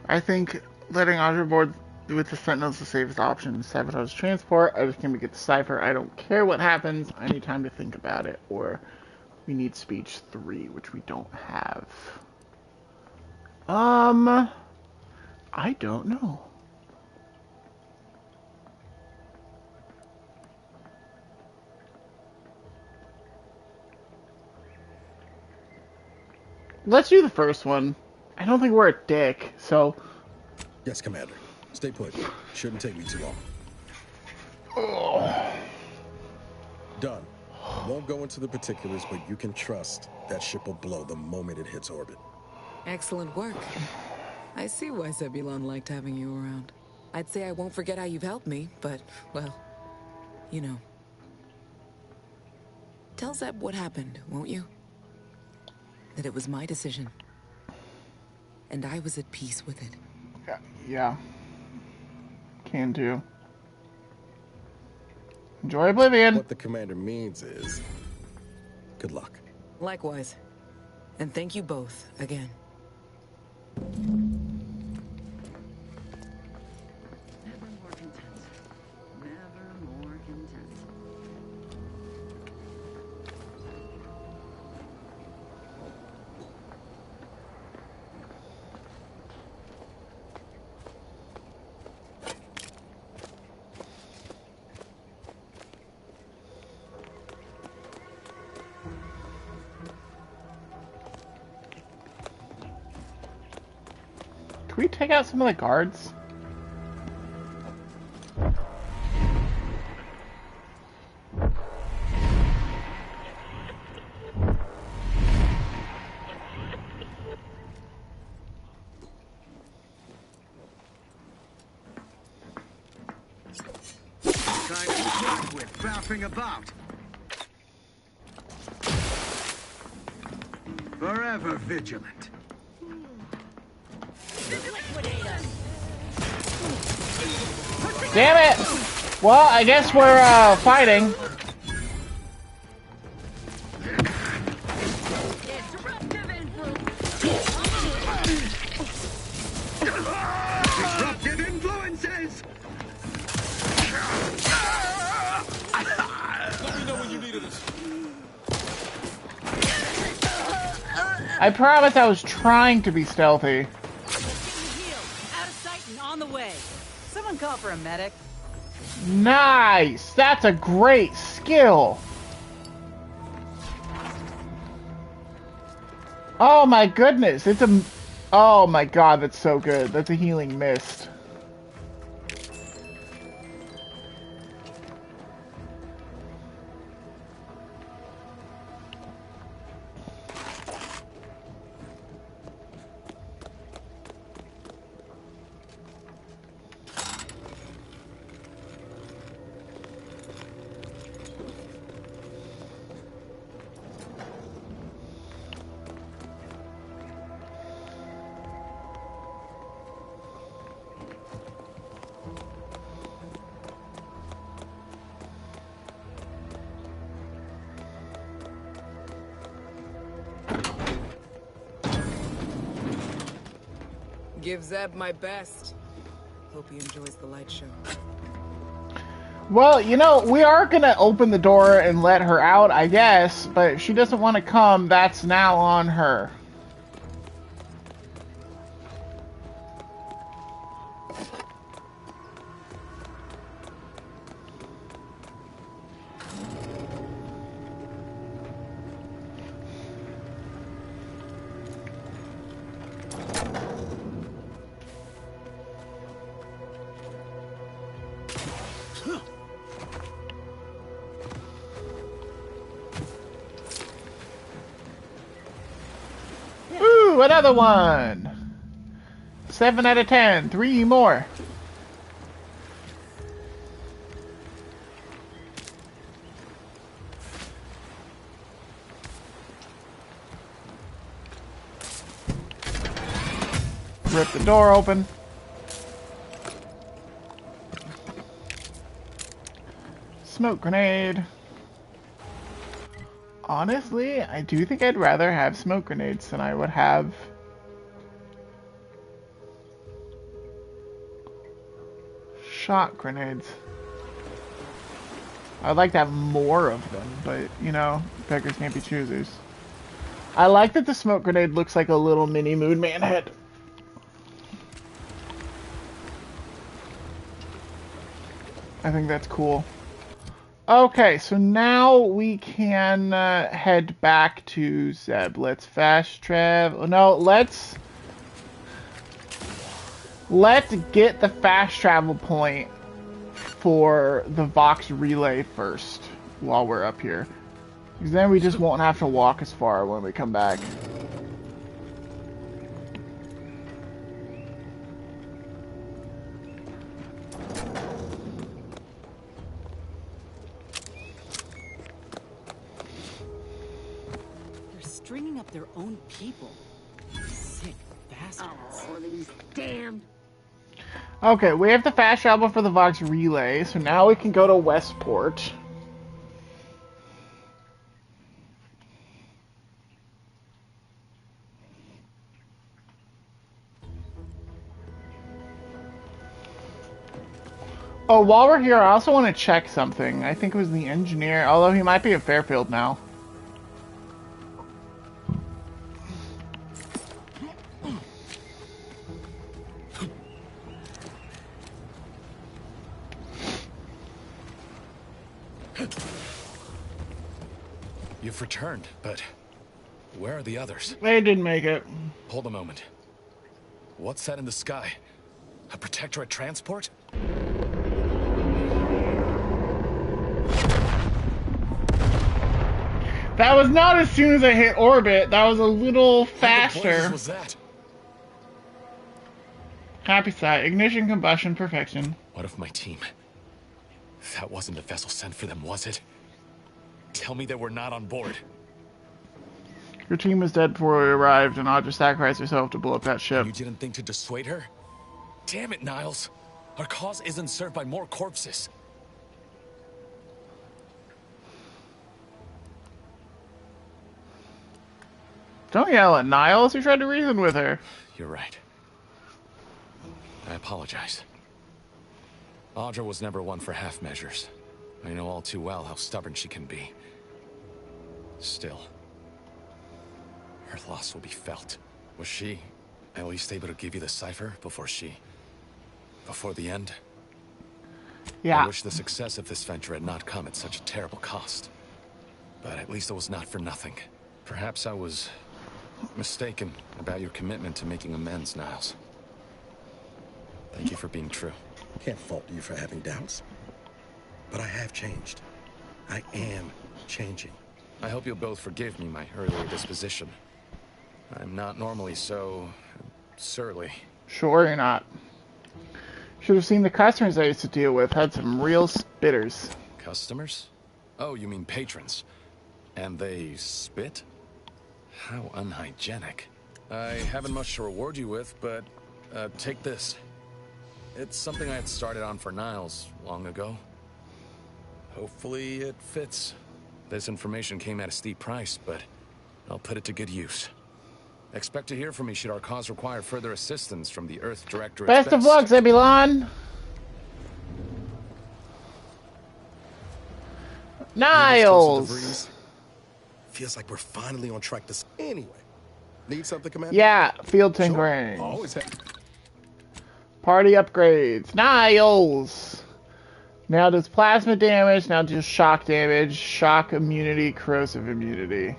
I think letting Audra board with the Sentinels is the safest option. Sabotage transport. I just came to get the cipher. I don't care what happens. I need time to think about it. Or we need speech 3, which we don't have. I don't know. Let's do the first one. I don't think we're a dick, so... Yes, Commander. Stay put. Shouldn't take me too long. Oh. Done. Won't go into the particulars, but you can trust that ship will blow the moment it hits orbit. Excellent work. I see why Zebulon liked having you around. I'd say I won't forget how you've helped me, but, well, you know. Tell Zeb what happened, won't you? That it was my decision. And I was at peace with it. Yeah. Can do. Enjoy Oblivion. What the Commander means is, good luck. Likewise. And thank you both, again. Never more content. Never we take out some of the guards? Kind of work with faffing about. Forever vigilant. Damn it! Well, I guess we're fighting. Disruptive influences! Let me know when you needed us. I promise I was trying to be stealthy. Out of sight and on the way. Someone call for a medic. Nice! That's a great skill! Oh my goodness, it's a... Oh my god, that's so good. That's a healing mist. Give Zeb my best. Hope he enjoys the light show. Well, you know, we are gonna open the door and let her out, I guess, but if she doesn't want to come, that's now on her. Ooh, another one! 7 out of 10. 3 more. Rip the door open. Smoke grenade. Honestly, I do think I'd rather have smoke grenades than I would have shot grenades. I'd like to have more of them, but, you know, beggars can't be choosers. I like that the smoke grenade looks like a little mini Moon Man head. I think that's cool. Okay, so now we can head back to Zeb. Let's fast travel. No, let's get the fast travel point for the Vox relay first while we're up here. Because then we just won't have to walk as far when we come back. Stringing up their own people. Sick bastards. Oh, these damn... Okay, we have the fast travel for the Vox relay, so now we can go to Westport. Oh, while we're here, I also want to check something. I think it was the engineer, although he might be at Fairfield now. You've returned, but where are the others? They didn't make it. Hold a moment. What's that in the sky? A Protectorate transport? That was not as soon as I hit orbit. That was a little faster. What was that? Happy sight. Ignition, combustion, perfection. What of my team? That wasn't the vessel sent for them, was it? Tell me they were not on board. Your team was dead before we arrived, and Audra sacrificed herself to blow up that ship. You didn't think to dissuade her? Damn it, Niles. Our cause isn't served by more corpses. Don't yell at Niles. You tried to reason with her. You're right. I apologize. Audra was never one for half measures. I know all too well how stubborn she can be. Still, her loss will be felt. Was she at least able to give you the cipher before the end? Yeah. I wish the success of this venture had not come at such a terrible cost. But at least it was not for nothing. Perhaps I was mistaken about your commitment to making amends, Niles. Thank you for being true. Can't fault you for having doubts. But I have changed. I am changing. I hope you'll both forgive me my earlier disposition. I'm not normally so surly. Sure you're not. Should have seen the customers I used to deal with. Had some real spitters. Customers? Oh, you mean patrons. And they spit? How unhygienic. I haven't much to reward you with, but take this. It's something I had started on for Niles long ago. Hopefully it fits. This information came at a steep price, but I'll put it to good use. Expect to hear from me should our cause require further assistance from the Earth Directorate. Best of luck, Zebulon! Niles! Feels like we're finally on track to... Anyway. Need something, Commander? Yeah, field tinkering. Sure. Always have... Party upgrades. Niles! Now does plasma damage, now does shock damage, shock immunity, corrosive immunity.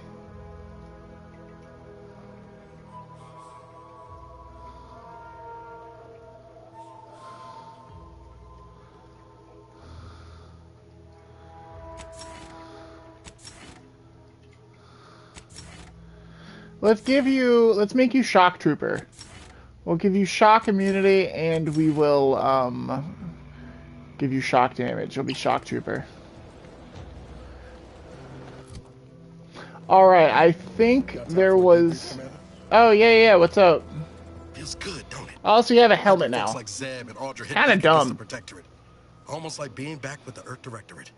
Let's make you shock trooper. We'll give you shock immunity and we will give you shock damage. You'll be shock trooper. Alright, I think there was... Oh, yeah, what's up? Feels good, don't it? Also, you have a helmet now. Like Zeb and Audra hit Kinda dumb. The Protectorate. Almost like being back with the Earth Directorate.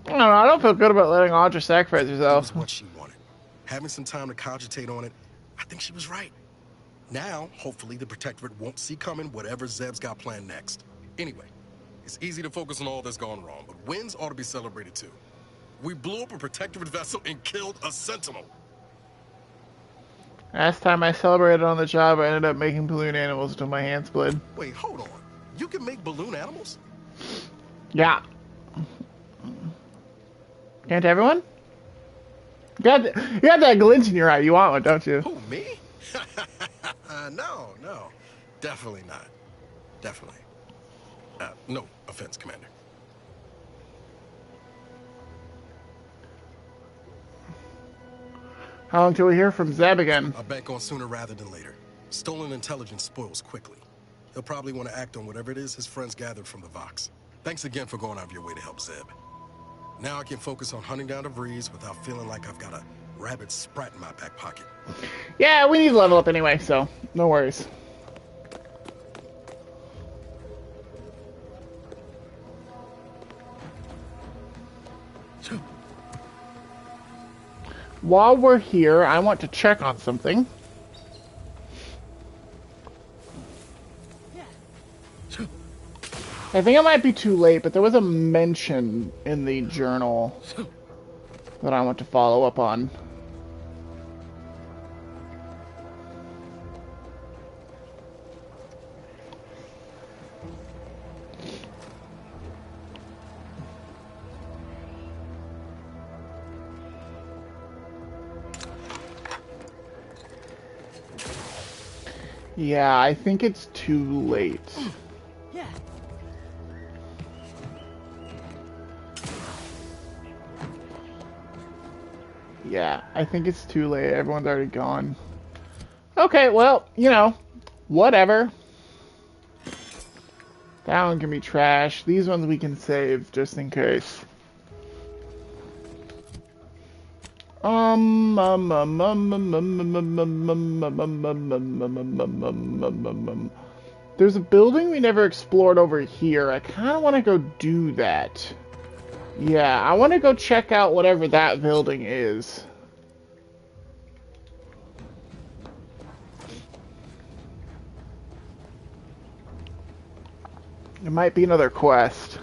I don't know, I don't feel good about letting Audra sacrifice herself. It was what she wanted. Having some time to cogitate on it, I think she was right. Now, hopefully, the Protectorate won't see coming whatever Zeb's got planned next. Anyway, it's easy to focus on all that's gone wrong, but wins ought to be celebrated too. We blew up a Protectorate vessel and killed a Sentinel. Last time I celebrated on the job, I ended up making balloon animals until my hands bled. Wait, hold on. You can make balloon animals? Yeah. Can't everyone? You got that glint in your eye. You want one, don't you? Who, me? No. Definitely not. Definitely. No offense, Commander. How long till we hear from Zeb again? I'll bank on sooner rather than later. Stolen intelligence spoils quickly. He'll probably want to act on whatever it is his friends gathered from the Vox. Thanks again for going out of your way to help Zeb. Now I can focus on hunting down the Vrees without feeling like I've got a rabid sprat in my back pocket. Yeah, we need to level up anyway, so no worries. While we're here, I want to check on something. I think it might be too late, but there was a mention in the journal that I want to follow up on. Yeah, I think it's too late. Yeah. Yeah, I think it's too late. Everyone's already gone. Okay, well, you know, whatever. That one can be trash. These ones we can save just in case. There's a building we never explored over here. I kind of want to go do that. Yeah, I want to go check out whatever that building is. It might be another quest.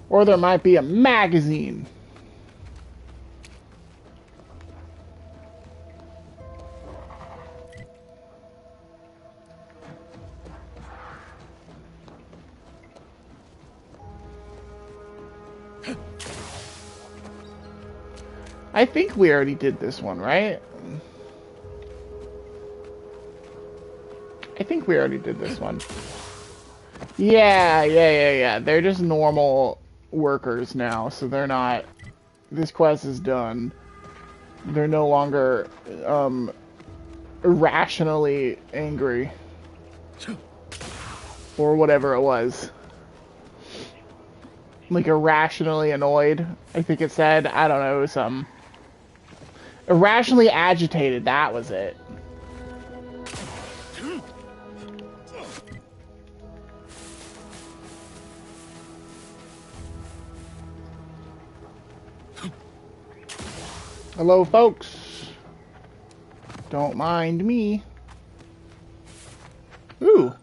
Or there might be a magazine. I think we already did this one, right? I think we already did this one. Yeah. They're just normal workers now, so they're not... This quest is done. They're no longer, irrationally angry. Or whatever it was. Like, irrationally annoyed, I think it said. I don't know, it was something. Irrationally agitated, that was it. Hello, folks. Don't mind me. Ooh.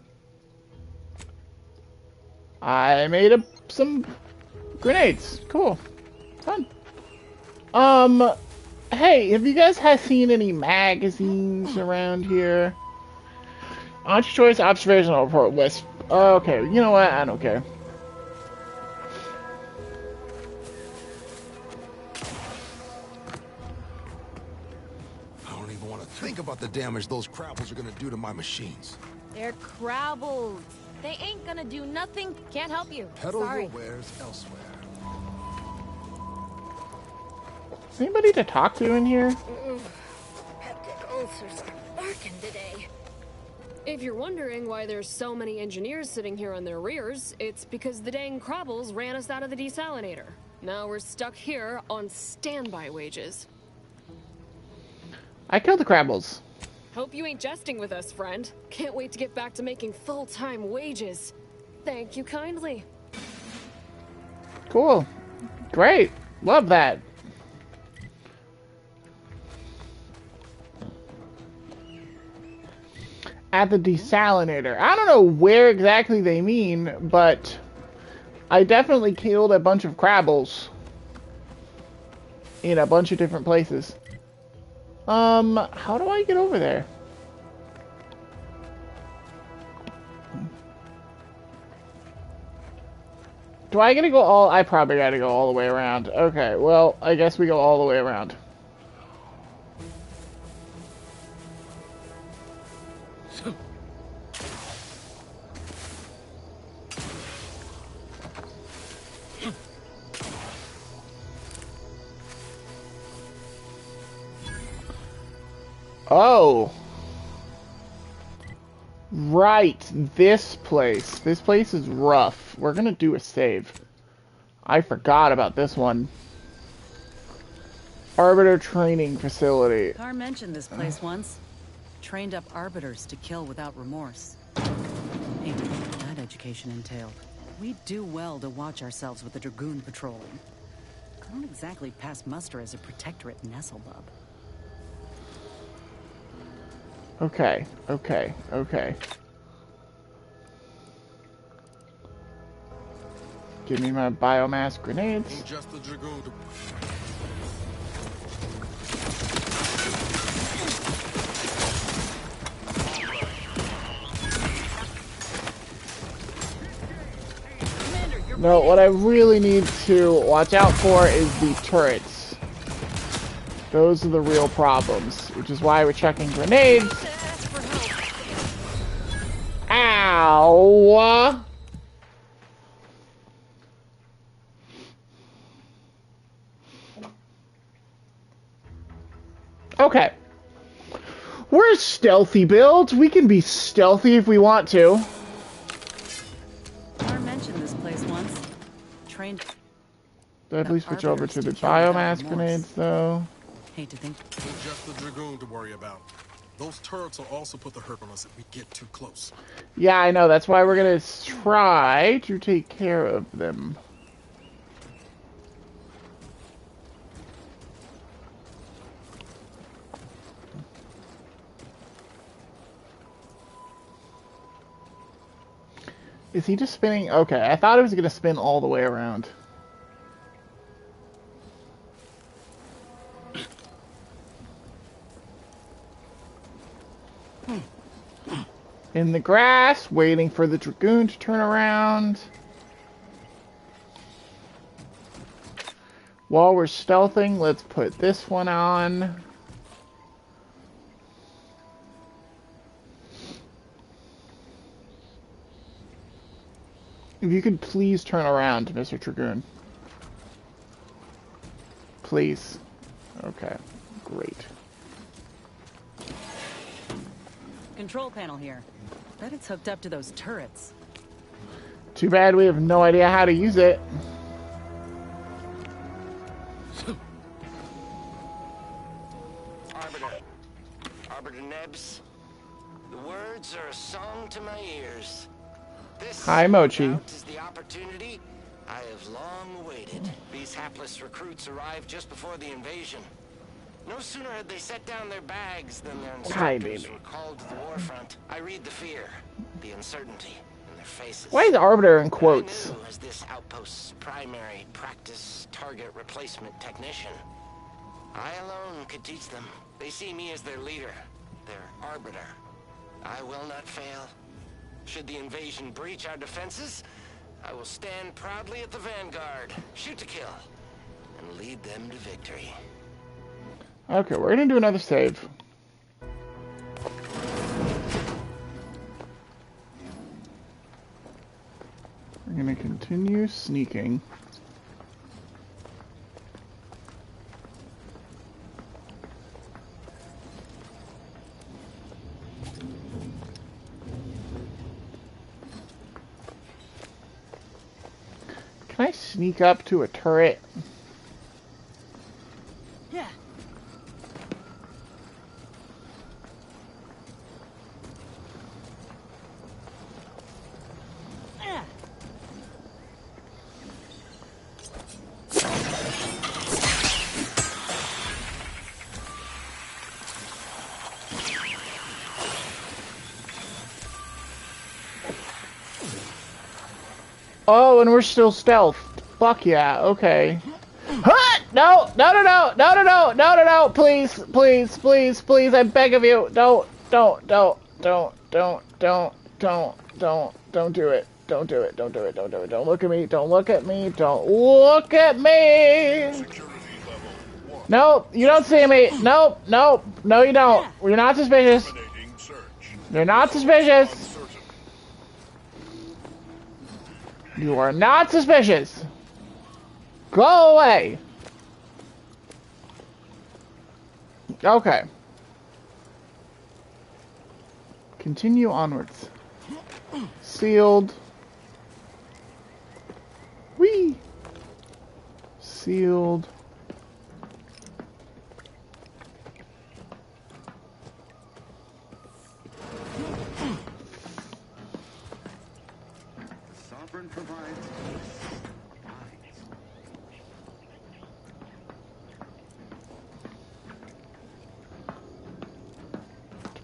I made some grenades. Cool. Fun. Hey, have you guys seen any magazines around here? Anti-choice observational report list. Okay, you know what? I don't care. Think about the damage those crabbles are gonna do to my machines. They're crabbles. They ain't gonna do nothing. Can't help you. Peddle Sorry. your wares elsewhere. Is anybody to talk to in here? Peptic ulcers are barking today. If you're wondering why there's so many engineers sitting here on their rears, it's because the dang crabbles ran us out of the desalinator. Now we're stuck here on standby wages. I killed the crabbles. Hope you ain't jesting with us, friend. Can't wait to get back to making full-time wages. Thank you kindly. Cool. Great. Love that. At the desalinator. I don't know where exactly they mean, but I definitely killed a bunch of crabbles in a bunch of different places. How do I get over there? Do I gotta go all... I probably gotta go all the way around. Okay, well, I guess we go all the way around. Oh. Right, this place. This place is rough. We're gonna do a save. I forgot about this one. Arbiter Training Facility. Carr mentioned this place once. Trained up arbiters to kill without remorse. Hey, what that education entailed. We do well to watch ourselves with the Dragoon patrolling. I don't exactly pass muster as a protectorate nestlebub. Okay. Give me my biomass grenades. Just the Dragoon. No, what I really need to watch out for is the turrets. Those are the real problems, which is why we're checking grenades. Ow! Okay. We're stealthy builds. We can be stealthy if we want to. Mar mentioned this place once. Trained. Deadly switch over to the biomass grenades, though. Hate to think. Just the Dragoon to worry about. Those turrets will also put the hurt on us if we get too close. Yeah, I know. That's why we're gonna try to take care of them. Is he just spinning? Okay, I thought it was gonna spin all the way around. In the grass, waiting for the Dragoon to turn around. While we're stealthing, let's put this one on. If you could please turn around, Mr. Dragoon. Please. Okay, great. Control panel here. Bet it's hooked up to those turrets. Too bad we have no idea how to use it. Arbiter Nebs, the words are a song to my ears. This Hi, Mochi. is the opportunity I have long awaited. These hapless recruits arrived just before the invasion. No sooner had they set down their bags than their instructors were called to the war front. I read the fear, the uncertainty in their faces. Why is Arbiter in quotes? I knew as this outpost's primary practice target replacement technician. I alone could teach them. They see me as their leader, their arbiter. I will not fail. Should the invasion breach our defenses, I will stand proudly at the vanguard, shoot to kill, and lead them to victory. Okay, we're gonna do another save. We're gonna continue sneaking. Can I sneak up to a turret? Yeah. Oh, and we're still stealth. Fuck yeah, okay. Huh! No, no, no, no, no, no, no, no, no, no, please, please, please, please, I beg of you, don't do it, don't do it, don't do it, don't look at me, don't look at me, don't look at me! Nope, you don't see me, nope, nope, no you don't, you're not suspicious. You're not suspicious. You are not suspicious. Go away. Okay. Continue onwards. Sealed. Whee! Sealed. Sovereign provides peace.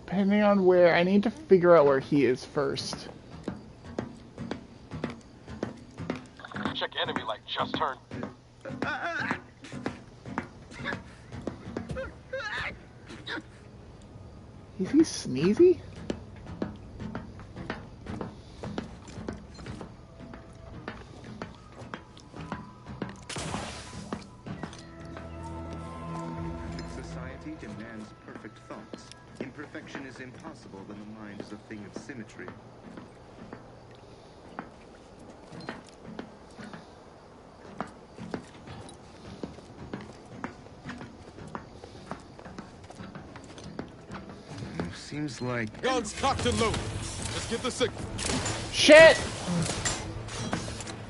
Depending on where, I need to figure out where he is first. Check enemy like just turned. Is he sneezy? Imperfection is impossible when the mind is a thing of symmetry. Seems like... Guns cocked and loaded. Let's get the signal. Shit!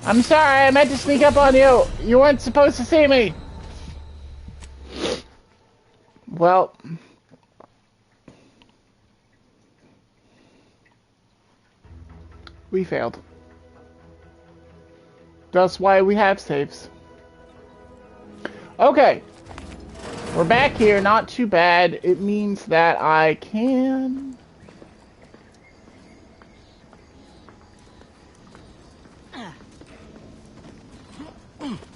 I'm sorry, I meant to sneak up on you. You weren't supposed to see me. Well... we failed. That's why we have saves. Okay. We're back here, not too bad. It means that I can...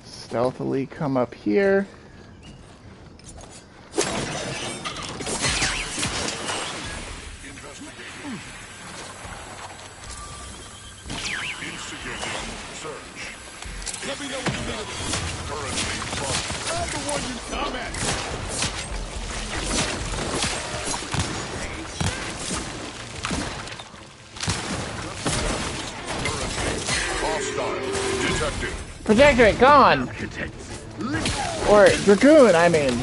stealthily come up here. Let me know what you need. Currently, I'm the one you come at. Hostile detected. Protectorate, gone! Or Dragoon, I mean.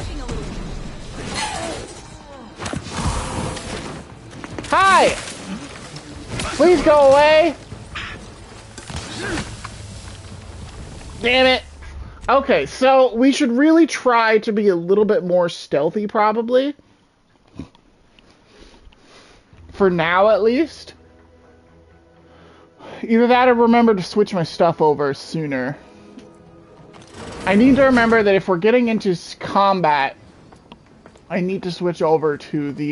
Hi! Please go away! Damn it! Okay, so we should really try to be a little bit more stealthy, probably. For now, at least. Either that or remember to switch my stuff over sooner. I need to remember that if we're getting into combat, I need to switch over to the,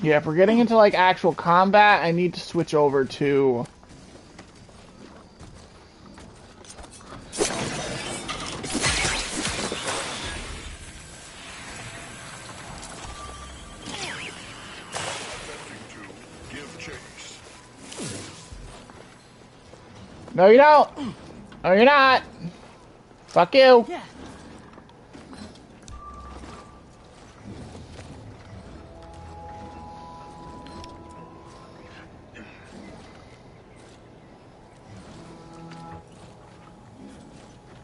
yeah, if we're getting into, like, actual combat, I need to switch over to... No, you don't! No, you're not! Fuck you! Yeah.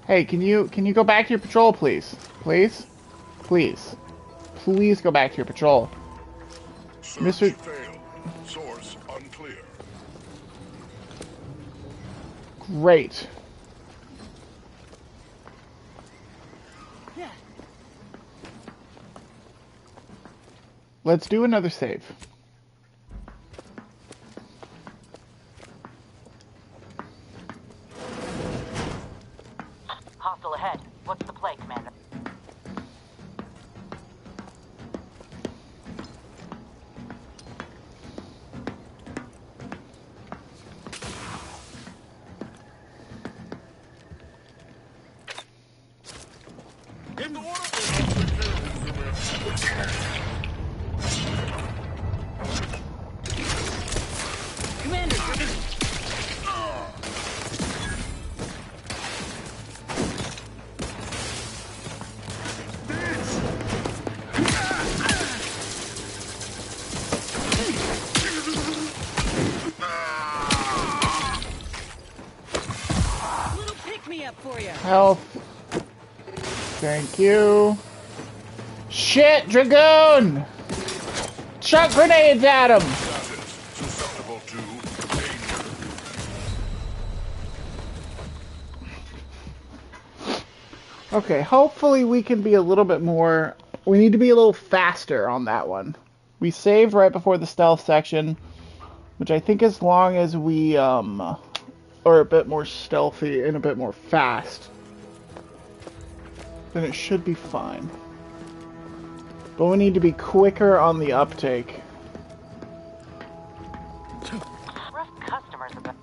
Hey, can you go back to your patrol, please? Please? Please. Please go back to your patrol. Mr. Failed. Source unclear. Great. Yeah. Let's do another save. Hostile ahead. What's the play, Commander? Give the order. Commander, little pick-me-up for you. Health. Thank you. Shit, Dragoon! Chuck grenades at him! Susceptible to danger. Okay, hopefully we can be a little bit more... We need to be a little faster on that one. We saved right before the stealth section, which I think as long as we are a bit more stealthy and a bit more fast, then it should be fine. But we need to be quicker on the uptake. Rough customers about...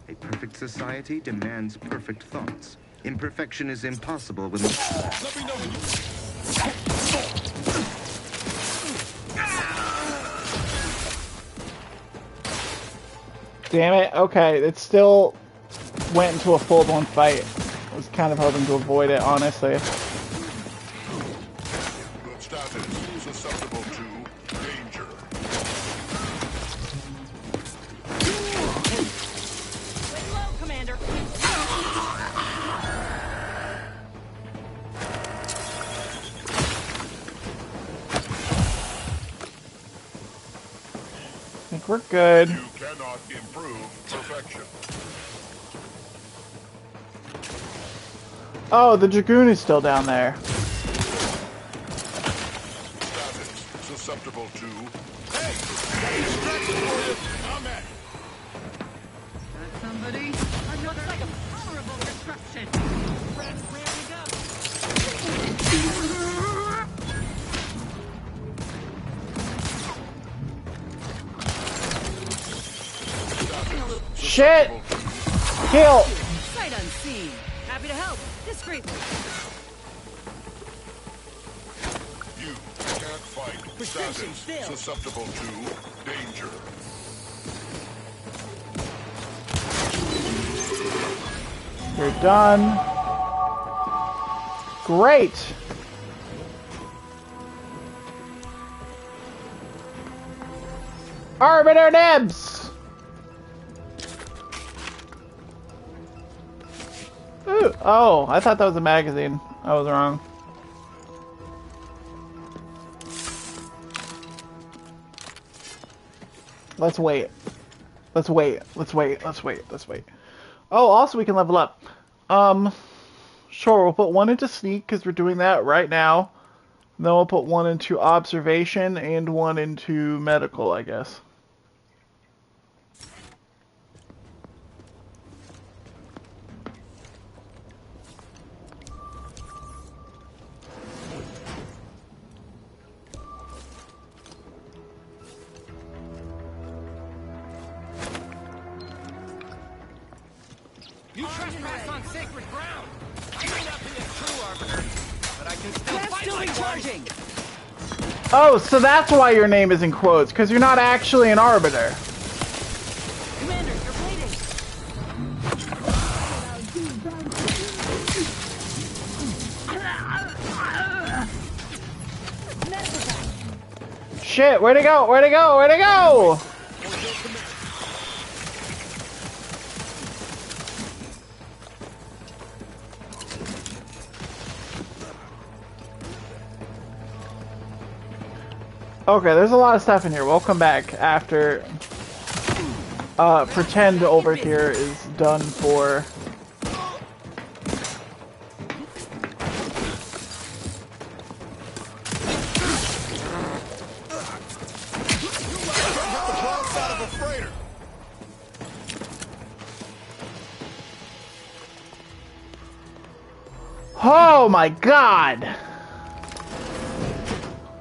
A perfect society demands perfect thoughts. Imperfection is impossible when the... Let me know when you... Damn it. Okay, it still went into a full-blown fight. I was kind of hoping to avoid it, honestly. Good status. Susceptible to danger. Lay low, Commander. I think we're good. You cannot improve perfection. Oh, the Dragoon is still down there. Status. Susceptible to... Hey! Distraction for you! I'm at it. Got somebody? Looks like a tolerable disruption. Rats ramping up. Shit! Kill! Sight unseen. Happy to help. Discreetly. You can't fight. Prescription Status. filled. Susceptible to danger. You're done. Great! Arbiter Nebs! Ooh. Oh, I thought that was a magazine. I was wrong. Let's wait. Let's wait. Let's wait. Let's wait. Let's wait. Oh, also we can level up. Sure, we'll put one into sneak because we're doing that right now. Then we'll put one into observation and one into medical, I guess. You trespass on sacred ground. I may not be a true arbiter, but I can still fight like one. Oh, so that's why your name is in quotes, because you're not actually an arbiter. Commander, you're bleeding. Shit, where'd it go? Where'd it go? Where'd it go? Okay, there's a lot of stuff in here. We'll come back after pretend over here is done for. Oh my god!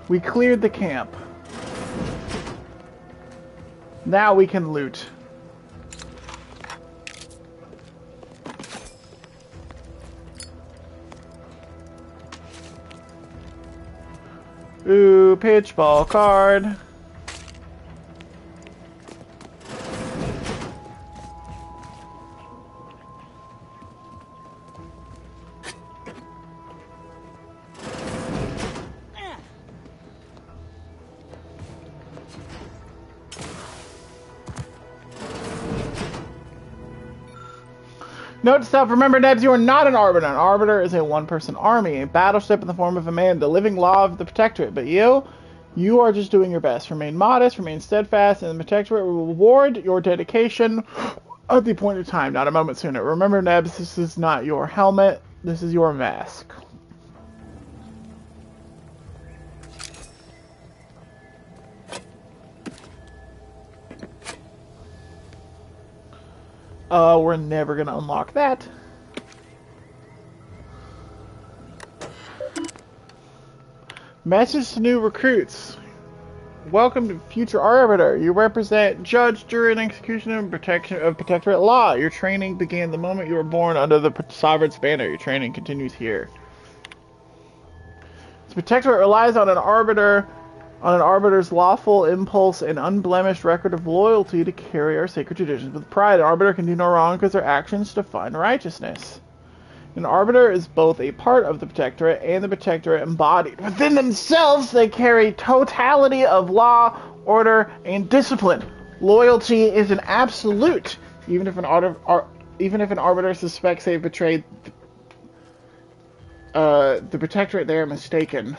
We cleared the camp. Now we can loot. Ooh, pitchball card. Note to self, remember, Nebs, you are not an Arbiter. An Arbiter is a one-person army, a battleship in the form of a man, the living law of the Protectorate. But you are just doing your best. Remain modest, remain steadfast, and the Protectorate will reward your dedication at the appointed time, not a moment sooner. Remember, Nebs, this is not your helmet, this is your mask. We're never gonna unlock that. Message to new recruits. Welcome to Future Arbiter. You represent judge, jury, and executioner and protection of Protectorate law. Your training began the moment you were born under the Sovereign's banner. Your training continues here. The Protectorate relies on an Arbiter on an Arbiter's lawful impulse and unblemished record of loyalty to carry our sacred traditions with pride. An Arbiter can do no wrong because their actions define righteousness. An Arbiter is both a part of the Protectorate and the Protectorate embodied. Within themselves, they carry totality of law, order, and discipline. Loyalty is an absolute, even if an Arbiter suspects they've betrayed the Protectorate, they are mistaken.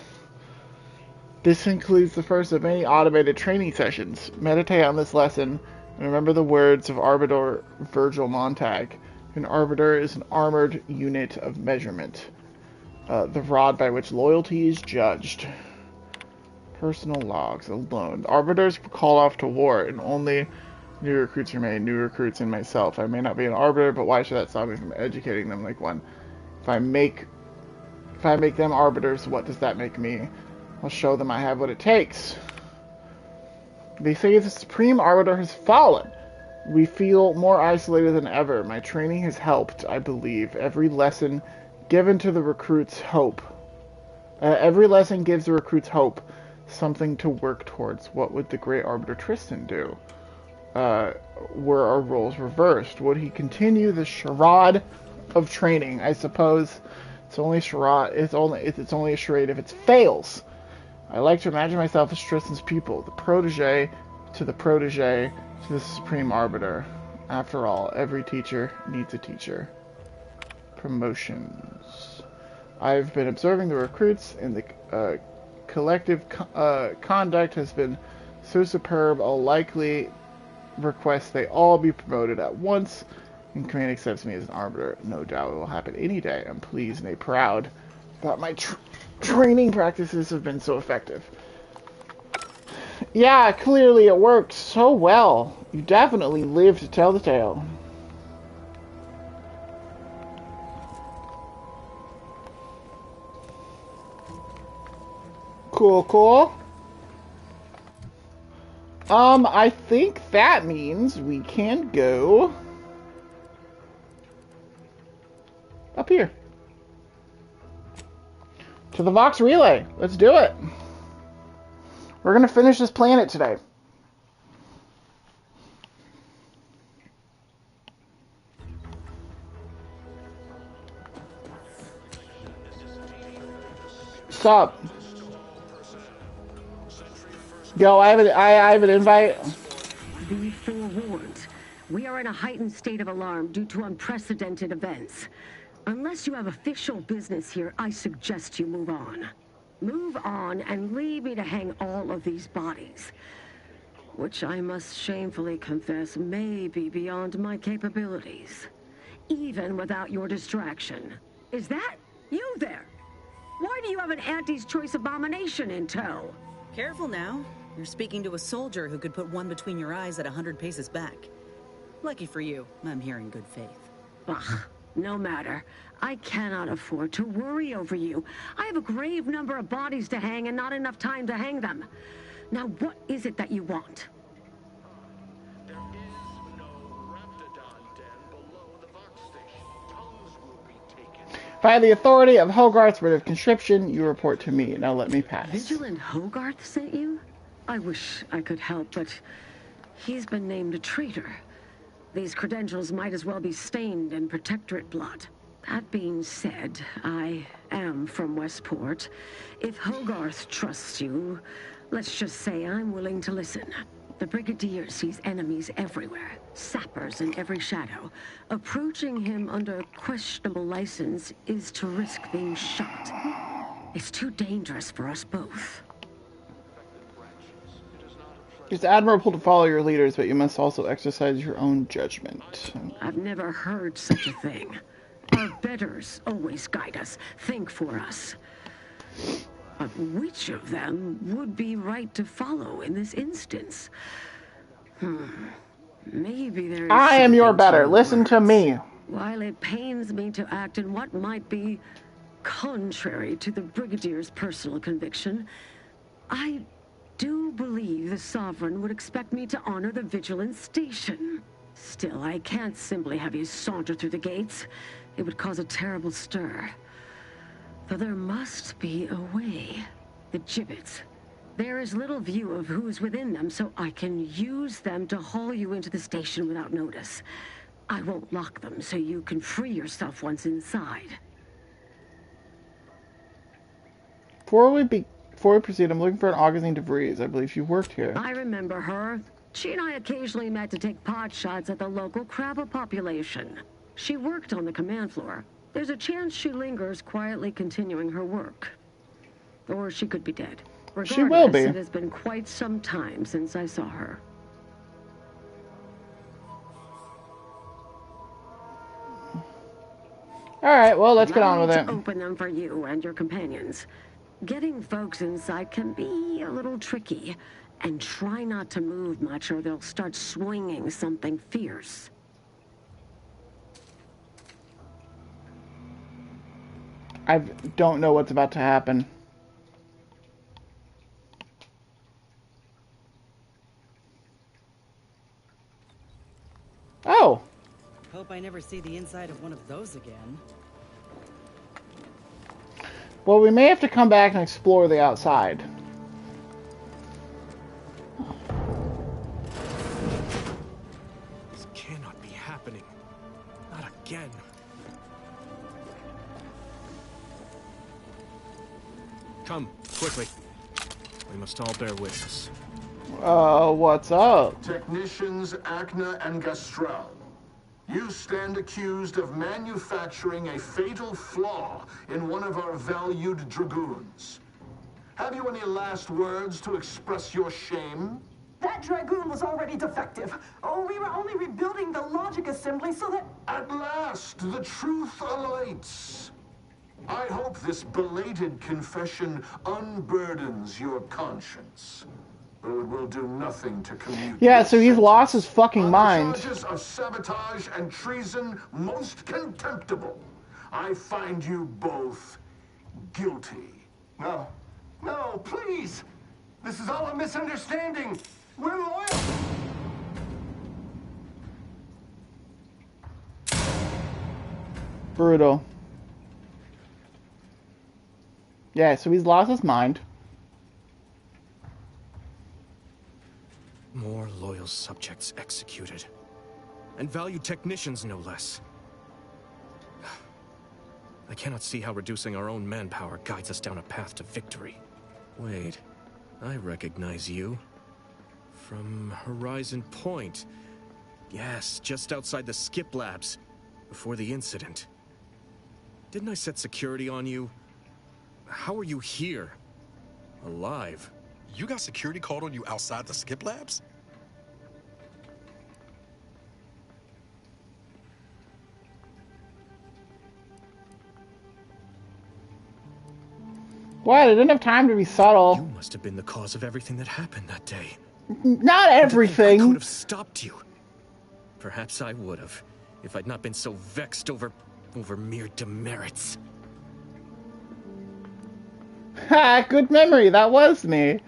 This includes the first of many automated training sessions. Meditate on this lesson and remember the words of Arbiter Virgil Montag. An Arbiter is an armored unit of measurement, the rod by which loyalty is judged. Personal logs alone. Arbiters call off to war, and only new recruits remain. New recruits and myself. I may not be an Arbiter, but why should that stop me from educating them like one? If I make them Arbiters, what does that make me? I'll show them I have what it takes. They say the Supreme Arbiter has fallen. We feel more isolated than ever. My training has helped, I believe. Every lesson given to the recruits hope. Every lesson gives the recruits hope. Something to work towards. What would the great Arbiter Tristan do? Were our roles reversed? Would he continue the charade of training? I suppose it's only charade. It's only a charade if it fails. I like to imagine myself as Tristan's pupil, the protege to the Supreme Arbiter. After all, every teacher needs a teacher. Promotions. I've been observing the recruits, and the collective conduct has been so superb, I'll likely request they all be promoted at once, and command accepts me as an Arbiter. No doubt it will happen any day. I'm pleased and proud that my training practices have been so effective. Yeah, clearly it worked so well. You definitely lived to tell the tale. Cool. I think that means we can go up here to the Vox Relay. Let's do it. We're gonna finish this planet today. Sup? Yo, I have an invite. Be forewarned. We are in a heightened state of alarm due to unprecedented events. Unless you have official business here, I suggest you move on. Move on and leave me to hang all of these bodies. Which I must shamefully confess may be beyond my capabilities. Even without your distraction. Is that you there? Why do you have an Auntie's Choice abomination in tow? Careful now. You're speaking to a soldier who could put one between your eyes at 100 paces back. Lucky for you, I'm here in good faith. Ugh, no matter. I cannot afford to worry over you. I have a grave number of bodies to hang and not enough time to hang them. Now, what is it that you want? By the authority of Hogarth's writ of conscription, you report to me. Now let me pass. Vigilant Hogarth sent you? I wish I could help, but he's been named a traitor. These credentials might as well be stained in Protectorate blood. That being said, I am from Westport. If Hogarth trusts you, let's just say I'm willing to listen. The Brigadier sees enemies everywhere, sappers in every shadow. Approaching him under questionable license is to risk being shot. It's too dangerous for us both. It's admirable to follow your leaders, but you must also exercise your own judgment. I've never heard such a thing. Our betters always guide us, think for us. But which of them would be right to follow in this instance? Maybe there is I am your something better. to Listen to me. While it pains me to act in what might be contrary to the Brigadier's personal conviction, I do believe the Sovereign would expect me to honor the Vigilance Station. Still, I can't simply have you saunter through the gates. It would cause a terrible stir. Though there must be a way. The gibbets. There is little view of who's within them, so I can use them to haul you into the station without notice. I won't lock them, so you can free yourself once inside. Before we proceed, I'm looking for an Augustine DeVries. I believe she worked here. I remember her. She and I occasionally met to take pot shots at the local crabber population. She worked on the command floor. There's a chance she lingers, quietly continuing her work. Or she could be dead. Regardless, She will be. It has been quite some time since I saw her. Alright, well, let's get on with I it. need to open them for you and your companions. Getting folks inside can be a little tricky. And try not to move much or they'll start swinging something fierce. I don't know what's about to happen. Oh! Hope I never see the inside of one of those again. Well, we may have to come back and explore the outside. This cannot be happening. Not again. Come, quickly. We must all bear witness. What's up? Technicians Acna and Gastrell, you stand accused of manufacturing a fatal flaw in one of our valued dragoons. Have you any last words to express your shame? That Dragoon was already defective. Oh, we were only rebuilding the logic assembly so that... At last, the truth alights. I hope this belated confession unburdens your conscience. Though it will do nothing to commute. Yeah, so he's lost his fucking mind. Charges of sabotage and treason most contemptible. I find you both guilty. No. No, please! This is all a misunderstanding! We're loyal! Brutal. Yeah, so he's lost his mind. More loyal subjects executed. And valued technicians, no less. I cannot see how reducing our own manpower guides us down a path to victory. Wait, I recognize you. From Horizon Point. Yes, just outside the Skip Labs. Before the incident. Didn't I set security on you? How are you here? Alive? You got security called on you outside the Skip Labs? What? I didn't have time to be subtle. You must have been the cause of everything that happened that day. Not everything. I could have stopped you. Perhaps I would have, if I'd not been so vexed over mere demerits. Ha! Good memory. That was me.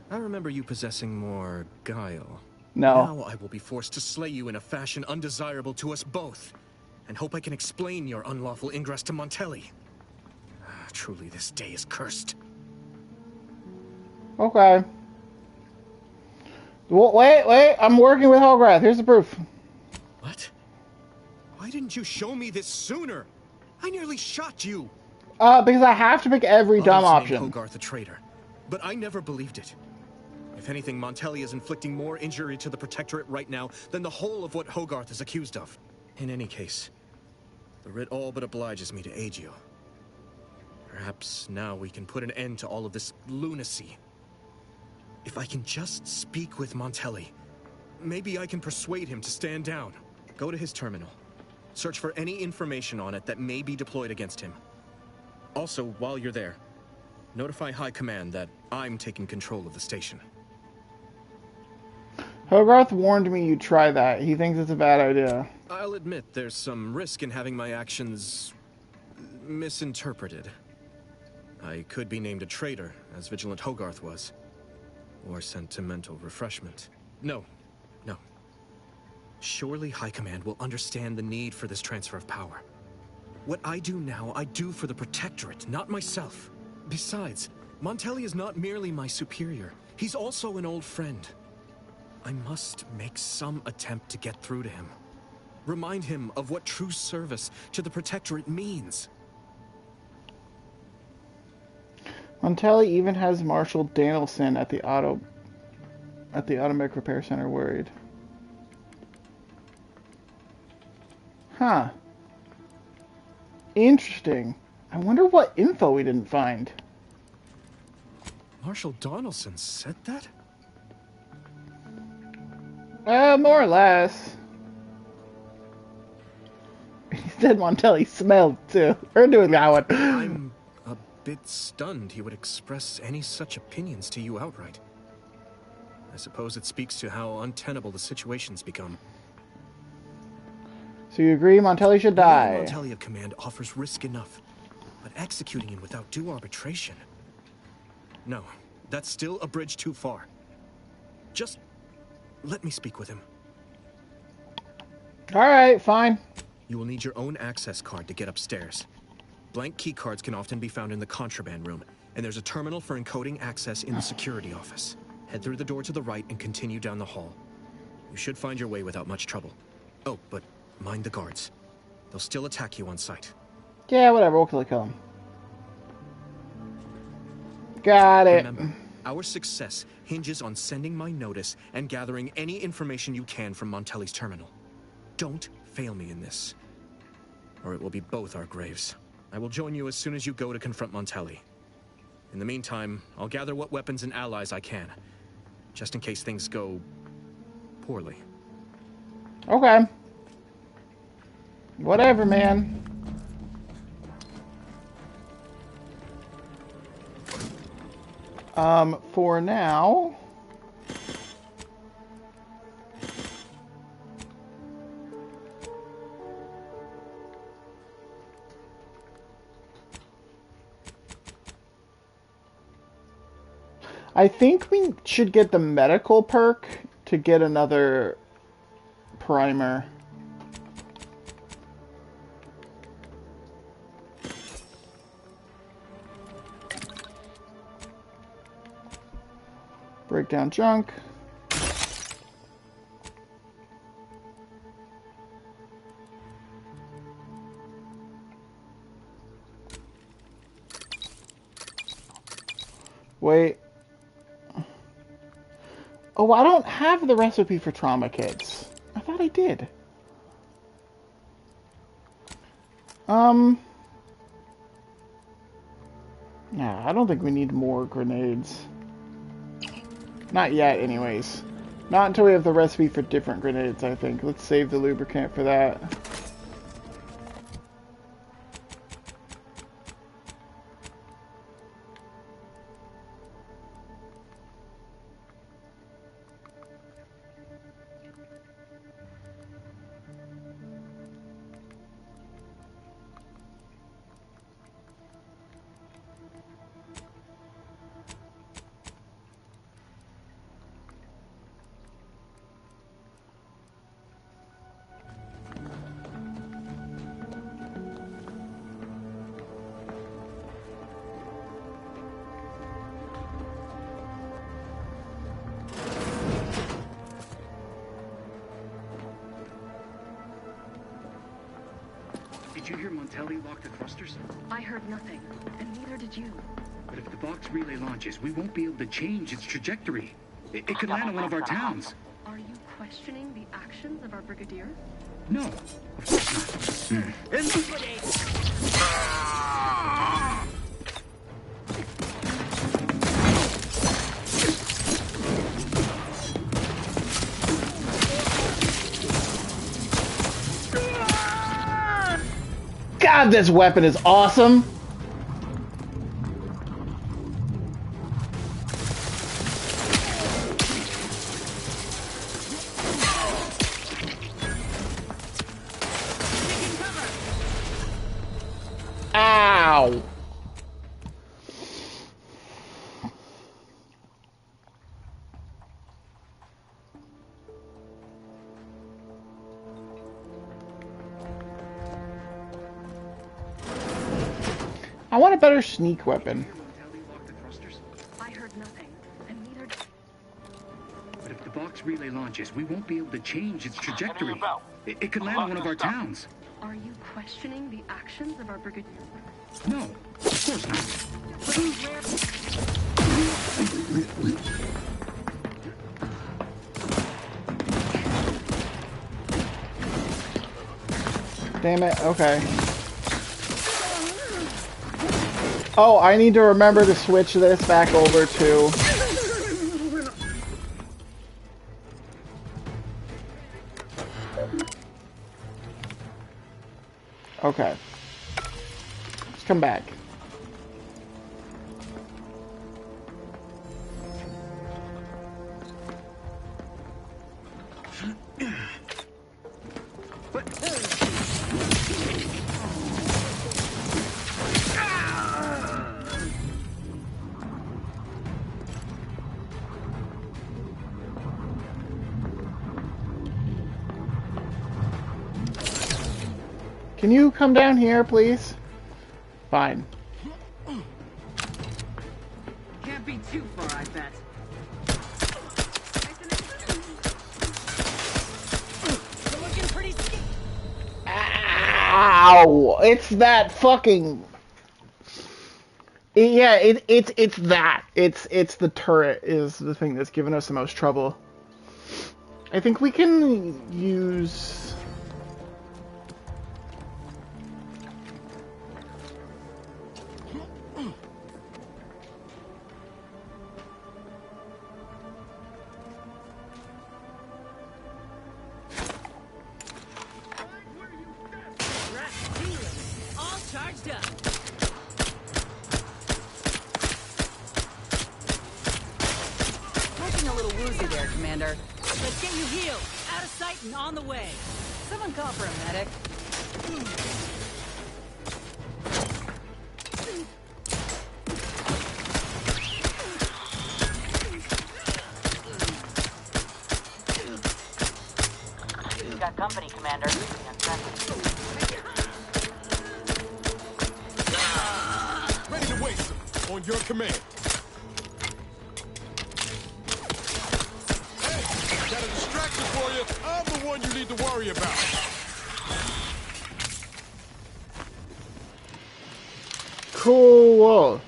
I remember you possessing more guile. No. Now I will be forced to slay you in a fashion undesirable to us both, and hope I can explain your unlawful ingress to Montelli. Truly, this day is cursed. Okay. Well, wait. I'm working with Hogarth. Here's the proof. What? Why didn't you show me this sooner? I nearly shot you. Because I have to pick every dumb Others named option. Hogarth a traitor, but I never believed it. If anything, Montelli is inflicting more injury to the Protectorate right now than the whole of what Hogarth is accused of. In any case, the writ all but obliges me to aid you. Perhaps now we can put an end to all of this lunacy. If I can just speak with Montelli, maybe I can persuade him to stand down. Go to his terminal. Search for any information on it that may be deployed against him. Also, while you're there, notify High Command that I'm taking control of the station. Hogarth warned me you'd try that. He thinks it's a bad idea. I'll admit there's some risk in having my actions misinterpreted. I could be named a traitor, as Vigilant Hogarth was. Or sent to mental refreshment. No. Surely High Command will understand the need for this transfer of power. What I do now, I do for the Protectorate, not myself. Besides, Montelli is not merely my superior. He's also an old friend. I must make some attempt to get through to him. Remind him of what true service to the Protectorate means. Montelli even has Marshal Danielson at the automatic repair center worried. Huh. Interesting. I wonder what info we didn't find. Marshal Donaldson said that? More or less. He said Montelli smelled too. We're doing that one. I'm a bit stunned he would express any such opinions to you outright. I suppose it speaks to how untenable the situation's become. So you agree Montelli should die? Leaving Montelli of command offers risk enough, but executing him without due arbitration? No, that's still a bridge too far. Just let me speak with him. Alright, fine. You will need your own access card to get upstairs. Blank key cards can often be found in the contraband room, and there's a terminal for encoding access in the security office. Head through the door to the right and continue down the hall. You should find your way without much trouble. Oh, but mind the guards. They'll still attack you on sight. Yeah, whatever, we'll kill him. Got it. Remember, our success hinges on sending my notice and gathering any information you can from Montelli's terminal. Don't fail me in this, or it will be both our graves. I will join you as soon as you go to confront Montelli. In the meantime, I'll gather what weapons and allies I can, just in case things go poorly. Okay. Whatever, man. For now... I think we should get the medical perk to get another primer. Break down junk. Wait. Oh, I don't have the recipe for trauma kits. I thought I did. Nah, I don't think we need more grenades. Not yet, anyways. Not until we have the recipe for different grenades, I think. Let's save the lubricant for that. Did you hear Montelli lock the thrusters? I heard nothing, and neither did you. But if the box relay launches, we won't be able to change its trajectory. It could land on one of our towns. Are you questioning the actions of our brigadier? No, of course not. God, this weapon is awesome! Ow! I want a better sneak weapon. relay launches, we won't be able to change its trajectory. It could land on one of our towns. Are you questioning the actions of our brigadier? No, of course not. Damn it, okay. Oh, I need to remember to switch this back over to... Okay. Let's come back. Can you come down here, please? Fine. Can't be too far, I bet. You're looking pretty skinny. Ow! It's that fucking... Yeah, it's that. It's the turret is the thing that's given us the most trouble. I think we can use... All charged up. Looking a little woozy there, Commander. Let's get you healed. Out of sight and on the way. Someone call for a medic. You've got company, Commander. Ready to waste them. On your command. Hey, got a distraction for you. I'm the one you need to worry about. Cool.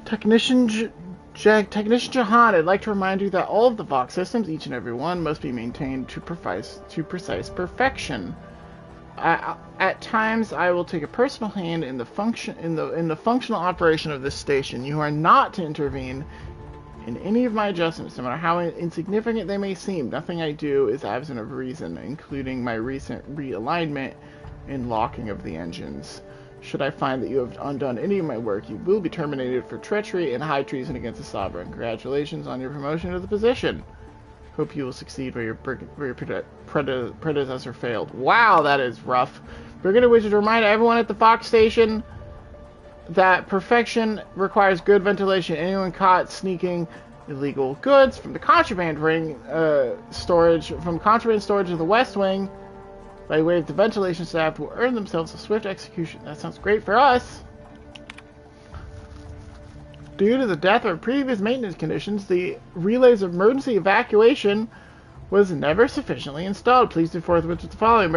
Technician Jahan, I'd like to remind you that all of the Vox systems, each and every one, must be maintained to precise perfection. At times, I will take a personal hand in the functional operation of this station. You are not to intervene in any of my adjustments, no matter how insignificant they may seem. Nothing I do is absent of reason, including my recent realignment and locking of the engines. Should I find that you have undone any of my work, you will be terminated for treachery and high treason against the Sovereign. Congratulations on your promotion to the position. Hope you will succeed where your predecessor failed. Wow, that is rough. Brigadier wishes to remind everyone at the Fox station that perfection requires good ventilation. Anyone caught sneaking illegal goods from the contraband storage of the West Wing by way of the ventilation staff will earn themselves a swift execution. That sounds great for us. Due to the death or previous maintenance conditions, the relay's emergency evacuation was never sufficiently installed. Please do forthwith with the following.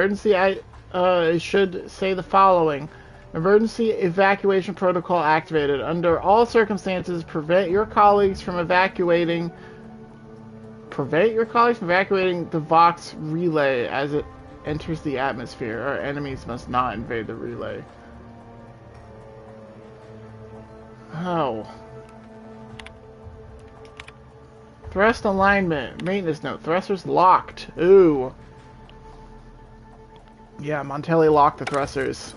Should say the following. Emergency evacuation protocol activated. Under all circumstances, prevent your colleagues from evacuating the Vox relay as it enters the atmosphere. Our enemies must not invade the relay. Oh. Thrust alignment. Maintenance note. Thrusters locked. Ooh. Yeah, Montelli locked the thrusters.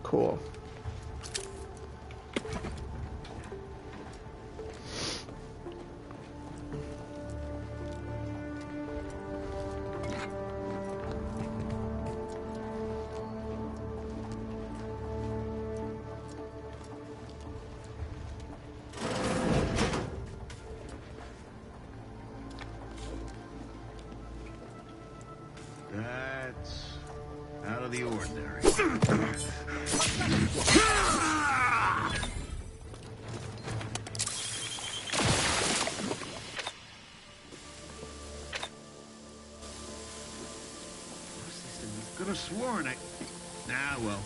Cool. the ordinary. Could have sworn I... Ah, well.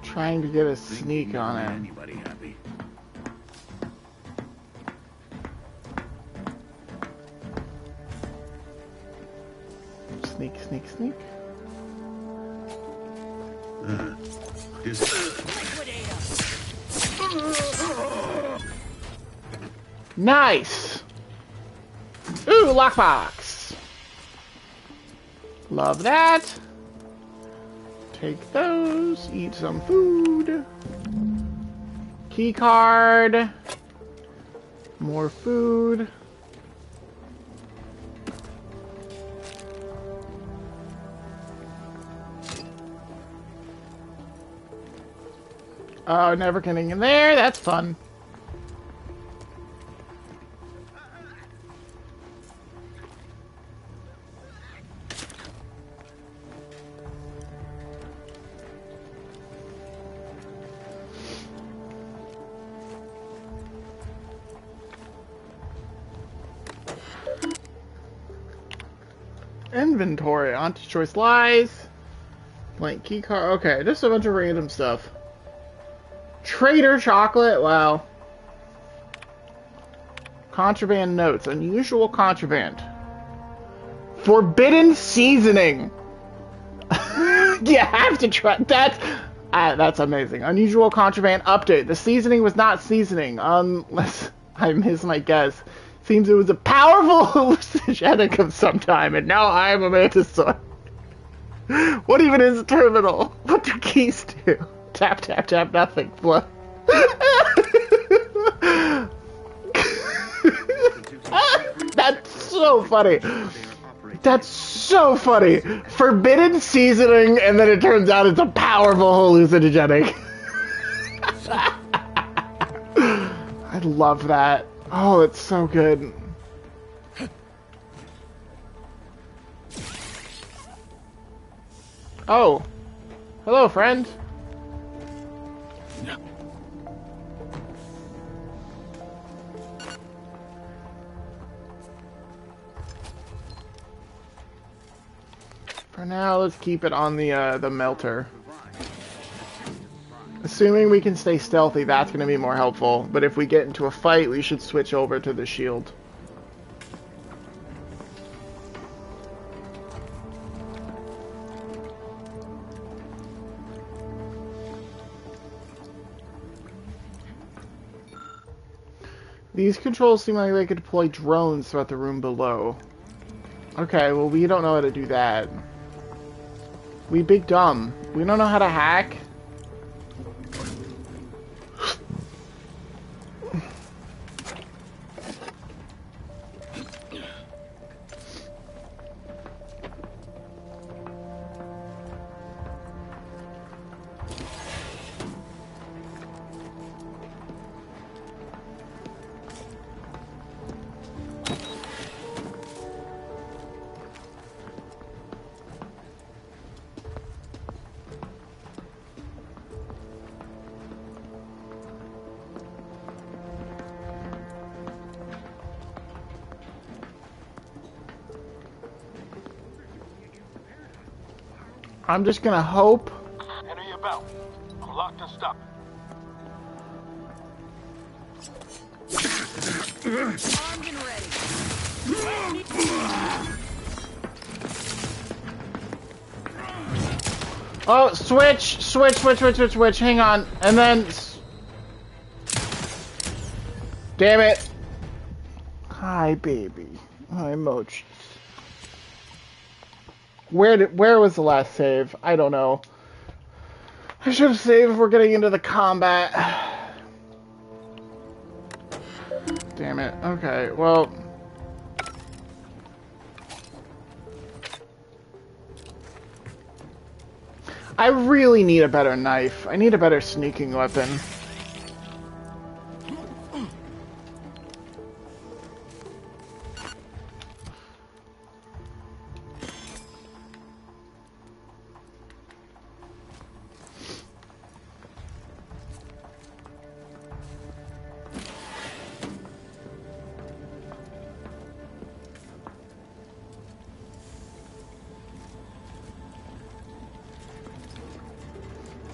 Trying to get a sneak on it. Anybody happy? Sneak, sneak, sneak. Nice! Ooh, lockbox! Love that. Take those, eat some food. Key card. More food. Oh, never getting in there. That's fun. Inventory. Anti-choice lies. Blank key card. Okay, just a bunch of random stuff. Trader chocolate. Wow. Contraband notes. Unusual contraband. Forbidden seasoning. You have to try. That's amazing. Unusual contraband update. The seasoning was not seasoning, unless I miss my guess. Seems it was a powerful hallucinogenic of some time, and now I am a mantisaur. What even is a terminal? What do keys do? Tap, tap, tap, nothing. What? That's so funny. That's so funny. Forbidden seasoning, and then it turns out it's a powerful hallucinogenic. I love that. Oh, it's so good. Oh. Hello, friend. For now, let's keep it on the melter. Assuming we can stay stealthy, that's going to be more helpful. But if we get into a fight, we should switch over to the shield. These controls seem like they could deploy drones throughout the room below. Okay, well, we don't know how to do that. We big dumb. We don't know how to hack. I'm just gonna hope. Enter your belt. I'm locked and stuck. Armed and ready. Oh, switch. Hang on. And then... Damn it. Hi, baby. Hi, Moch. Where was the last save? I don't know. I should have saved if we're getting into the combat. Damn it. Okay, well... I really need a better knife. I need a better sneaking weapon.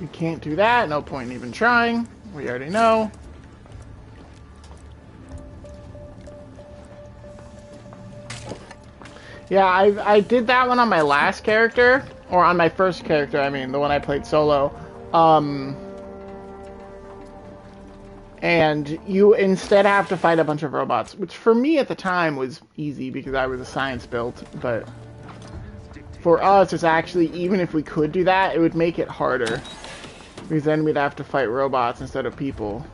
You can't do that, no point in even trying. We already know. Yeah, I did that one on my last character, or on my first character, I mean, the one I played solo. And you instead have to fight a bunch of robots, which for me at the time was easy because I was a science build, but for us, it's actually, even if we could do that, it would make it harder. Because then we'd have to fight robots instead of people.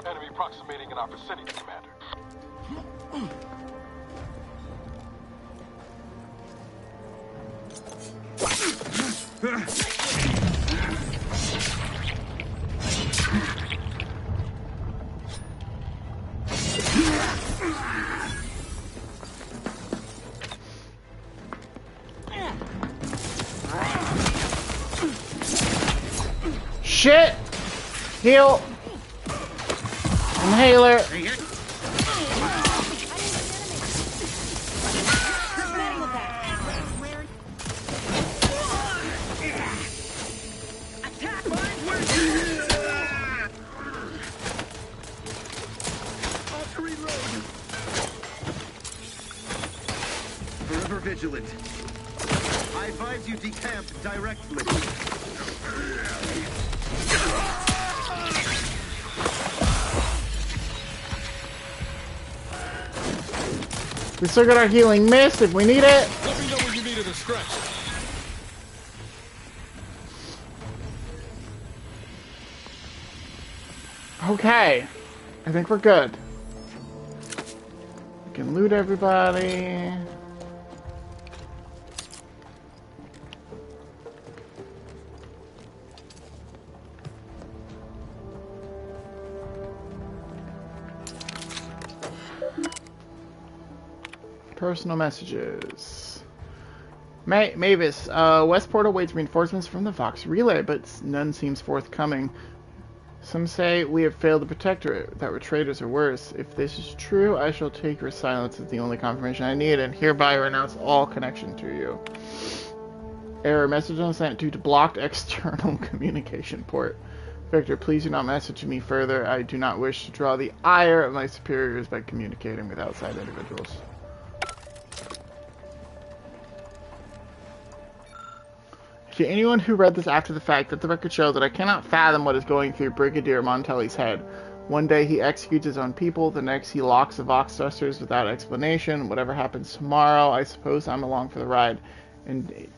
Enemy approximating in our vicinity, Commander. Shit! Heal! Inhaler! Forever vigilant. I advise you decamp directly. We still got our healing mist if we need it. Let me know when you needed a stretch. Okay. I think we're good. We can loot everybody. Personal messages. Mavis, Westport awaits reinforcements from the Vox Relay, but none seems forthcoming. Some say we have failed the Protectorate, that we're traitors or worse. If this is true, I shall take your silence as the only confirmation I need, and hereby renounce all connection to you. Error, message unsent due to blocked external communication port. Victor, please do not message me further. I do not wish to draw the ire of my superiors by communicating with outside individuals. To anyone who read this after the fact, let the record show that I cannot fathom what is going through Brigadier Montelli's head. One day he executes his own people, the next he locks the Vox Thrusters without explanation. Whatever happens tomorrow, I suppose I'm along for the ride. And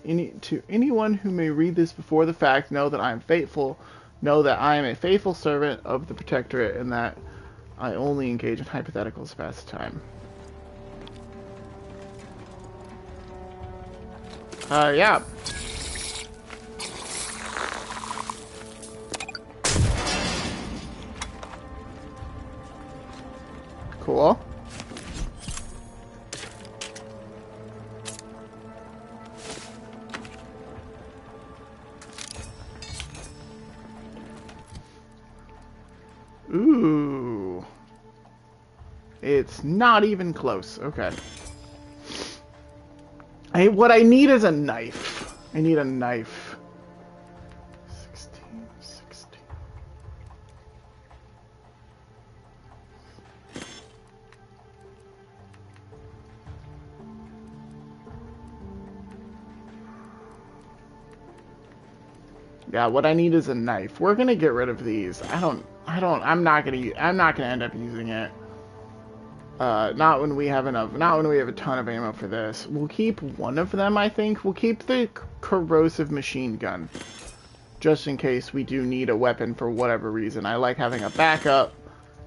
to anyone who may read this before the fact, know that I am faithful. Know that I am a faithful servant of the Protectorate, and that I only engage in hypotheticals to pass the time. Yeah. Cool. Ooh. It's not even close. Okay. What I need is a knife. I need a knife. 16, 16. Yeah, what I need is a knife. We're gonna get rid of these. I'm not gonna end up using it. Not when we have a ton of ammo for this. We'll keep one of them, I think. We'll keep the corrosive machine gun. just in case we do need a weapon for whatever reason. I like having a backup,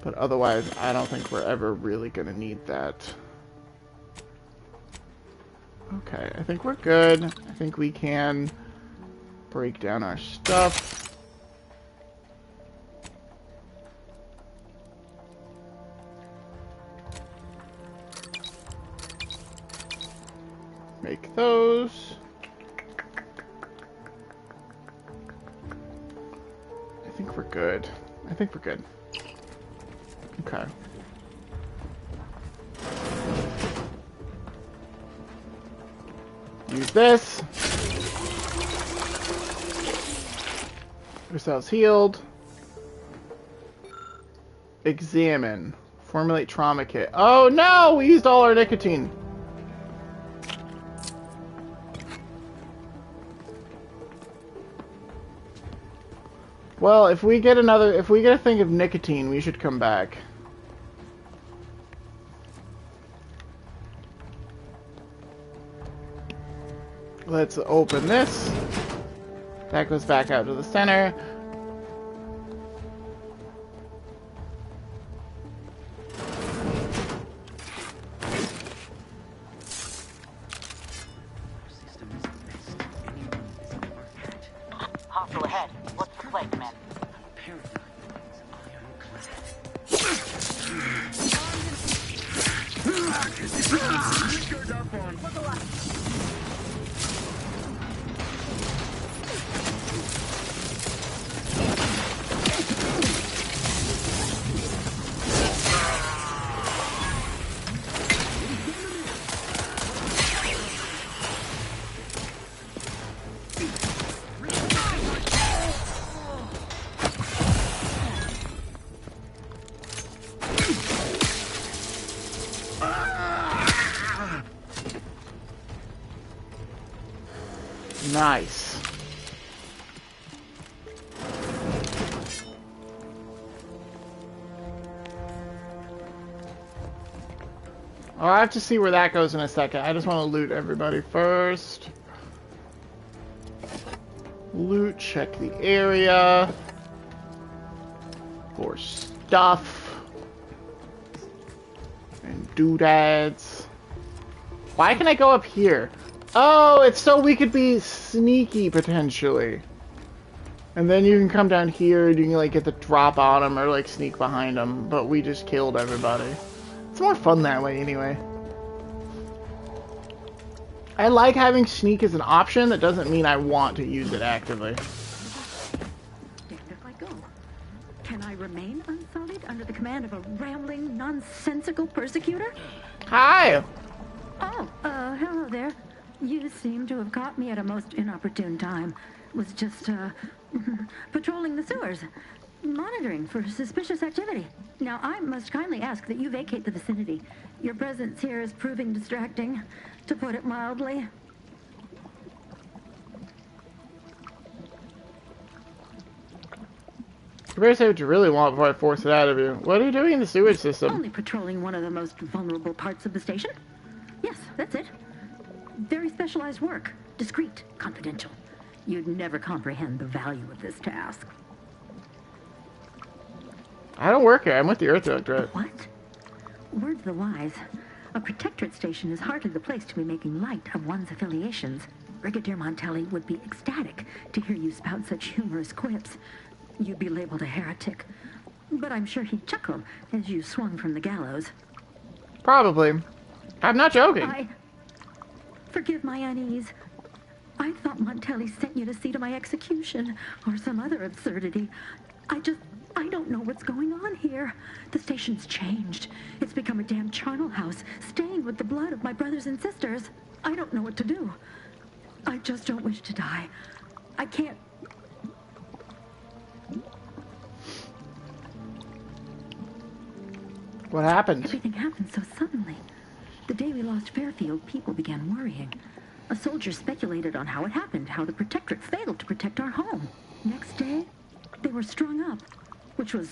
but otherwise I don't think we're ever really going to need that. Okay, I think we're good. I think we can break down our stuff. Make those. I think we're good. I think we're good. Okay. Use this. Ourselves healed. Examine. Formulate trauma kit. Oh no! We used all our nicotine. Well, if we get a thing of nicotine, we should come back. Let's open this. That goes back out to the center. Hostile ahead. What's the play, Commander? Nice. Oh, I have to see where that goes in a second. I just want to loot everybody first. Loot, check the area for stuff and doodads. Why can I go up here? Oh, it's so we could be sneaky, potentially. And then you can come down here and you can, like, get the drop on them or, like, sneak behind them. But we just killed everybody. It's more fun that way, anyway. I like having sneak as an option. That doesn't mean I want to use it actively. And if I go, can I remain unsullied under the command of a rambling, nonsensical persecutor? Hi! Oh, hello there. You seem to have caught me at a most inopportune time. Was just, patrolling the sewers, monitoring for suspicious activity. Now, I must kindly ask that you vacate the vicinity. Your presence here is proving distracting, to put it mildly. You better say what you really want before I force it out of you. What are you doing in the sewage system? Only patrolling one of the most vulnerable parts of the station. Yes, that's it. Very specialized work. Discreet, confidential. You'd never comprehend the value of this task. I don't work here. I'm with the Earth Directorate. What? Word to the wise. A protectorate station is hardly the place to be making light of one's affiliations. Brigadier Montelli would be ecstatic to hear you spout such humorous quips. You'd be labeled a heretic. But I'm sure he'd chuckle as you swung from the gallows. Probably. I'm not joking. Forgive my unease. I thought Montelli sent you to see to my execution, or some other absurdity. I don't know what's going on here. The station's changed. It's become a damn charnel house, stained with the blood of my brothers and sisters. I don't know what to do. I just don't wish to die. I can't... What happened? Everything happened so suddenly. The day we lost Fairfield, people began worrying. A soldier speculated on how it happened, how the Protectorate failed to protect our home. Next day, they were strung up, which was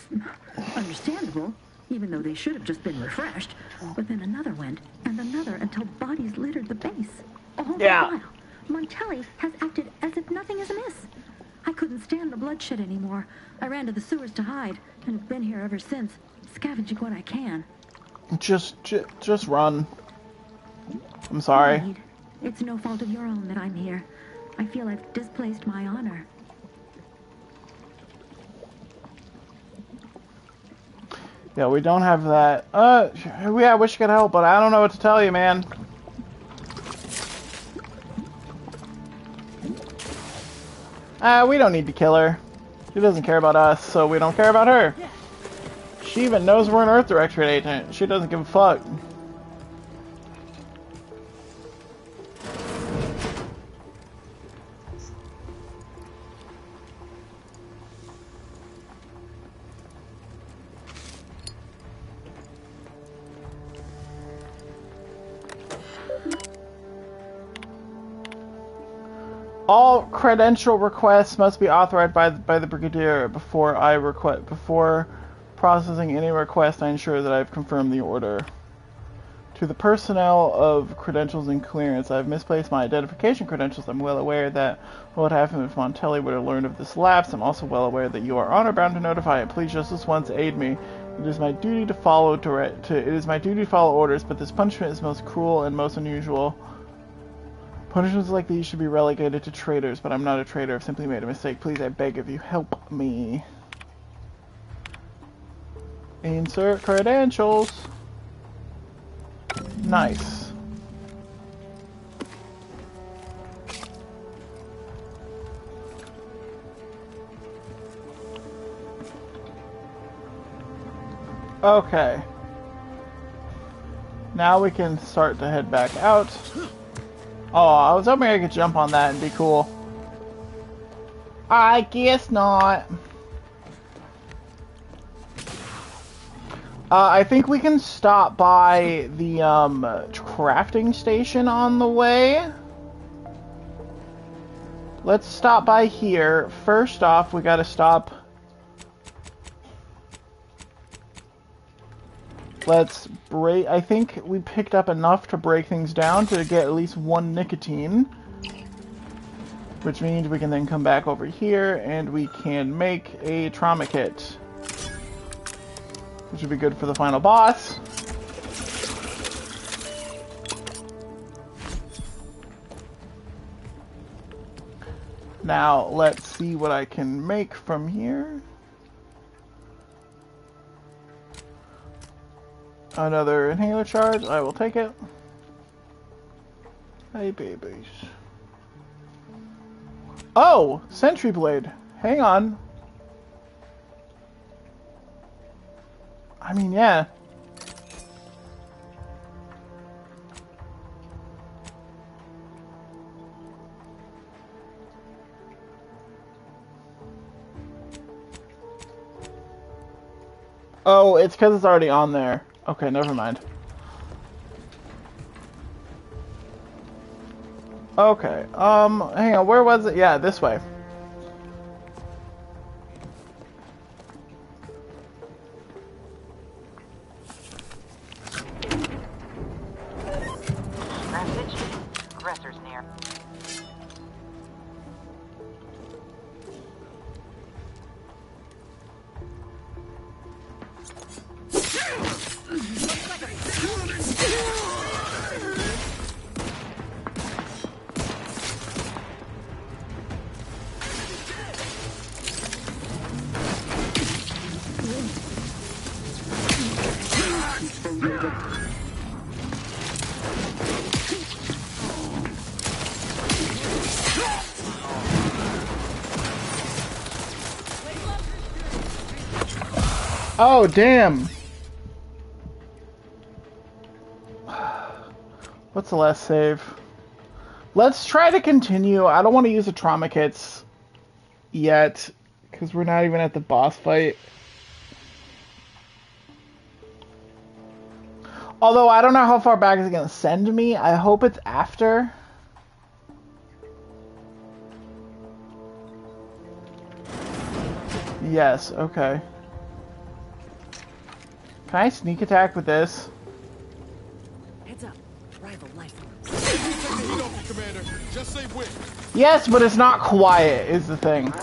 understandable, even though they should have just been refreshed. But then another went, and another, until bodies littered the base. All the while, Montelli has acted as if nothing is amiss. I couldn't stand the bloodshed anymore. I ran to the sewers to hide, and have been here ever since, scavenging what I can. Just run. I'm sorry. No need. It's no fault of your own that I'm here. I feel I've displaced my honor. Yeah, we don't have that. Yeah, I wish I could help, but I don't know what to tell you, man. We don't need to kill her. She doesn't care about us, so we don't care about her. She even knows we're an Earth Directorate agent. She doesn't give a fuck. All credential requests must be authorized by the Brigadier before processing any request. I ensure that I've confirmed the order. To the personnel of credentials and clearance, I've misplaced my identification credentials. I'm well aware that what would happen if Montelli were to learn of this lapse. I'm also well aware that you are honor bound to notify it. Please just this once aid me. It is my duty to follow orders, but this punishment is most cruel and most unusual. Punishments like these should be relegated to traitors, but I'm not a traitor. I've simply made a mistake. Please, I beg of you, help me. Insert credentials. Nice. Okay. Now we can start to head back out. Oh, I was hoping I could jump on that and be cool. I guess not. I think we can stop by the crafting station on the way. Let's stop by here. First off, we gotta stop. Let's break. I think we picked up enough to break things down to get at least 1 nicotine. Which means we can then come back over here and we can make a trauma kit. Which would be good for the final boss. Now, let's see what I can make from here. Another inhaler charge, I will take it. Hey, babies. Oh! Sentry Blade. Hang on. I mean, yeah. Oh, it's because it's already on there. Okay, never mind. Okay, hang on, where was it? Yeah, this way. Message? Aggressor's near. Oh, damn! What's the last save? Let's try to continue. I don't want to use the trauma kits yet, because we're not even at the boss fight. Although, I don't know how far back it's going to send me. I hope it's after. Yes, okay. Can I sneak attack with this? Heads up. Rival life forms. Commander. Just say when. Yes, but it's not quiet, is the thing. To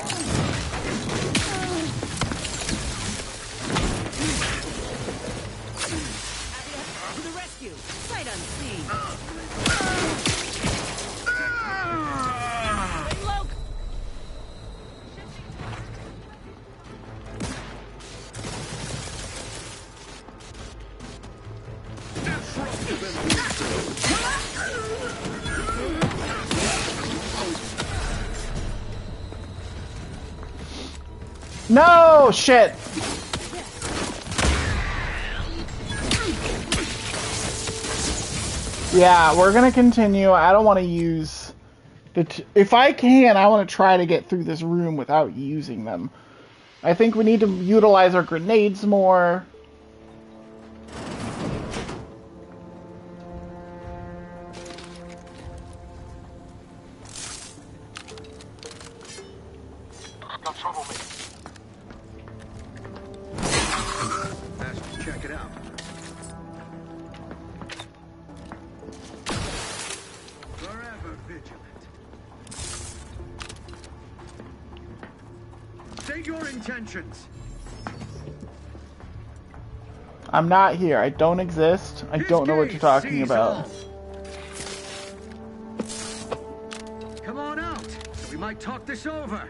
the rescue. Sight unseen. Hey, Loke. No, shit. Yeah, we're gonna continue. I don't want to use the. If I can, I want to try to get through this room without using them. I think we need to utilize our grenades more. Got trouble, mate. Let's check it out. Forever vigilant. State your intentions. I'm not here. I don't exist. I don't know what you're talking about. Come on out. We might talk this over.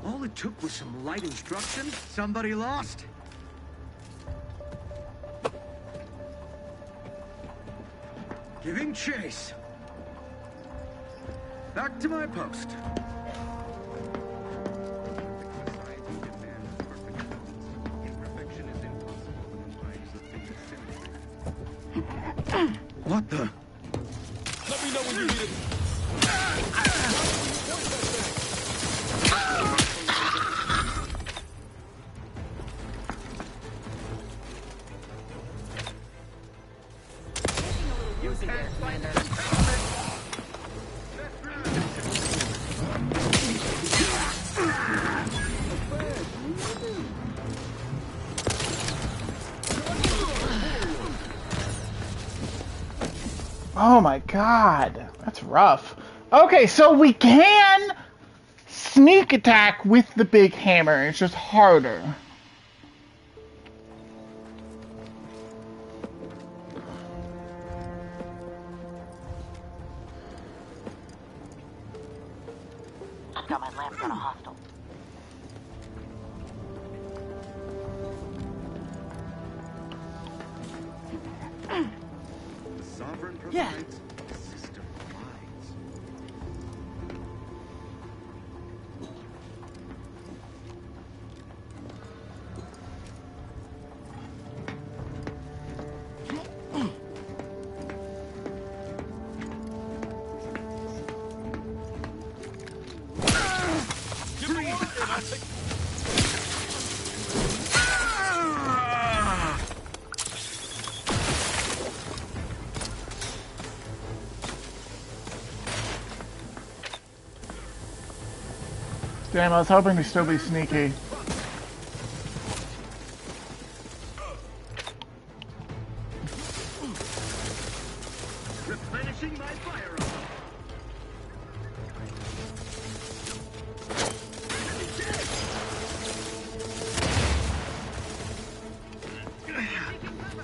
All it took was some light instruction. Somebody lost. Giving chase. Back to my post. What the? Let me know when you need it. Oh my god, that's rough. Okay, so we can sneak attack with the big hammer. It's just harder. Got my lamps on a hostile. The sovereign provides, the system provides. Give me one and I'll take. Damn, I was hoping to still be sneaky. Replenishing my firearm.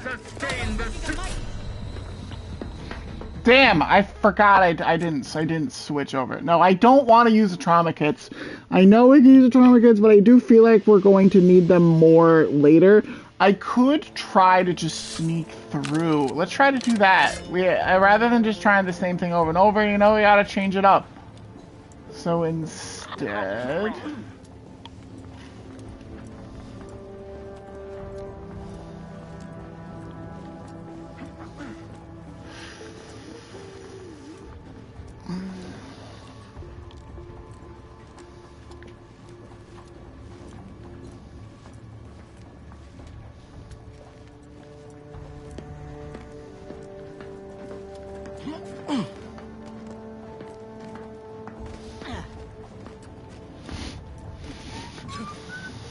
Sustain the Damn, I forgot I didn't switch over. No, I don't want to use the trauma kits. I know we can use the trauma kits, but I do feel like we're going to need them more later. I could try to just sneak through. Let's try to do that. Rather than just trying the same thing over and over, you know, we gotta change it up. So instead...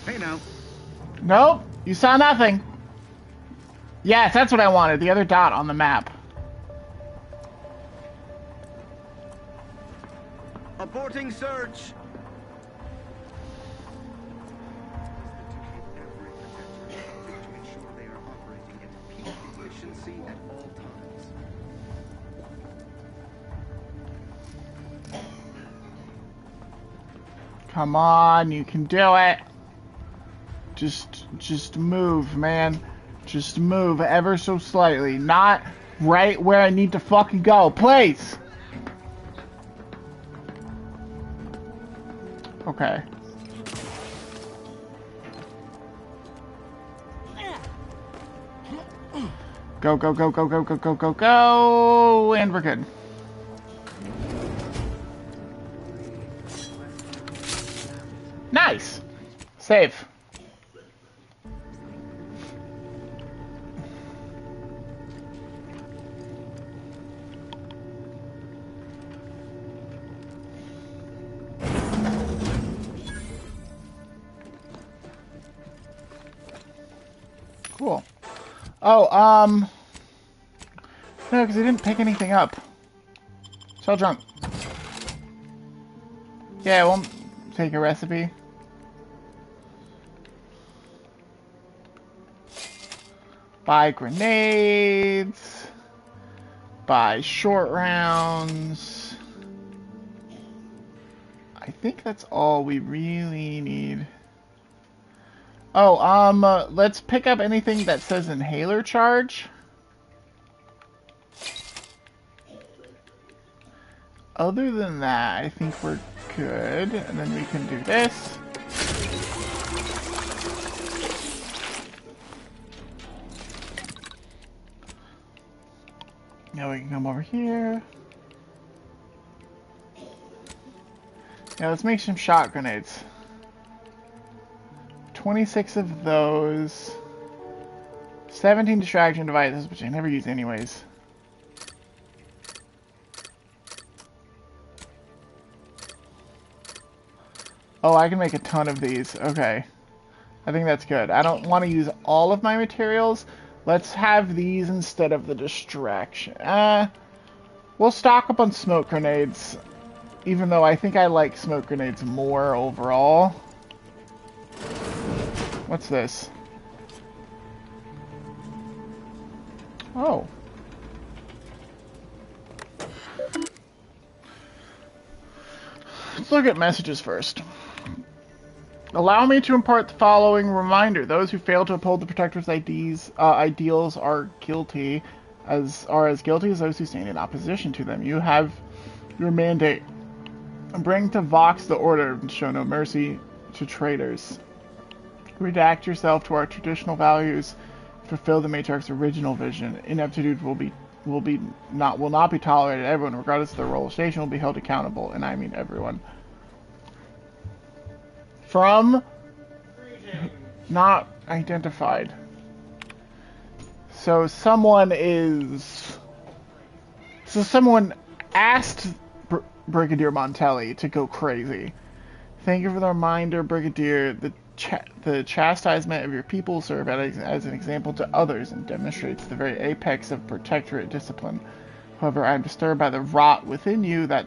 Hey now. Nope, you saw nothing. Yes, that's what I wanted. The other dot on the map. Aborting search. Come on, you can do it. Just move, man. Just move ever so slightly. Not right where I need to fucking go. Please! Okay. Go, go, go, go, go, go, go, go, go! And we're good. Nice! Save. Cool. Oh, no, because I didn't pick anything up. So drunk. Yeah, I won't take a recipe. Buy grenades. Buy short rounds. I think that's all we really need. Oh, let's pick up anything that says inhaler charge. Other than that, I think we're good. And then we can do this. Now we can come over here. Now let's make some shot grenades. 26 of those. 17 distraction devices, which I never use anyways. Oh, I can make a ton of these. Okay. I think that's good. I don't want to use all of my materials. Let's have these instead of the distraction. We'll stock up on smoke grenades. Even though I think I like smoke grenades more overall. What's this? Oh. Let's look at messages first. Allow me to impart the following reminder. Those who fail to uphold the Protector's ideals are as guilty as those who stand in opposition to them. You have your mandate. Bring to Vox the order and show no mercy to traitors. Redact yourself to our traditional values. Fulfill the Matriarch's original vision. Ineptitude will not be tolerated. Everyone, regardless of their role or station, will be held accountable, and I mean everyone. From not identified. So someone asked Brigadier Montelli to go crazy. Thank you for the reminder, Brigadier. The chastisement of your people serve as an example to others and demonstrates the very apex of protectorate discipline. However, I am disturbed by the rot within you that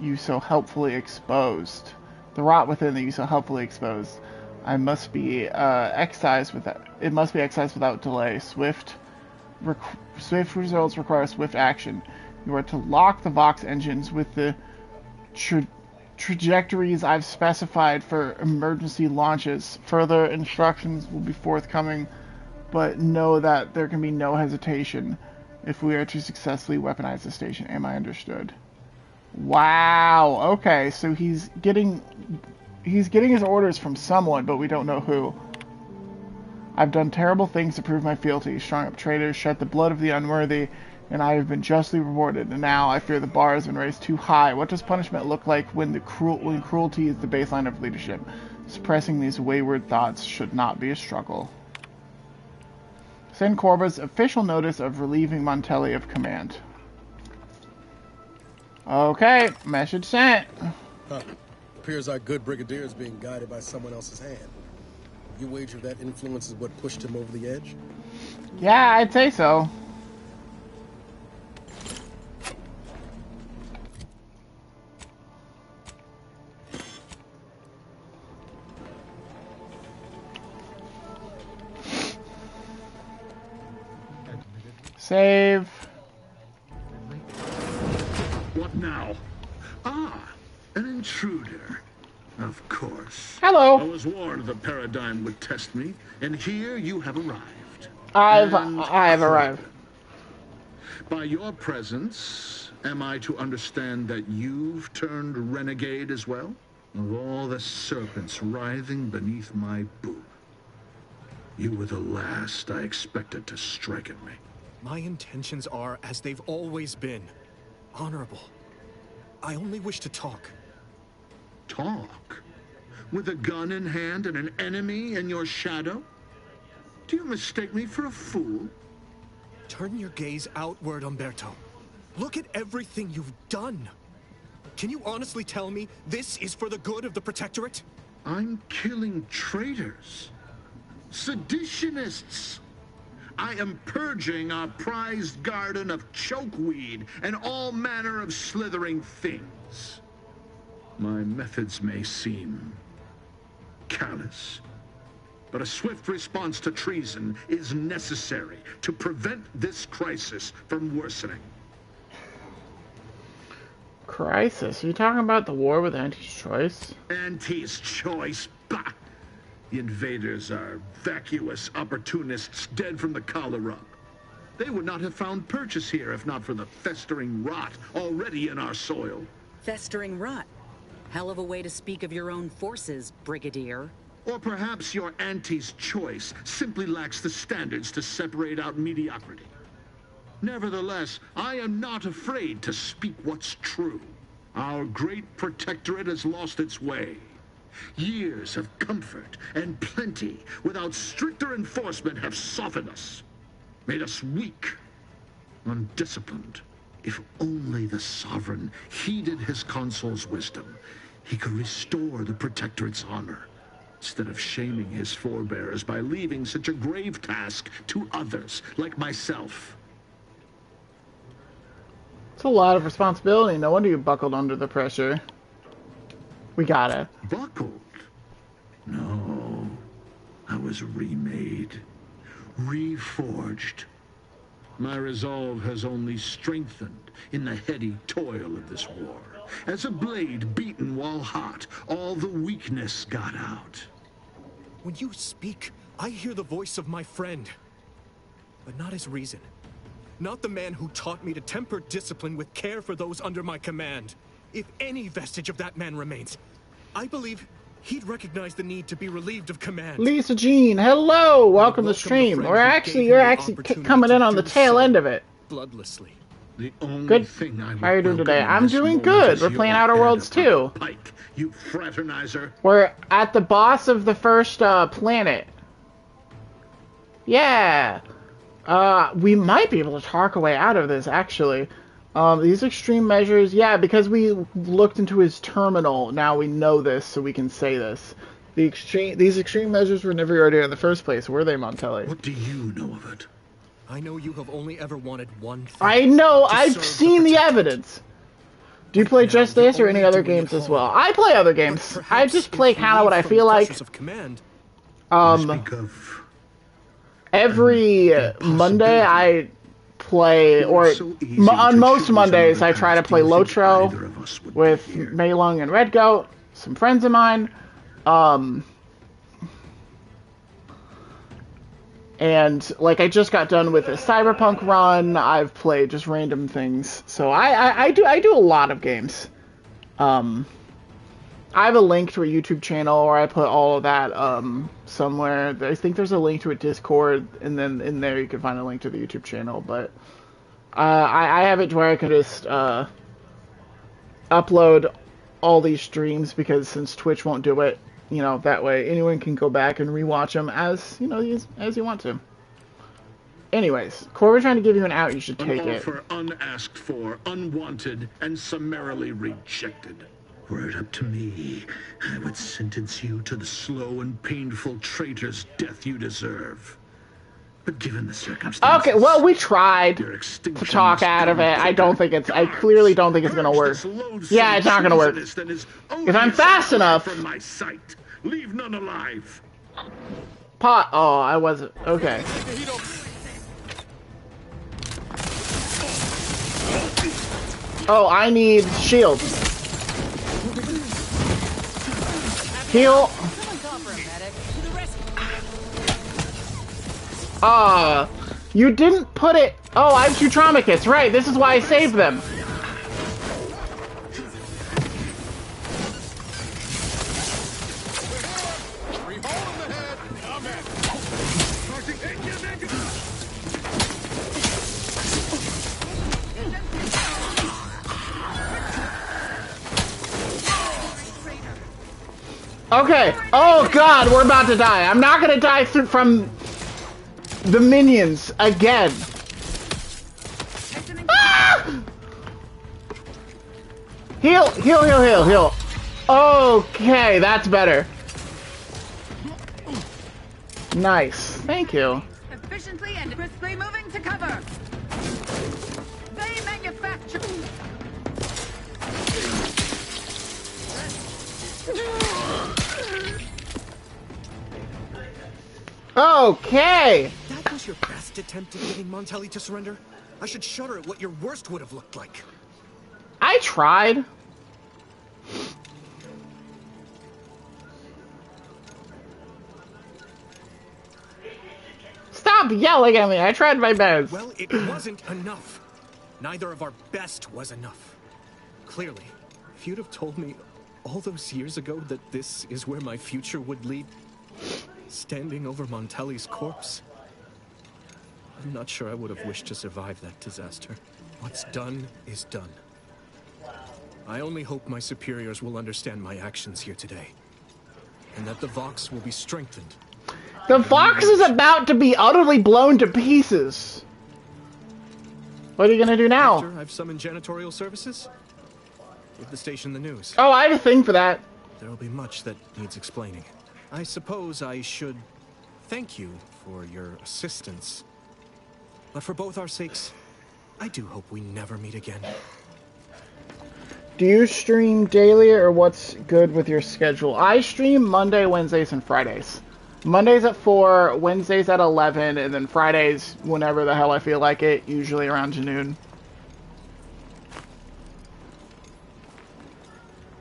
you so helpfully exposed. The rot within that you so helpfully exposed. It must be excised without delay. Swift results require swift action. You are to lock the Vox engines with the trajectories I've specified for emergency launches. Further instructions will be forthcoming, but know that there can be no hesitation if we are to successfully weaponize the station. Am I understood? Wow. Okay, so he's getting his orders from someone, but we don't know who. I've done terrible things to prove my fealty, strung up traitors, shed the blood of the unworthy, and I have been justly rewarded. And now I fear the bar has been raised too high. What does punishment look like when cruelty is the baseline of leadership? Suppressing these wayward thoughts should not be a struggle. Send Corva's official notice of relieving Montelli of command. Okay, message sent. Huh. Appears our good brigadier is being guided by someone else's hand. You wager that influence is what pushed him over the edge? Yeah, I'd say so. Save. What now? Ah, an intruder. Of course. Hello. I was warned the paradigm would test me, and here you have arrived. I've arrived. By your presence, am I to understand that you've turned renegade as well? Of all the serpents writhing beneath my boot, you were the last I expected to strike at me. My intentions are as they've always been. Honorable. I only wish to talk. Talk? With a gun in hand and an enemy in your shadow? Do you mistake me for a fool? Turn your gaze outward, Umberto. Look at everything you've done. Can you honestly tell me this is for the good of the Protectorate? I'm killing traitors. Seditionists. I am purging our prized garden of chokeweed and all manner of slithering things. My methods may seem callous, but a swift response to treason is necessary to prevent this crisis from worsening. Crisis? Are you talking about the war with Auntie's Choice? Auntie's Choice? Bah! The invaders are vacuous opportunists dead from the collar up. They would not have found purchase here if not for the festering rot already in our soil. Festering rot? Hell of a way to speak of your own forces, Brigadier. Or perhaps your Auntie's Choice simply lacks the standards to separate out mediocrity. Nevertheless, I am not afraid to speak what's true. Our great Protectorate has lost its way. Years of comfort and plenty without stricter enforcement have softened us, made us weak, undisciplined. If only the Sovereign heeded his consul's wisdom, he could restore the Protectorate's honor, instead of shaming his forebears by leaving such a grave task to others, like myself. It's a lot of responsibility. No wonder you buckled under the pressure. We got it. Buckled? No. I was remade. Reforged. My resolve has only strengthened in the heady toil of this war. As a blade beaten while hot, all the weakness got out. When you speak, I hear the voice of my friend. But not his reason. Not the man who taught me to temper discipline with care for those under my command. If any vestige of that man remains, I believe he'd recognize the need to be relieved of command. Lisa Jean, hello! Welcome to the stream. You're actually coming in on the tail end of it. Bloodlessly. The only Good. thing I How are you doing today? I'm doing good. We're playing Outer Worlds 2. Pike, you fraternizer. We're at the boss of the first planet. Yeah. We might be able to talk our way out of this, actually. These extreme measures, yeah, because we looked into his terminal, now we know this, so we can say this. These extreme measures were never already in the first place, were they, Montelli? What do you know of it? I know you have only ever wanted one thing. I know, I've seen the evidence. Do you play just this or any other games as well? I play other games. I just play kind of what I feel like. Every Monday I play, or on most Mondays I try to play Lotro with Mei Lung and Red Goat, some friends of mine. And like I just got done with a Cyberpunk run. I've played just random things, so I do a lot of games. I have a link to a YouTube channel where I put all of that somewhere. I think there's a link to a Discord, and then in there you can find a link to the YouTube channel. But I have it to where I could just upload all these streams, because since Twitch won't do it, you know, that way anyone can go back and rewatch them as, you know, as you want to. Anyways, Corey's trying to give you an out, you should take it. An offer unasked for, unwanted, and summarily rejected. Were it up to me, I would sentence you to the slow and painful traitor's death you deserve. But given the circumstances... Okay, well, we tried to talk out of it. I don't think it's... I clearly don't think it's gonna work. Yeah, it's not gonna work. If I'm fast enough... From my sight. Leave none alive. Pot... Oh, I wasn't... Okay. Oh, I need shield. Heal. You didn't put it... Oh, I have 2 trauma kits. Right, this is why I saved them. Okay. Oh god, we're about to die. I'm not gonna die from the minions again. Ah! Heal, heal, heal, heal, heal. Okay, that's better. Nice. Thank you. Efficiently and crisply moving to cover. They manufacture. Okay. That was your best attempt at getting Montelli to surrender? I should shudder at what your worst would have looked like. I tried. Stop yelling at me. I tried my best. Well, it wasn't enough. Neither of our best was enough. Clearly, if you'd have told me all those years ago that this is where my future would lead, standing over Montelli's corpse, I'm not sure I would have wished to survive that disaster. What's done is done. I only hope my superiors will understand my actions here today, and that the Vox will be strengthened. The Vox is about to be utterly blown to pieces. What are you gonna do now? After I've summoned janitorial services, give the station the news. Oh, I have a thing for that. There'll be much that needs explaining. I suppose I should thank you for your assistance. But for both our sakes, I do hope we never meet again. Do you stream daily or what's good with your schedule? I stream Monday, Wednesdays, and Fridays. Mondays at 4, Wednesdays at 11, and then Fridays whenever the hell I feel like it, usually around noon.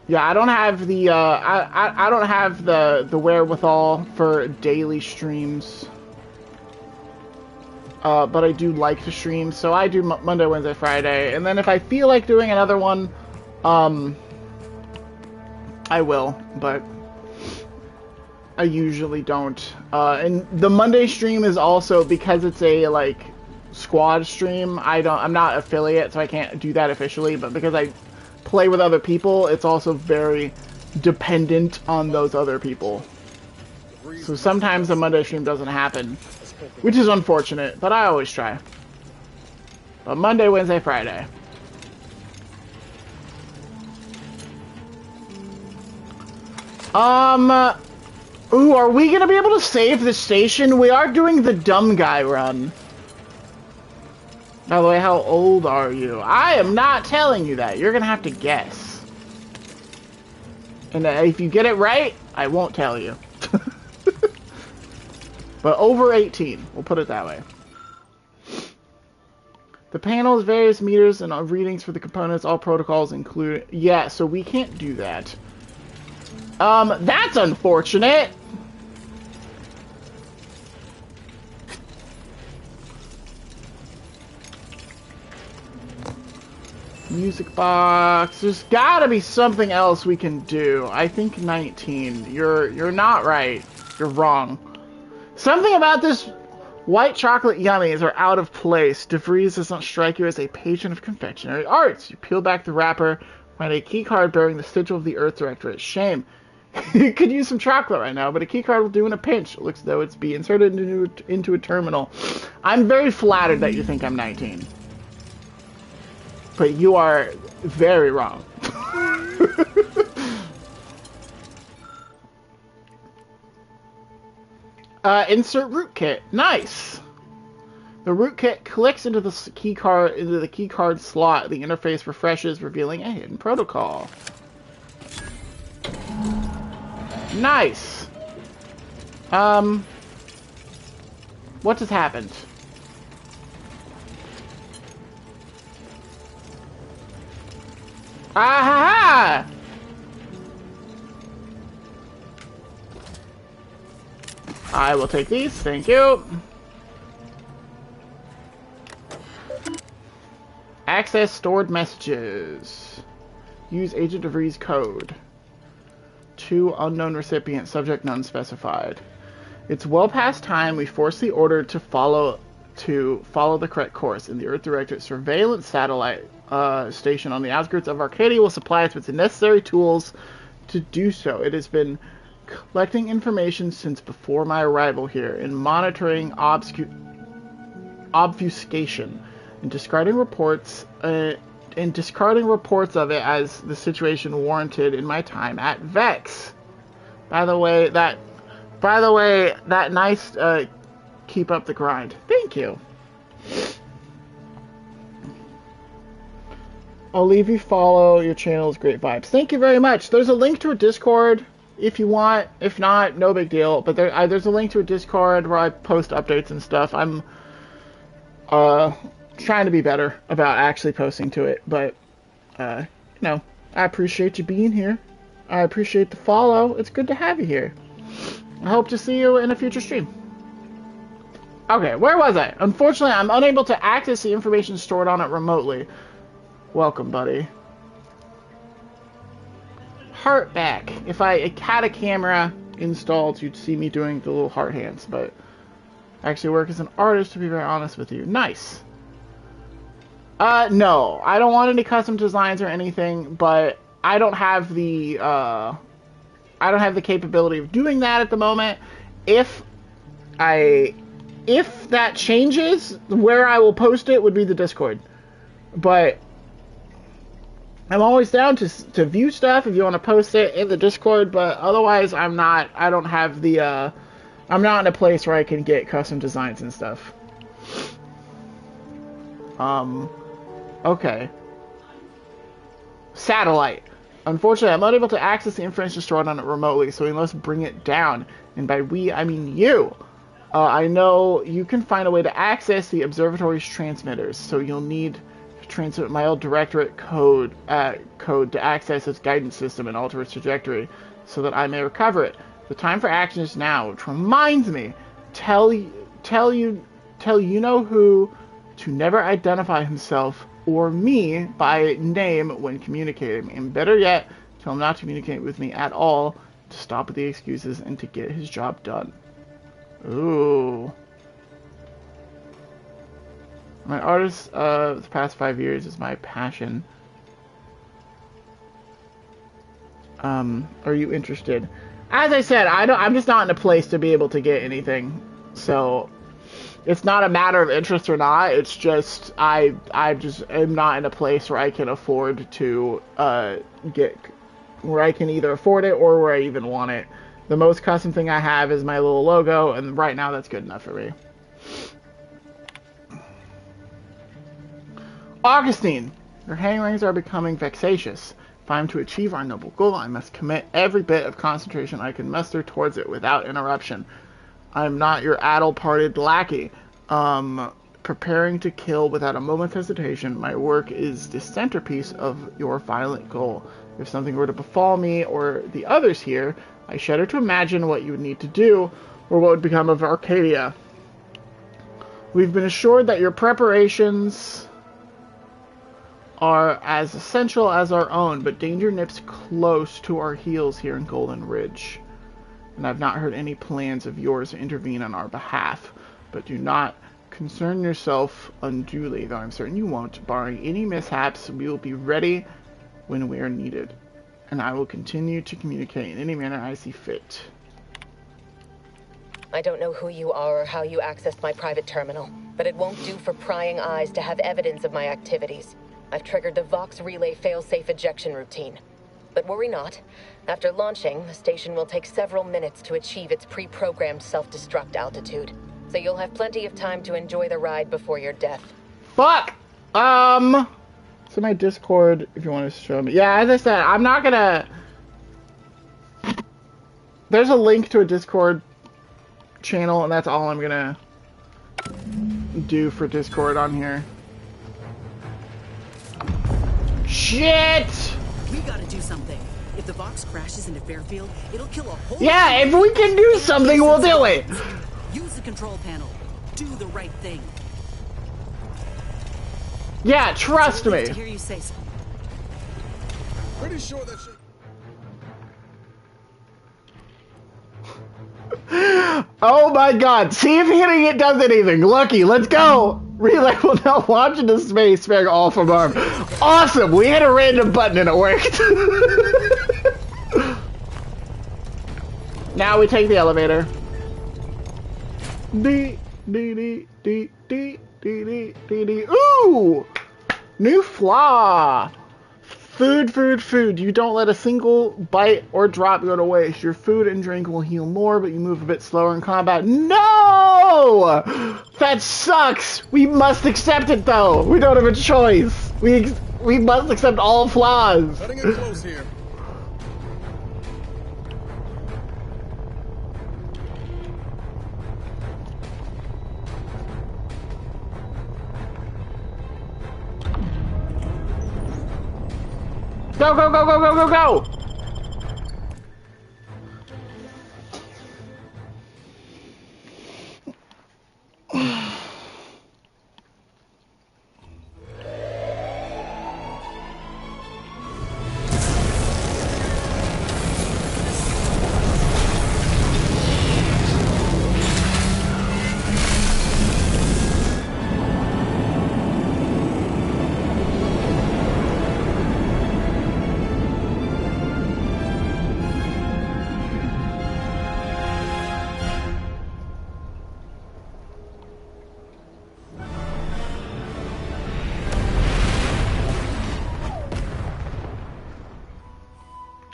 Yeah, I don't have the I don't have the wherewithal for daily streams. But I do like to stream, so I do Monday, Wednesday, Friday, and then if I feel like doing another one, I will, but I usually don't. And the Monday stream is also, because it's a like squad stream, I'm not affiliate, so I can't do that officially, but because I play with other people, it's also very dependent on those other people. So sometimes the Monday stream doesn't happen, which is unfortunate, but I always try. But Monday, Wednesday, Friday. Ooh, are we gonna be able to save the station? We are doing the dumb guy run. By the way, how old are you? I am not telling you that. You're gonna have to guess. And if you get it right, I won't tell you. But over 18, we'll put it that way. The panel has various meters and readings for the components, all protocols included. Yeah, so we can't do that. That's unfortunate. Music box. There's gotta be something else we can do. I think 19. You're not right. You're wrong. Something about this white chocolate yummies are out of place. DeVries does not strike you as a patron of confectionery arts. You peel back the wrapper, find a key card bearing the sigil of the Earth Directorate. Shame. You could use some chocolate right now, but a key card will do in a pinch. It looks as though it's be inserted into a terminal. I'm very flattered that you think I'm 19. But you are very wrong. Insert root kit. Nice. The rootkit clicks into the keycard slot. The interface refreshes, revealing a hidden protocol. Nice. What just happened? Ah ha ha! I will take these, thank you. Access stored messages. Use Agent DeVries code. 2 unknown recipients, subject none specified. It's well past time. We force the order to follow the correct course. And the Earth Directorate surveillance satellite station on the outskirts of Arcadia will supply us with the necessary tools to do so. It has been collecting information since before my arrival here and monitoring obfuscation and discarding reports of it as the situation warranted in my time at Vex. By the way, that nice keep up the grind. Thank you. I'll leave you follow your channel's great vibes. Thank you very much. There's a link to a Discord if you want. If not, no big deal. But there's a link to a Discord where I post updates and stuff. I'm trying to be better about actually posting to it. But I appreciate you being here. I appreciate the follow. It's good to have you here. I hope to see you in a future stream. Okay, where was I? Unfortunately, I'm unable to access the information stored on it remotely. Welcome, buddy. Heart back. If I had a camera installed, you'd see me doing the little heart hands, but I actually work as an artist, to be very honest with you. Nice. No, I don't want any custom designs or anything, but I don't have the capability of doing that at the moment. If that changes, where I will post it would be the Discord. But I'm always down to view stuff if you want to post it in the Discord, but otherwise I'm not in a place where I can get custom designs and stuff. Okay. Satellite. Unfortunately, I'm unable to access the information stored on it remotely, so we must bring it down. And by we, I mean you. I know you can find a way to access the observatory's transmitters, so you'll need to transmit my old directorate code to access its guidance system and alter its trajectory, so that I may recover it. The time for action is now, which reminds me, tell you know who to never identify himself or me by name when communicating, and better yet, tell him not to communicate with me at all, to stop with the excuses and to get his job done. Ooh. My artist the past 5 years is my passion. Are you interested? As I said, I'm just not in a place to be able to get anything. So it's not a matter of interest or not. It's just I just am not in a place where I can afford to where I can either afford it or where I even want it. The most custom thing I have is my little logo, and right now that's good enough for me. Augustine, your hang rings are becoming vexatious. If I am to achieve our noble goal, I must commit every bit of concentration I can muster towards it without interruption. I am not your addle-parted lackey. Preparing to kill without a moment's hesitation, my work is the centerpiece of your violent goal. If something were to befall me or the others here, I shudder to imagine what you would need to do, or what would become of Arcadia. We've been assured that your preparations are as essential as our own, but danger nips close to our heels here in Golden Ridge. And I've not heard any plans of yours to intervene on our behalf, but do not concern yourself unduly, though I'm certain you won't. Barring any mishaps, we will be ready when we are needed, and I will continue to communicate in any manner I see fit. I don't know who you are or how you accessed my private terminal, but it won't do for prying eyes to have evidence of my activities. I've triggered the Vox Relay failsafe ejection routine. But worry not. After launching, the station will take several minutes to achieve its pre-programmed self-destruct altitude. so you'll have plenty of time to enjoy the ride before your death. Fuck! So my Discord, if you want to show me. Yeah, as I said, I'm not gonna... There's a link to a Discord channel, and that's all I'm gonna do for Discord on here. Shit! We gotta do something. If the Vox crashes into Fairfield, it'll kill a whole... Yeah, if we can do something, we'll do it! Use the control panel. Do the right thing. Yeah, trust me. To hear you say so. Pretty sure that shit... Oh my god, see if hitting it does anything. Lucky, let's go! Relay will now launch into space, sparing all from arm. Awesome! We hit a random button and it worked. Now we take the elevator. Ooh! New flaw! Food, food, food. You don't let a single bite or drop go to waste. Your food and drink will heal more, but you move a bit slower in combat. No! That sucks! We must accept it, though! We don't have a choice! We must accept all flaws! Cutting it close here. Go, go, go, go, go, go, go!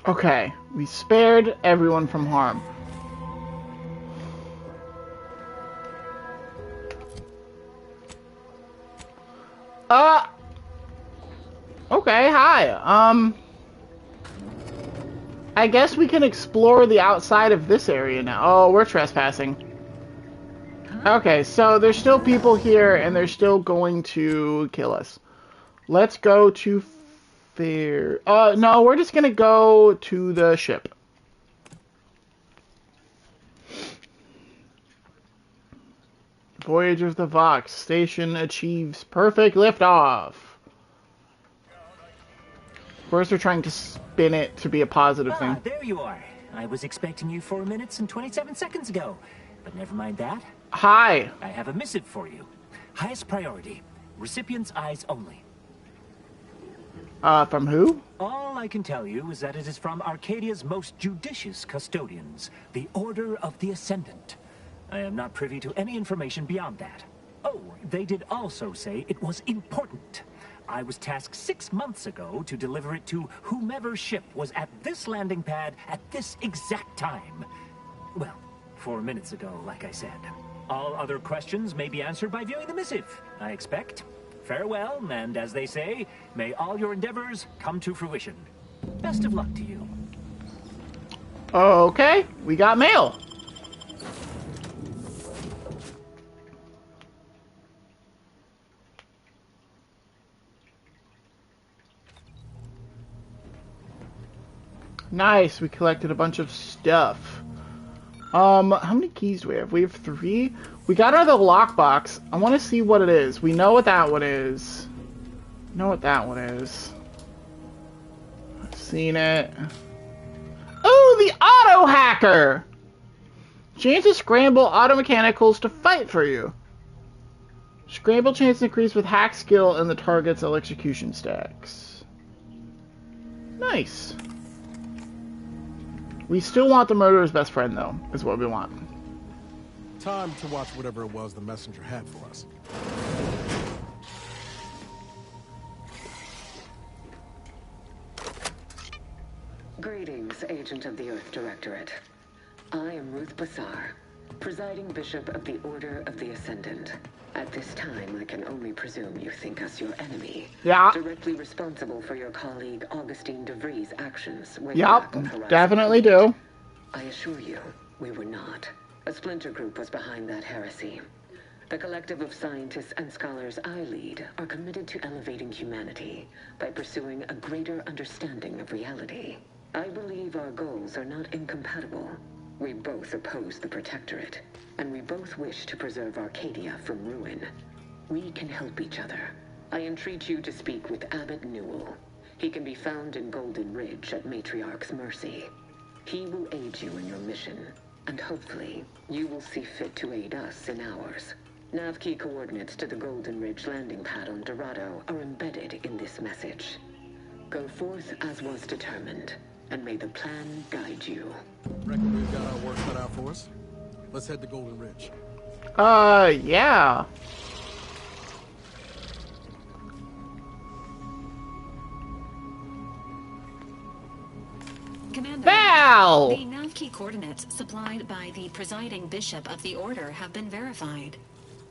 Okay, we spared everyone from harm. Okay, hi. I guess we can explore the outside of this area now. Oh, we're trespassing. Okay, so there's still people here, and they're still going to kill us. Let's go to Fair... no, we're just gonna go to the ship. Voyage of the Vox. Station achieves perfect liftoff. Of course, we're trying to spin it to be a positive thing. There you are. I was expecting you 4 minutes and 27 seconds ago. But never mind that. Hi. I have a missive for you. Highest priority. Recipient's eyes only. From who? All I can tell you is that it is from Arcadia's most judicious custodians, the Order of the Ascendant. I am not privy to any information beyond that. Oh, they did also say it was important. I was tasked 6 months ago to deliver it to whomever ship was at this landing pad at this exact time. Well, 4 minutes ago, like I said. All other questions may be answered by viewing the missive, I expect. Farewell, and as they say, may all your endeavors come to fruition. Best of luck to you. Okay, we got mail. Nice, we collected a bunch of stuff. How many keys do we have? We have 3. We got out of the lockbox. I want to see what it is. We know what that one is. Know what that one is. I've seen it. Oh, the auto hacker! Chance to scramble auto mechanicals to fight for you. Scramble chance increase with hack skill and the target's execution stacks. Nice. We still want the murderer's best friend, though, is what we want. Time to watch whatever it was the messenger had for us. Greetings, Agent of the Earth Directorate. I am Ruth Bassar, Presiding Bishop of the Order of the Ascendant. At this time, I can only presume you think us your enemy. Yeah. Directly responsible for your colleague Augustine de Vries' actions. Yep, definitely do. I assure you, we were not. A splinter group was behind that heresy. The collective of scientists and scholars I lead are committed to elevating humanity by pursuing a greater understanding of reality. I believe our goals are not incompatible. We both oppose the Protectorate, and we both wish to preserve Arcadia from ruin. We can help each other. I entreat you to speak with Abbot Newell. He can be found in Golden Ridge at Matriarch's mercy. He will aid you in your mission, and hopefully, you will see fit to aid us in ours. Nav key coordinates to the Golden Ridge landing pad on Dorado are embedded in this message. Go forth as was determined, and may the plan guide you. Reckon we've got our work cut out for us. Let's head to Golden Ridge. Yeah. Commander, Val! The nav key coordinates supplied by the presiding bishop of the Order have been verified.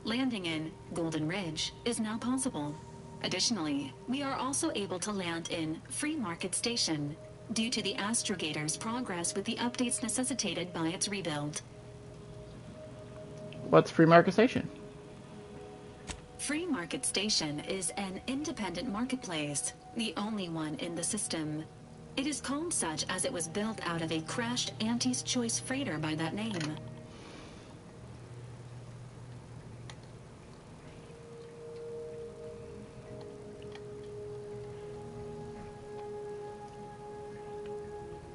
Landing in Golden Ridge is now possible. Additionally, we are also able to land in Free Market Station, due to the astrogator's progress with the updates necessitated by its rebuild. What's Free Market Station? Free Market Station is an independent marketplace, the only one in the system. It is called such as it was built out of a crashed Auntie's Choice freighter by that name.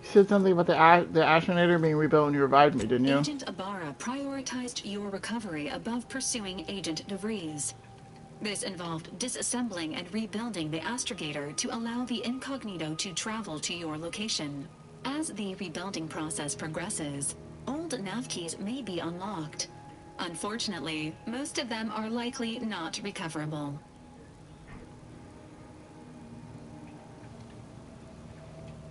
You said something about the Astronator being rebuilt when you revived me, didn't you? Agent Ibarra prioritized your recovery above pursuing Agent de Vries. This involved disassembling and rebuilding the astrogator to allow the incognito to travel to your location. As the rebuilding process progresses, old nav keys may be unlocked. Unfortunately, most of them are likely not recoverable.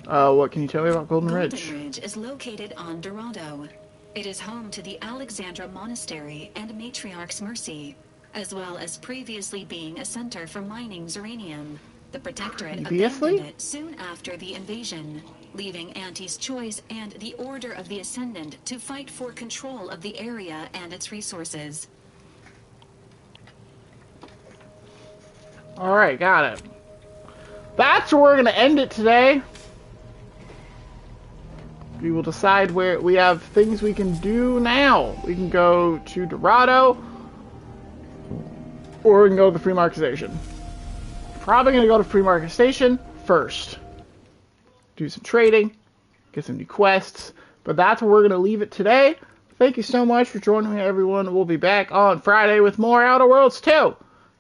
What can you tell me about Golden Ridge? Golden Ridge is located on Dorado. It is home to the Alexandra Monastery and Matriarch's Mercy, as well as previously being a center for mining Zeranium. The Protectorate abandoned it soon after the invasion, leaving Auntie's Choice and the Order of the Ascendant to fight for control of the area and its resources. Alright, got it. That's where we're going to end it today. We will decide where we have things we can do now. We can go to Dorado, or we can go to the Free Market Station. Probably going to go to Free Market Station first. Do some trading, get some new quests, but that's where we're going to leave it today. Thank you so much for joining me, everyone. We'll be back on Friday with more Outer Worlds 2.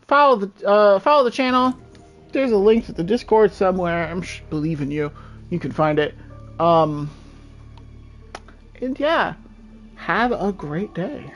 Follow the channel. There's a link to the Discord somewhere. I'm believing you. You can find it. And yeah, have a great day.